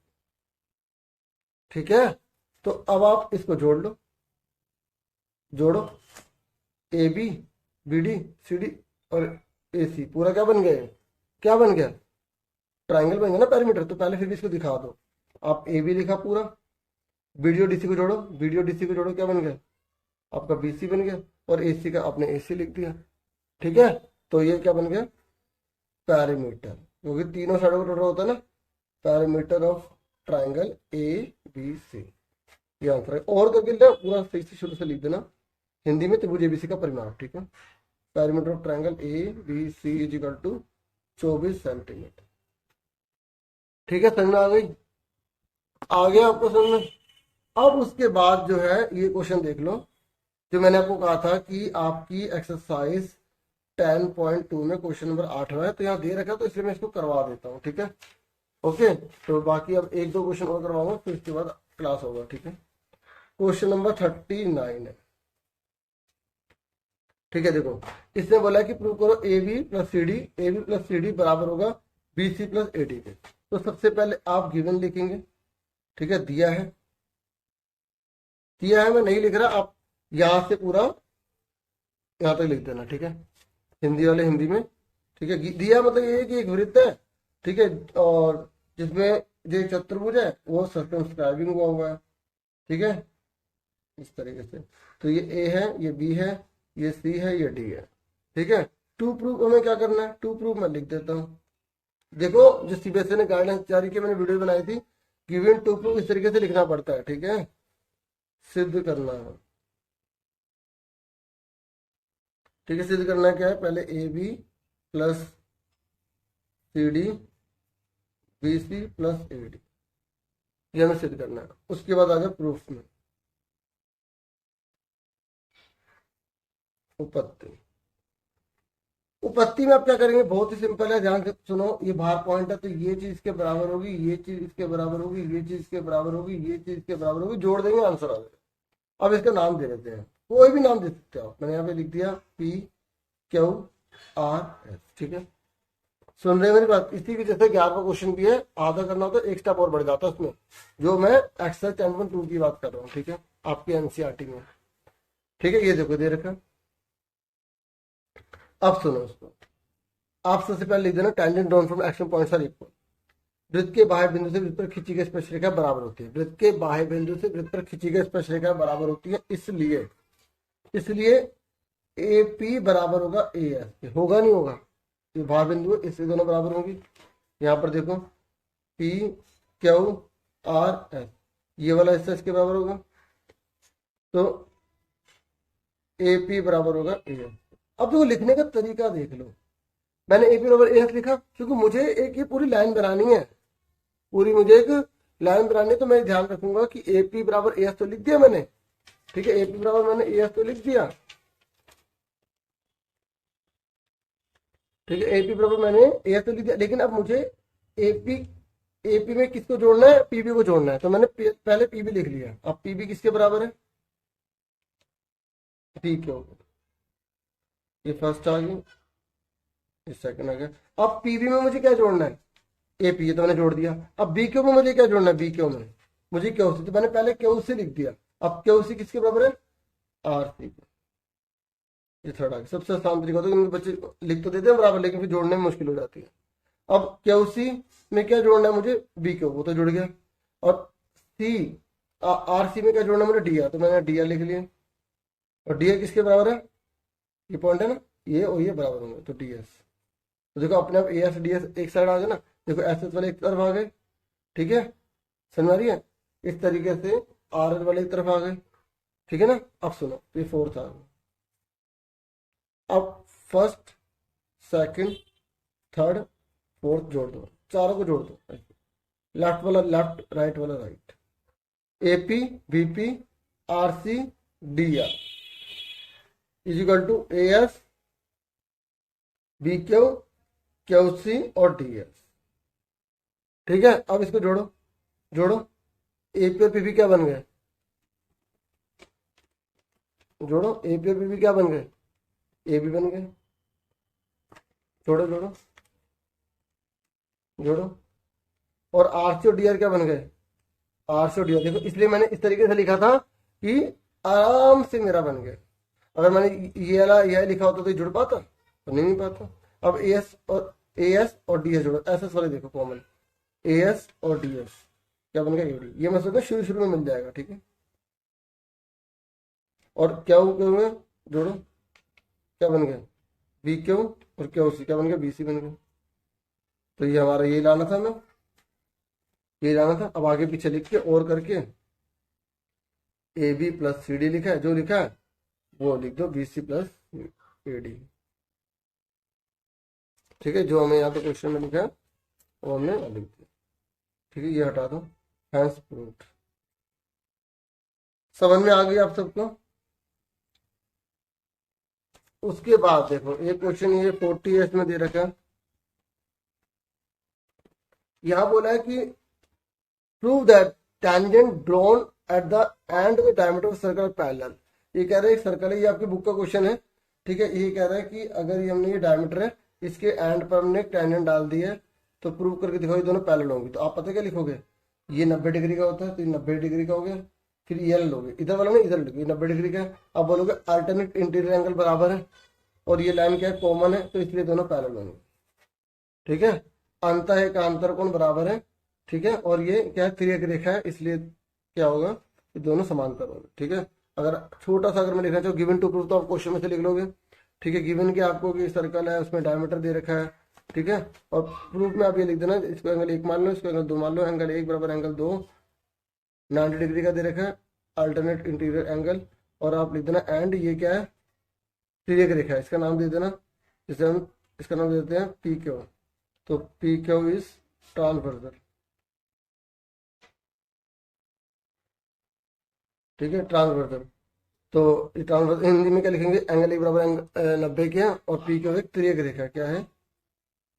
ठीक है। तो अब आप इसको जोड़ लो, जोड़ो, A B B D C D और ए सी, पूरा क्या बन गया, क्या बन गया, ट्राइंगल बन गया ना पैरामीटर। तो पहले फिर भी इसको दिखा दो, आप ए बी लिखा पूरा, वीडियो डीसी को जोड़ो, वीडियो डीसी को जोड़ो, क्या बन गया आपका बीसी बन गया, और एसी का आपने एसी लिख दिया, ठीक है। तो ये क्या बन गया, पैरामीटर, क्योंकि तीनों साइडों का टोटल होता है ना, parameter of triangle A B C, ये आंसर है। और करके पूरा सही से शुरू से लिख देना हिंदी में, त्रिभुज एबीसी का परिमाप, ठीक है। Parameter of triangle A B C is equal to 24 centimetre, ठीक है। समझ में आ गई, आ गया आपको समझ में। अब उसके बाद जो है ये क्वेश्चन देख लो, जो मैंने आपको कहा था कि आपकी एक्सरसाइज 10.2 में क्वेश्चन नंबर 8वां है, तो यहाँ दे रखा है, तो इसलिए मैं इसको करवा देता हूँ, ठीक है। ओके, तो बाकी अब एक दो क्वेश्चन और करवाऊंगा, फिर उसके बाद क्लास होगा, ठीक है। क्वेश्चन नंबर 39 है, ठीक है। देखो इसने बोला है कि प्रूव करो A B plus C D, A B plus C D बराबर होगा B C plus A D के। तो सबसे पहले आप गिवन लिखेंगे, ठीक है, दिया है, दिया है, मैं नहीं लिख रहा, आप यहां से पूरा यहां तक लिख देना, ठीक है, हिंदी वाले हिंदी में, ठीक है। दिया मतलब ये है कि एक वृत्त है, ठीक है, और जिसमें जो चतुर्भुज है वो सर्कमस्क्राइबिंग हुआ है, ठीक है, इस तरीके से। तो ये ए है, ये बी है, ये सी है, ये डी है, ठीक है। टू प्रूफ हमें क्या करना है, टू प्रूफ मैं लिख देता हूँ। देखो जो सीबीएसई ने गाइडलाइंस जारी की, मैंने वीडियो बनाई थी, गिवन टू प्रूफ इस तरीके से लिखना पड़ता है, ठीक है, सिद्ध करना है, ठीक है। सिद्ध करना क्या है, पहले A B plus C D B C plus A D, ये हमें सिद्ध करना है। उसके बाद आ जाए प्रूफ में, उपपत्ति। उपपत्ति में आप क्या करेंगे, बहुत ही सिंपल है, ध्यान से सुनो। ये बाहर पॉइंट है, तो ये चीज इसके बराबर होगी, ये चीज इसके बराबर होगी, ये चीज इसके बराबर होगी, ये चीज इसके बराबर होगी, जोड़ देंगे, आंसर आ जाएगा। अब इसका नाम दे देते हैं, कोई भी नाम दे सकते हो, मैंने यहाँ पे लिख दिया पी क्यू आर एस, ठीक है। सुन रहे मेरी बात, इसी की जैसे 11वां क्वेश्चन भी है, आधा करना होता है, एक स्टेप और बढ़ जाता है उसमें, जो मैं एक्सरसाइज 10.2 की बात कर रहा हूँ, ठीक है, आपके एनसीईआरटी में, ठीक है। ये देखो दे रखा, अब सुनो उसको, आप सबसे पहले लिख देना tangent drawn from action points are equal. वृत्त के बाह्य बिंदु से वृत्त पर खींची गई स्पर्शरेखा बराबर होती है, वृत्त के बाह्य बिंदु से वृत्त पर खींची गई स्पर्शरेखा बराबर होती है, इसलिए इसलिए ए पी बराबर होगा ए एस, होगा नहीं होगा, ये बाह्य बिंदु है, इससे दोनों बराबर होंगी। यहाँ पर देखो पी क्यू आर एस, ये वाला हिस्सा इसके बराबर होगा, तो ए पी बराबर होगा ए एस। अब देखो लिखने का तरीका देख लो, मैंने ए पी बराबर ए एस लिखा, क्योंकि मुझे एक ये पूरी लाइन बनानी है, पूरी मुझे एक लाइन बनानी है, तो मैं ध्यान रखूंगा कि ए पी बराबर ए एस तो लिख दिया मैंने, ठीक है, ए पी बराबर मैंने ए एस तो लिख दिया, ठीक है, ए पी बराबर मैंने ए एस तो लिख दिया, लेकिन अब मुझे ए पी में किसको जोड़ना है, पीबी को जोड़ना है, तो मैंने पहले पीबी लिख लिया। अब पीबी किसके बराबर है, पी क्यू, ये फर्स्ट आ गई, ये सेकंड आ गया। अब पीबी में मुझे क्या जोड़ना है, ए पी, ये तो मैंने जोड़ दिया। अब बी क्यू में मुझे क्या जोड़ना है, बी क्यू में मुझे क्यू सी, तो मैंने पहले क्यू सी लिख दिया। अब क्यू सी किसके बराबर है, आर सी, ये थर्ड आ गया। सबसे आसान तरीका होता है, बच्चे लिख तो देते हैं बराबर, लेकिन फिर जोड़ने में मुश्किल हो जाती है। अब क्यू सी में क्या जोड़ना है मुझे, बी क्यू, वो तो जुड़ गया। और सी आर सी में क्या जोड़ना है मुझे, डी आर, तो मैंने डी आर लिख लिया। और डी आर किसके बराबर है, ये पॉइंट है ना, ये और ये बराबर होंगे, तो डी एस। तो देखो अपने आप ए एस डी एस एक साइड आ गए ना, देखो एस एस वाले एक तरफ आ गए, ठीक है, समझ आ रही है। इस तरीके से आर एस वाले एक तरफ आ गए, ठीक है ना। अब सुनो, तो ये फोर्थ आ गया। अब फर्स्ट सेकंड थर्ड फोर्थ जोड़ दो, चारों को जोड़ दो, लेफ्ट वाला लेफ्ट, राइट वाला right, AP BP R C D R is equal to A S B Q, Q C और डी एस। ठीक है, अब इसको जोड़ो, जोड़ो, ए पी और पी बी क्या बन गए, जोड़ो, ए पी और पी बी क्या बन गए, ए बी बन गए। जोड़ो जोड़ो जोड़ो, और आर सी और डी आर क्या बन गए, आर सी और डी आर। देखो इसलिए मैंने इस तरीके से लिखा था कि आराम से मेरा बन गया। अगर मैंने ये वाला यह लिखा होता तो ये जुड़ पाता, तो नहीं पाता। अब ए एस और डी एस जोड़ो, ऐसे सॉरी देखो कॉमन, ए एस और डी एस क्या बन गया, एडी। ये मैं सोचता शुरू शुरू में मिल जाएगा, ठीक है। और क्या हुए, जोड़ो, क्या बन गया, बी क्यू और क्यू सी क्या बन गया, बी सी बन गया। तो ये हमारा यही लाना था, हमें ये लाना था। अब आगे पीछे लिख के और करके A B plus C D लिखा है, जो लिखा है वो लिख दो, B C plus A D. ठीक है, जो हमें यहाँ पे क्वेश्चन में लिखा है वो हमने लिख दिया। ठीक है, ये हटा दो, हैंस प्रूव्ड। समझ में आ गई आप सबको। उसके बाद देखो एक क्वेश्चन ये 40 में दे रखा है, यहां बोला है कि prove that tangent drawn at the end of the diameter of circle parallel। ये कह रहे हैं सर्कल है, ये आपकी बुक का क्वेश्चन है। ठीक है, ये कह रहा है कि अगर ये हमने ये डायमीटर है, इसके एंड पर हमने टेंजेंट डाल दी है, तो प्रूव करके दिखाओ ये दोनों पैरेलल होंगी। तो आप पता क्या लिखोगे, ये 90 डिग्री का होता है तो ये 90 डिग्री का हो गया। फिर ये लोगे इधर वाला ना, इधर लोगे 90 डिग्री का है। अब बोलोगे अल्टरनेट इंटीरियर एंगल बराबर है, और ये लाइन क्या है, कॉमन है, तो इसलिए दोनों पैरेलल होंगे। ठीक है, अंत है का अंतर कोण बराबर है। ठीक है, और ये क्या है, तिर्यक रेखा है, इसलिए क्या होगा, ये दोनों समांतर होंगे। ठीक है, अगर छोटा सा अगर मैं लिखना चाहूँ गिवन टू प्रूफ, तो आप क्वेश्चन में से लिख लोगे। ठीक है, गिवन के आपको कि सर्कल है, उसमें डायमीटर दे रखा है। ठीक है, और प्रूफ में आप ये लिख देना, इसको एंगल 1 मान लो, इसको एंगल 2 मान लो, एंगल 1 बराबर एंगल 2 90 डिग्री का दे रखा है, अल्टरनेट इंटीरियर एंगल। और आप लिख देना एंड ये क्या है, तिर्यक रेखा है, इसका नाम दे देना, जिसे हम इसका नाम दे देते हैं पी क्यू। तो पी क्यू इज ट्रांसवर्सल। ठीक है, ट्रांसवर्सल। तो ट्रांसवर्सल हिंदी में क्या लिखेंगे, एंगल 1 बराबर एंगल 90 क्या, और पी क्यू एक तिर्यक रेखा, क्या है,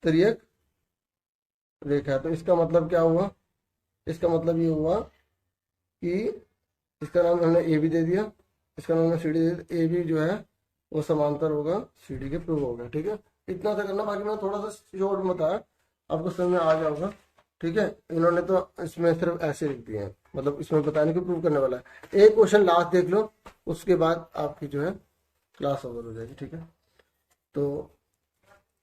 तिर्यक रेखा। तो इसका मतलब क्या हुआ, इसका मतलब ये हुआ कि इसका नाम हमने ए बी दे दिया, इसका नाम हमने सी डी दे दिया। ए बी जो है वो समांतर होगा सी डी के, प्रूव हो गया। ठीक है, इतना सा करना, बाकी मैं थोड़ा सा शॉर्ट में बताया, आपको समझ में आ जाएगा। ठीक है, इन्होंने तो इसमें सिर्फ ऐसे लिख दिए हैं, मतलब इसमें बताने की प्रूव करने वाला है। एक क्वेश्चन लास्ट देख लो, उसके बाद आपकी जो है क्लास ओवर हो जाएगी। ठीक है, तो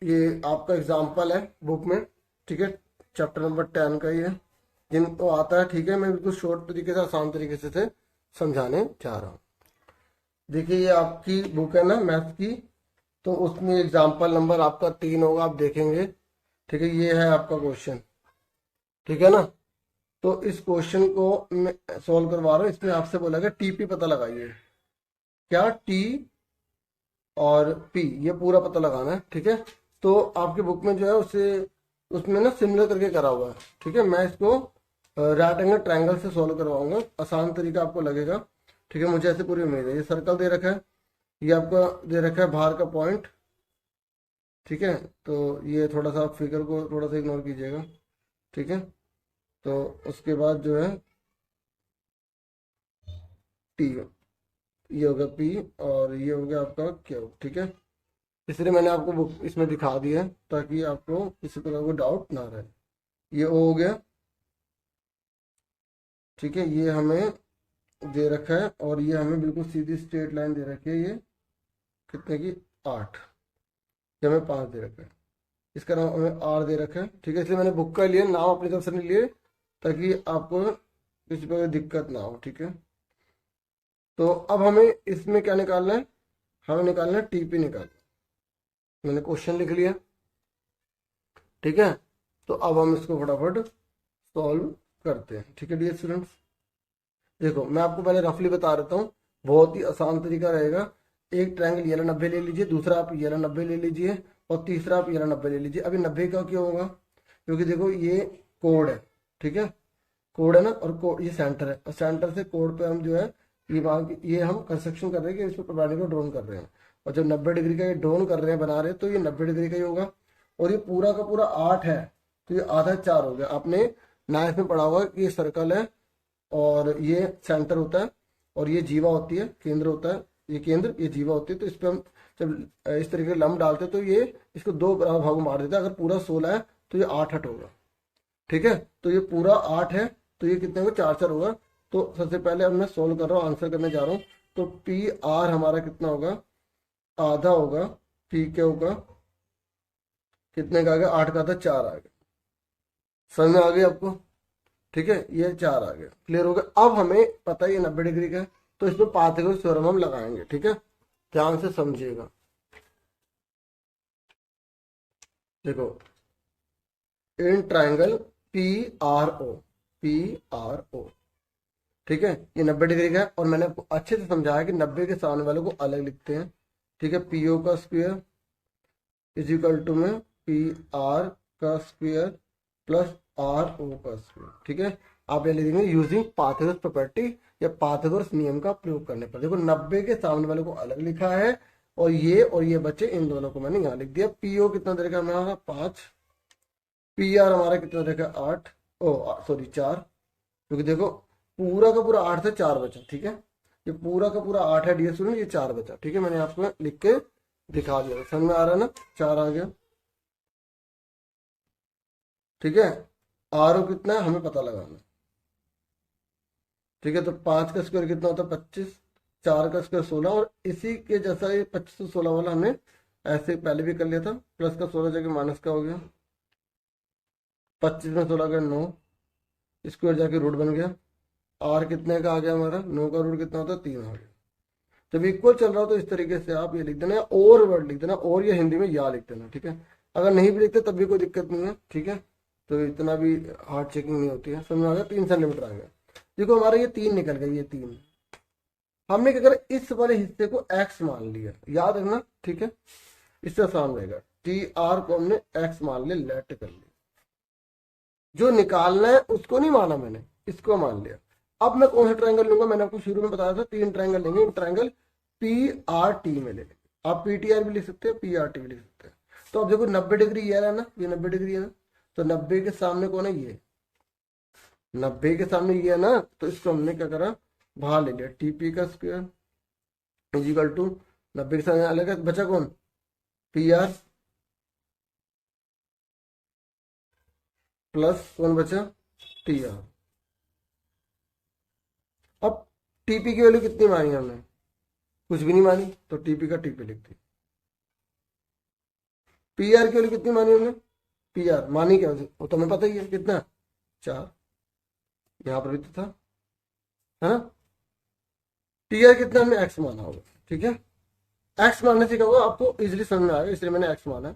ये आपका एग्जाम्पल है बुक में। ठीक है, चैप्टर नंबर 10 का ही है, जिनको आता है। ठीक है, मैं बिल्कुल शॉर्ट तरीके से, आसान तरीके से समझाने जा रहा हूँ। देखिए ये आपकी बुक है ना मैथ्स की, तो उसमें एग्जाम्पल नंबर आपका 3 होगा, आप देखेंगे। ठीक है, ये है आपका क्वेश्चन। ठीक है ना, तो इस क्वेश्चन को मैं सॉल्व करवा रहा हूँ। इसमें आपसे बोला गया टीपी पता लगाइए, क्या टी और पी, ये पूरा पता लगाना है। ठीक है, तो आपकी बुक में जो है उसे उसमें ना सिमिलर करके करा हुआ है। ठीक है, मैं इसको राइट एंगल ट्रायंगल से सॉल्व करवाऊंगा, आसान तरीका आपको लगेगा। ठीक है, मुझे ऐसे पूरी उम्मीद है। ये सर्कल दे रखा है, ये आपका दे रखा है बाहर का पॉइंट। ठीक है, तो ये थोड़ा सा फिगर को थोड़ा सा इग्नोर कीजिएगा। ठीक है, तो उसके बाद जो है टी, ये होगा पी, और ये हो गया आपका क्यू। ठीक है, इसलिए मैंने आपको बुक इसमें दिखा दिया है, ताकि आपको किसी प्रकार को डाउट ना रहे। ये ओ हो गया। ठीक है, ये हमें दे रखा है, और ये हमें बिल्कुल सीधी स्ट्रेट लाइन दे रखी है, ये कितने की 8, ये हमें 5 दे रखा है, इसका नाम हमें आर दे रखा है। ठीक है, इसलिए मैंने बुक का लिया, नाम अपनी तरफ से नहीं लिए, ताकि आपको किसी प्रकार दिक्कत ना हो। ठीक है, तो अब हमें इसमें क्या निकालना है, हमें निकालना है टीपी निकालना। मैंने क्वेश्चन लिख लिया। ठीक है, तो अब हम इसको फटाफट सॉल्व करते हैं। ठीक है डियर स्टूडेंट्स, देखो मैं आपको पहले रफली बता देता हूँ, बहुत ही आसान तरीका रहेगा। एक ट्रायंगल ये 90 ले लीजिए, दूसरा आप ये 90 ले लीजिए, और तीसरा आप ये 90 ले लीजिए। अभी 90 का क्यों होगा, क्योंकि देखो ये कोड है। ठीक है, कोड है ना, और कोड ये सेंटर है, और सेंटर से कोड पे हम जो है ये हम कंस्ट्रक्शन कर रहे हैं कि इस पर पैरामीटर को ड्रॉन कर रहे हैं। और जब 90 डिग्री का ये ड्रोन कर रहे हैं, बना रहे हैं, तो ये 90 डिग्री का ही होगा। और ये पूरा का पूरा 8 है, तो ये आधा 4 हो गया। आपने 9th में पढ़ा होगा कि ये सर्कल है और ये सेंटर होता है और ये जीवा होती है, केंद्र होता है, ये केंद्र, ये जीवा होती है। तो इस पर हम जब इस तरीके के लंब डालते हैं तो ये इसको 2 भागों में बांट देता है। अगर पूरा 16 है तो ये 8 होगा, ठीक है। तो ये पूरा 8 है, तो ये कितने होगा, 4 4 होगा। तो सबसे पहले अब मैं सोल्व कर रहा हूँ, आंसर करने जा रहा हूँ। तो पी आर हमारा कितना होगा, आधा होगा। पी क्या होगा, कितने का आ गया, 8 का था, 4 आ गया। समझ में आ गया आपको, ठीक है। ये 4 आ गया, क्लियर हो गया। अब हमें पता है ये 90 डिग्री का है, तो इसमें पाइथागोरस थ्योरम हम लगाएंगे, ठीक है। ध्यान से समझिएगा। देखो, in triangle P R O, ठीक है, ये 90 डिग्री का है। और मैंने आपको अच्छे से समझाया कि 90 के सामने वाले को अलग लिखते हैं, ठीक है। पी ओ का स्क्वायर इज इक्वल टू में पी आर का स्क्वायर प्लस आर ओ का स्क्वायर, ठीक है। आप ये लिखेंगे यूजिंग पाइथागोरस प्रॉपर्टी या पाइथागोरस नियम का प्रयोग करने पर। देखो 90 के सामने वाले को अलग लिखा है और ये बच्चे, इन दोनों को मैंने यहाँ लिख दिया। पीओ कितना तरीका हमारा 5, पी आर हमारा कितना तरीका 8, सॉरी 4, क्योंकि देखो पूरा का पूरा 8 से 4 बचा, ठीक है। ये पूरा का पूरा 8 है डियर स्टूडेंट, ये 4 बचा, ठीक है। मैंने आपको लिख के दिखा दिया, समझ में आ रहा है ना, 4 आ गया, ठीक है। आर ओ कितना है हमें पता लगाना, ठीक है। तो 5 का स्क्वायर कितना होता है 25, 4 का स्क्वायर 16, और इसी के जैसा ये 25 से 16 वाला हमने ऐसे पहले भी कर लिया था। प्लस का 16 जगह माइनस का हो गया, 25 में 16 का 9, स्क्वायर जाके रूट बन गया। आर कितने का आ गया हमारा, 9 का रूट कितना होता है 3 आ गया। जब इक्वल चल रहा हो तो इस तरीके से आप ये लिख देना, और वर्ड लिख देना, और ये हिंदी में या लिख देना, ठीक है। अगर नहीं भी लिखते तब भी कोई दिक्कत नहीं है, ठीक है। तो इतना भी हार्ड चेकिंग नहीं होती है। समझ में आ गया, 3 सेंटीमीटर आ गया। देखो हमारा ये 3 निकल गया, ये 3 हमने क्या करा, इस वाले हिस्से को x मान लिया, याद रखना, ठीक है। इससे आसान रहेगा, टी आर को हमने x मान लिया, लेट कर लिया। जो निकालना है उसको नहीं माना मैंने, इसको मान लिया। अब मैं कौन सा ट्रायंगल लूंगा, मैंने आपको शुरू में बताया था 3 ट्रायंगल लेंगे। ट्रायंगल पी आर टी में लेंगे, आप पी टी आर भी लिख सकते हैं, पी आर टी भी लिख सकते हैं। तो अब देखो 90 डिग्री ये है ना, ये 90 डिग्री है ना, तो 90 के सामने कौन है, ये 90 के सामने ये है ना, तो इसको हमने क्या करा, बाहर ले लिया। टीपी का स्क्वायर इजिकल टू 90 के सामने अलग है, बचा कौन, पी आर प्लस कौन बचा, टी आर। अब टीपी की वैल्यू कितनी मानी हमने, कुछ भी नहीं मानी, तो टीपी का टीपी लिख दी। पी आर की वैल्यू कितनी मानी हमने, पी आर मानी क्या, वो तो हमें पता ही है कितना, 4, यहां पर भी तो था, है ना। टी आर कितना हमने एक्स माना होगा, ठीक है। एक्स मानने से क्या होगा, आपको इजीली समझ में आएगा, इसलिए मैंने एक्स माना है,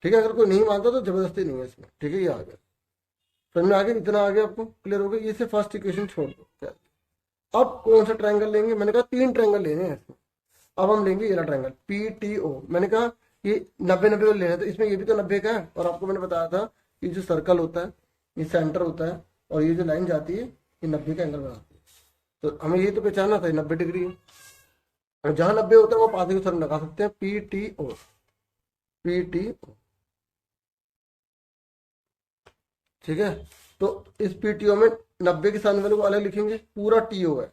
ठीक है। अगर कोई नहीं मानता तो जबरदस्ती नहीं है इसमें, ठीक है। ये आ गया, समझ में आ गया, इतना आ गया आपको, क्लियर हो गया। ये से फर्स्ट इक्वेशन छोड़ दो। अब कौन सा ट्रायंगल लेंगे, मैंने कहा 3 ट्रायंगल लेने हैं इसमें। अब हम लेंगे ये वाला ट्रायंगल पी टी ओ। मैंने कहा ये 90 वाले लेना है, तो इसमें ये भी तो 90 का है। और आपको मैंने बताया था ये जो सर्कल होता है, ये सेंटर होता है, और ये जो लाइन जाती है ये 90 का एंगल बनाती है। तो हमें ये तो पहचाना था 90 डिग्री है, और जहां 90 होता है वो पाइथागोरस थ्योरम लगा सकते हैं, P T O, P T O, ठीक है। तो इस पीटीओ में 90 के सामने वाले को अलग लिखेंगे, पूरा टीओ है।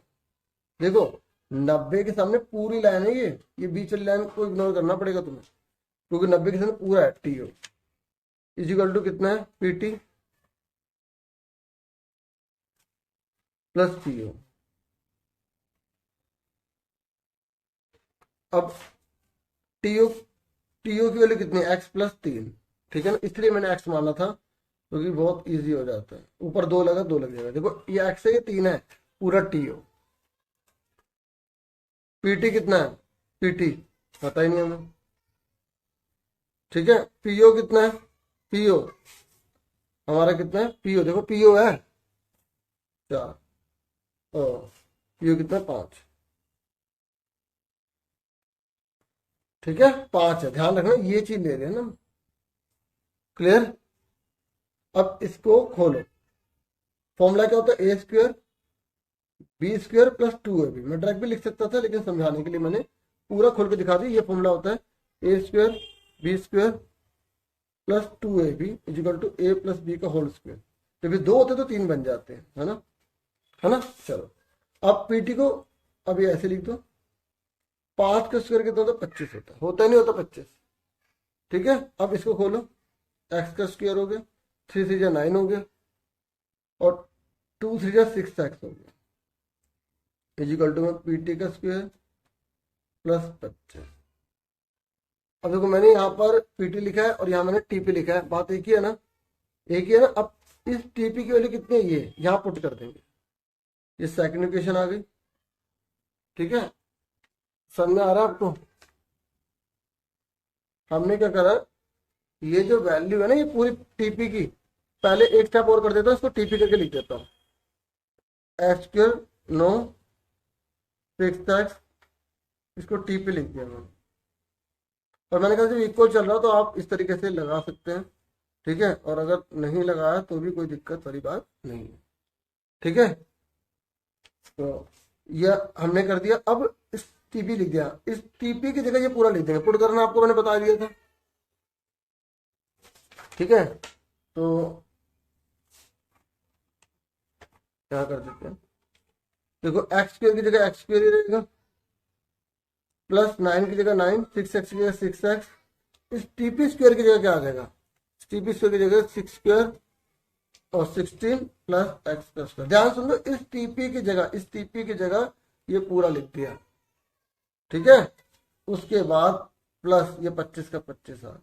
देखो 90 के सामने पूरी लाइन है, ये बीच वाली लाइन को इग्नोर करना पड़ेगा तुम्हें, क्योंकि 90 के सामने पूरा है टीओ इजिकल टू कितना है, पीटी प्लस पीओ। अब टीओ की वैल्यू कितनी है, एक्स प्लस 3, ठीक है ना। इसलिए मैंने एक्स माना था, क्योंकि बहुत इजी हो जाता है। ऊपर 2 लगा, 2 लग जाएगा। देखो ये एक्स है, ये 3 है, पूरा टीओ। पीटी कितना है, पीटी पता ही नहीं हमें, ठीक है। पीओ कितना है, पीओ हमारा कितना है, पीओ देखो पीओ है 4, पीओ कितना 5, ठीक है, 5 है। ध्यान रखना ये चीज ले रहे हैं ना, क्लियर। अब इसको खोलो, फॉर्मूला क्या होता है, A square B square plus 2ab। मैं डायरेक्ट भी लिख सकता था, लेकिन समझाने के लिए मैंने पूरा खोल के दिखा दी। ये फॉर्मूला होता है A square B square plus 2ab is equal to a plus B का होल स्क्वायर। जब ये 2 होते तो 3 बन जाते हैं, है ना, है ना। चलो अब पीटी को अभी ऐसे लिख दो, 5 का स्क्वायर कितना होता है 25 होता है नहीं होता 25, ठीक है। अब इसको खोलो, x का स्क्वायर हो गया, 3 3 जा 9 हो गया और 2 3 जा 6x हो गया इजिकल टू में पीटी का स्क्वायर प्लस 25। अब देखो मैंने यहाँ पर पीटी लिखा है और यहाँ मैंने टीपी लिखा है, बात एक ही है ना, एक ही है ना। अब इस टीपी की वैल्यू कितनी है ये यहाँ पुट कर देंगे, ये सेकंड इक्वेशन आ गई, ठीक है। समझ में आ रहा है आपको। हमने क्या करा, ये जो वैल्यू है ना ये पूरी टीपी की, पहले एक स्टेप और कर देता हूँ, इसको टीपी करके लिख देता हूँ। एक्स स्क्वायर 9 6x, इसको टीपी लिख दिया मैंने। और मैंने कहा जब इक्वल चल रहा तो आप इस तरीके से लगा सकते हैं, ठीक है। और अगर नहीं लगाया तो भी कोई दिक्कत वाली बात नहीं है, ठीक है। तो यह हमने कर दिया। अब इस टीपी लिख दिया, इस टीपी की जगह ये पूरा लिख देंगे, पुट करना आपको मैंने बता दिया था, ठीक है। तो क्या कर देते हैं, देखो एक्स स्क्वायर की जगह एक्स स्क्वायर ही रहेगा, प्लस 9 की जगह 9, 6x की जगह 6x। इस टीपी स्क्वायर की जगह क्या आ जाएगा, टीपी स्क्वायर की जगह 6 स्क्वायर और 16 प्लस एक्स का स्क्वायर। ध्यान सुन लो, इस टीपी की जगह ये पूरा लिख दिया, ठीक है। उसके बाद प्लस ये 25 का 25 आ गया।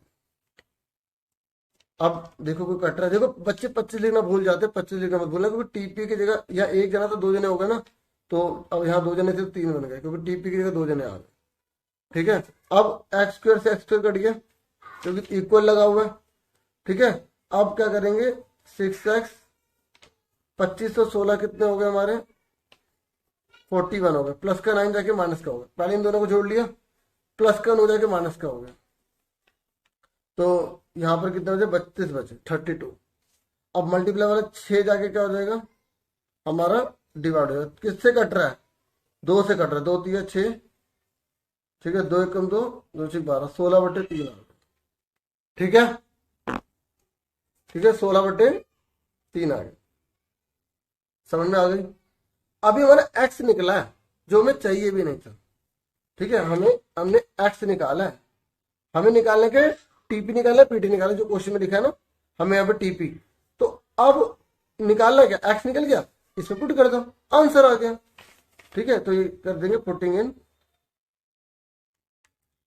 अब देखो कोई कट रहा है, देखो बच्चे 25 लिखना भूल जाते हैं, 25 लिखना मत भूलना, क्योंकि टीपी की जगह या एक जना तो 2 जने हो गए ना, तो अब यहाँ 2 जने से 3 बन गए, क्योंकि टीपी की जगह 2 जने आ गए, ठीक है। अब एक्स स्क्वायर से एक्स स्क्वायर कट गया क्योंकि इक्वल लगा हुआ है, ठीक है। अब क्या करेंगे, 6x 25 और 16 कितने हो गए हमारे 41 हो गए, प्लस का 9 जाके माइनस का हो गया, पहले इन दोनों को जोड़ लिया, प्लस का 9 जाके माइनस का हो गया, तो यहाँ पर कितने बचे 32 बचे 32। अब मल्टीप्लाई वाला 6 जाके क्या हो जाएगा हमारा डिवाइड हो जाएगा, किससे कट रहा है 2 से कट रहा है, 2 3 6, ठीक है, 2 एकम 2 2 6 12, 16/3 आ गया, ठीक है, ठीक है, 16/3 आ गया, समझ में आ गई। अभी हमारा x निकला है जो हमें चाहिए भी नहीं था, ठीक है। हमने x निकाला है, हमें निकालने के टीपी निकालना है, पीटी निकालना, जो क्वेश्चन में लिखा है ना, हमें यहाँ पे टीपी। तो अब निकालना क्या, x निकल गया, इसमें पुट कर दो, आंसर आ गया, ठीक है। तो ये कर देंगे पुटिंग इन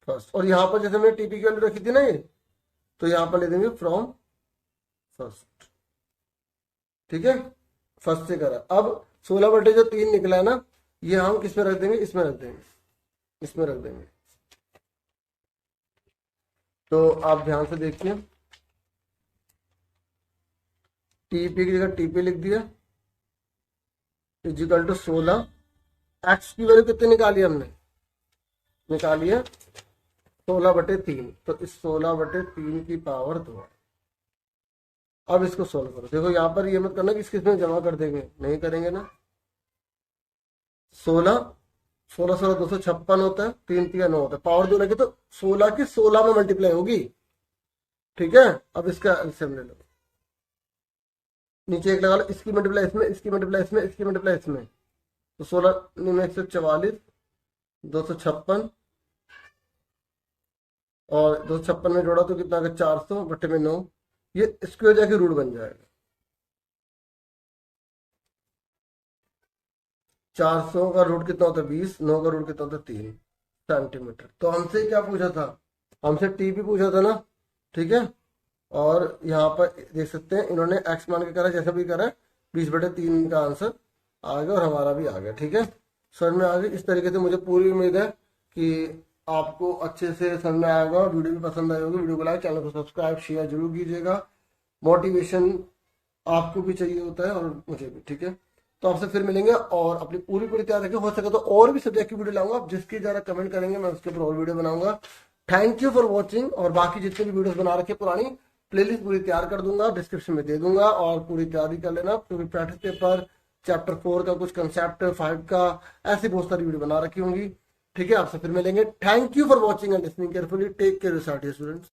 फर्स्ट, और यहाँ पर जैसे मैंने टीपी की वैल्यू रखी थी ना ये, तो यहाँ पर ले देंगे फ्रॉम फर्स्ट, ठीक है, फर्स्ट से करा। अब 16/3 निकला है ना, ये हम किस में रख देंगे, इसमें रख देंगे, इसमें रख देंगे। तो आप ध्यान से देखिए, टीपी की जगह टीपी लिख दिया इजिकल टू 16, एक्स की वैल्यू कितनी निकाली हमने, निकाली है 16/3, तो इस 16/3 की पावर 2। अब इसको सोल्व करो, देखो यहाँ पर ये मत करना कि इसमें जमा कर देंगे, नहीं करेंगे ना। 16 16 16 256 होता है, 3 3 9 होता है, पावर 2 लगे तो 16 की 16 में मल्टीप्लाई होगी, ठीक है। अब इसका एलसीएम ले लो, नीचे 1 लगा लो, इसकी मल्टीप्लाई इसमें, इसकी मल्टीप्लाई इसमें, इसकी मल्टीप्लाई इसमें, तो 16 में 144 256 और 256 में जोड़ा तो कितना आ गया 400/9, ये स्क्वायर जाके रूट बन जाएगा, 400 का रूट कितना होता है 20, 9 का रूट कितना होता है 3 सेंटीमीटर। तो हमसे क्या पूछा था, हमसे टी भी पूछा था ना, ठीक है। और यहाँ पर देख सकते हैं इन्होंने एक्स मान के करा, जैसा भी करा 20/3 का आंसर आ गया और हमारा भी आ गया, ठीक है। समझ में आ गई। इस तरीके से मुझे पूरी उम्मीद है कि आपको अच्छे से समझ में आएगा, वीडियो भी पसंद आई होगी। वीडियो को लाइक, चैनल को सब्सक्राइब शेयर जरूर कीजिएगा, मोटिवेशन आपको भी चाहिए होता है और मुझे भी, ठीक है। तो आपसे फिर मिलेंगे और अपनी पूरी तैयार रखें, हो सके तो और भी सब्जेक्ट की वीडियो लाऊंगा, आप जिसकी ज़्यादा कमेंट करेंगे मैं उसके ऊपर और वीडियो बनाऊंगा। थैंक यू फॉर वॉचिंग, और बाकी जितने भी वीडियोस बना रखे पुरानी प्लेलिस्ट पूरी तैयार कर दूंगा, डिस्क्रिप्शन में दे दूंगा, और पूरी तैयारी कर लेना, क्योंकि प्रैक्टिस पेपर चैप्टर 4 का कुछ कंसेप्ट 5 का ऐसी बहुत सारी वीडियो बना रखी होंगी, ठीक है, आपसे फिर मिलेंगे। Thank you for watching and listening carefully. Take care students.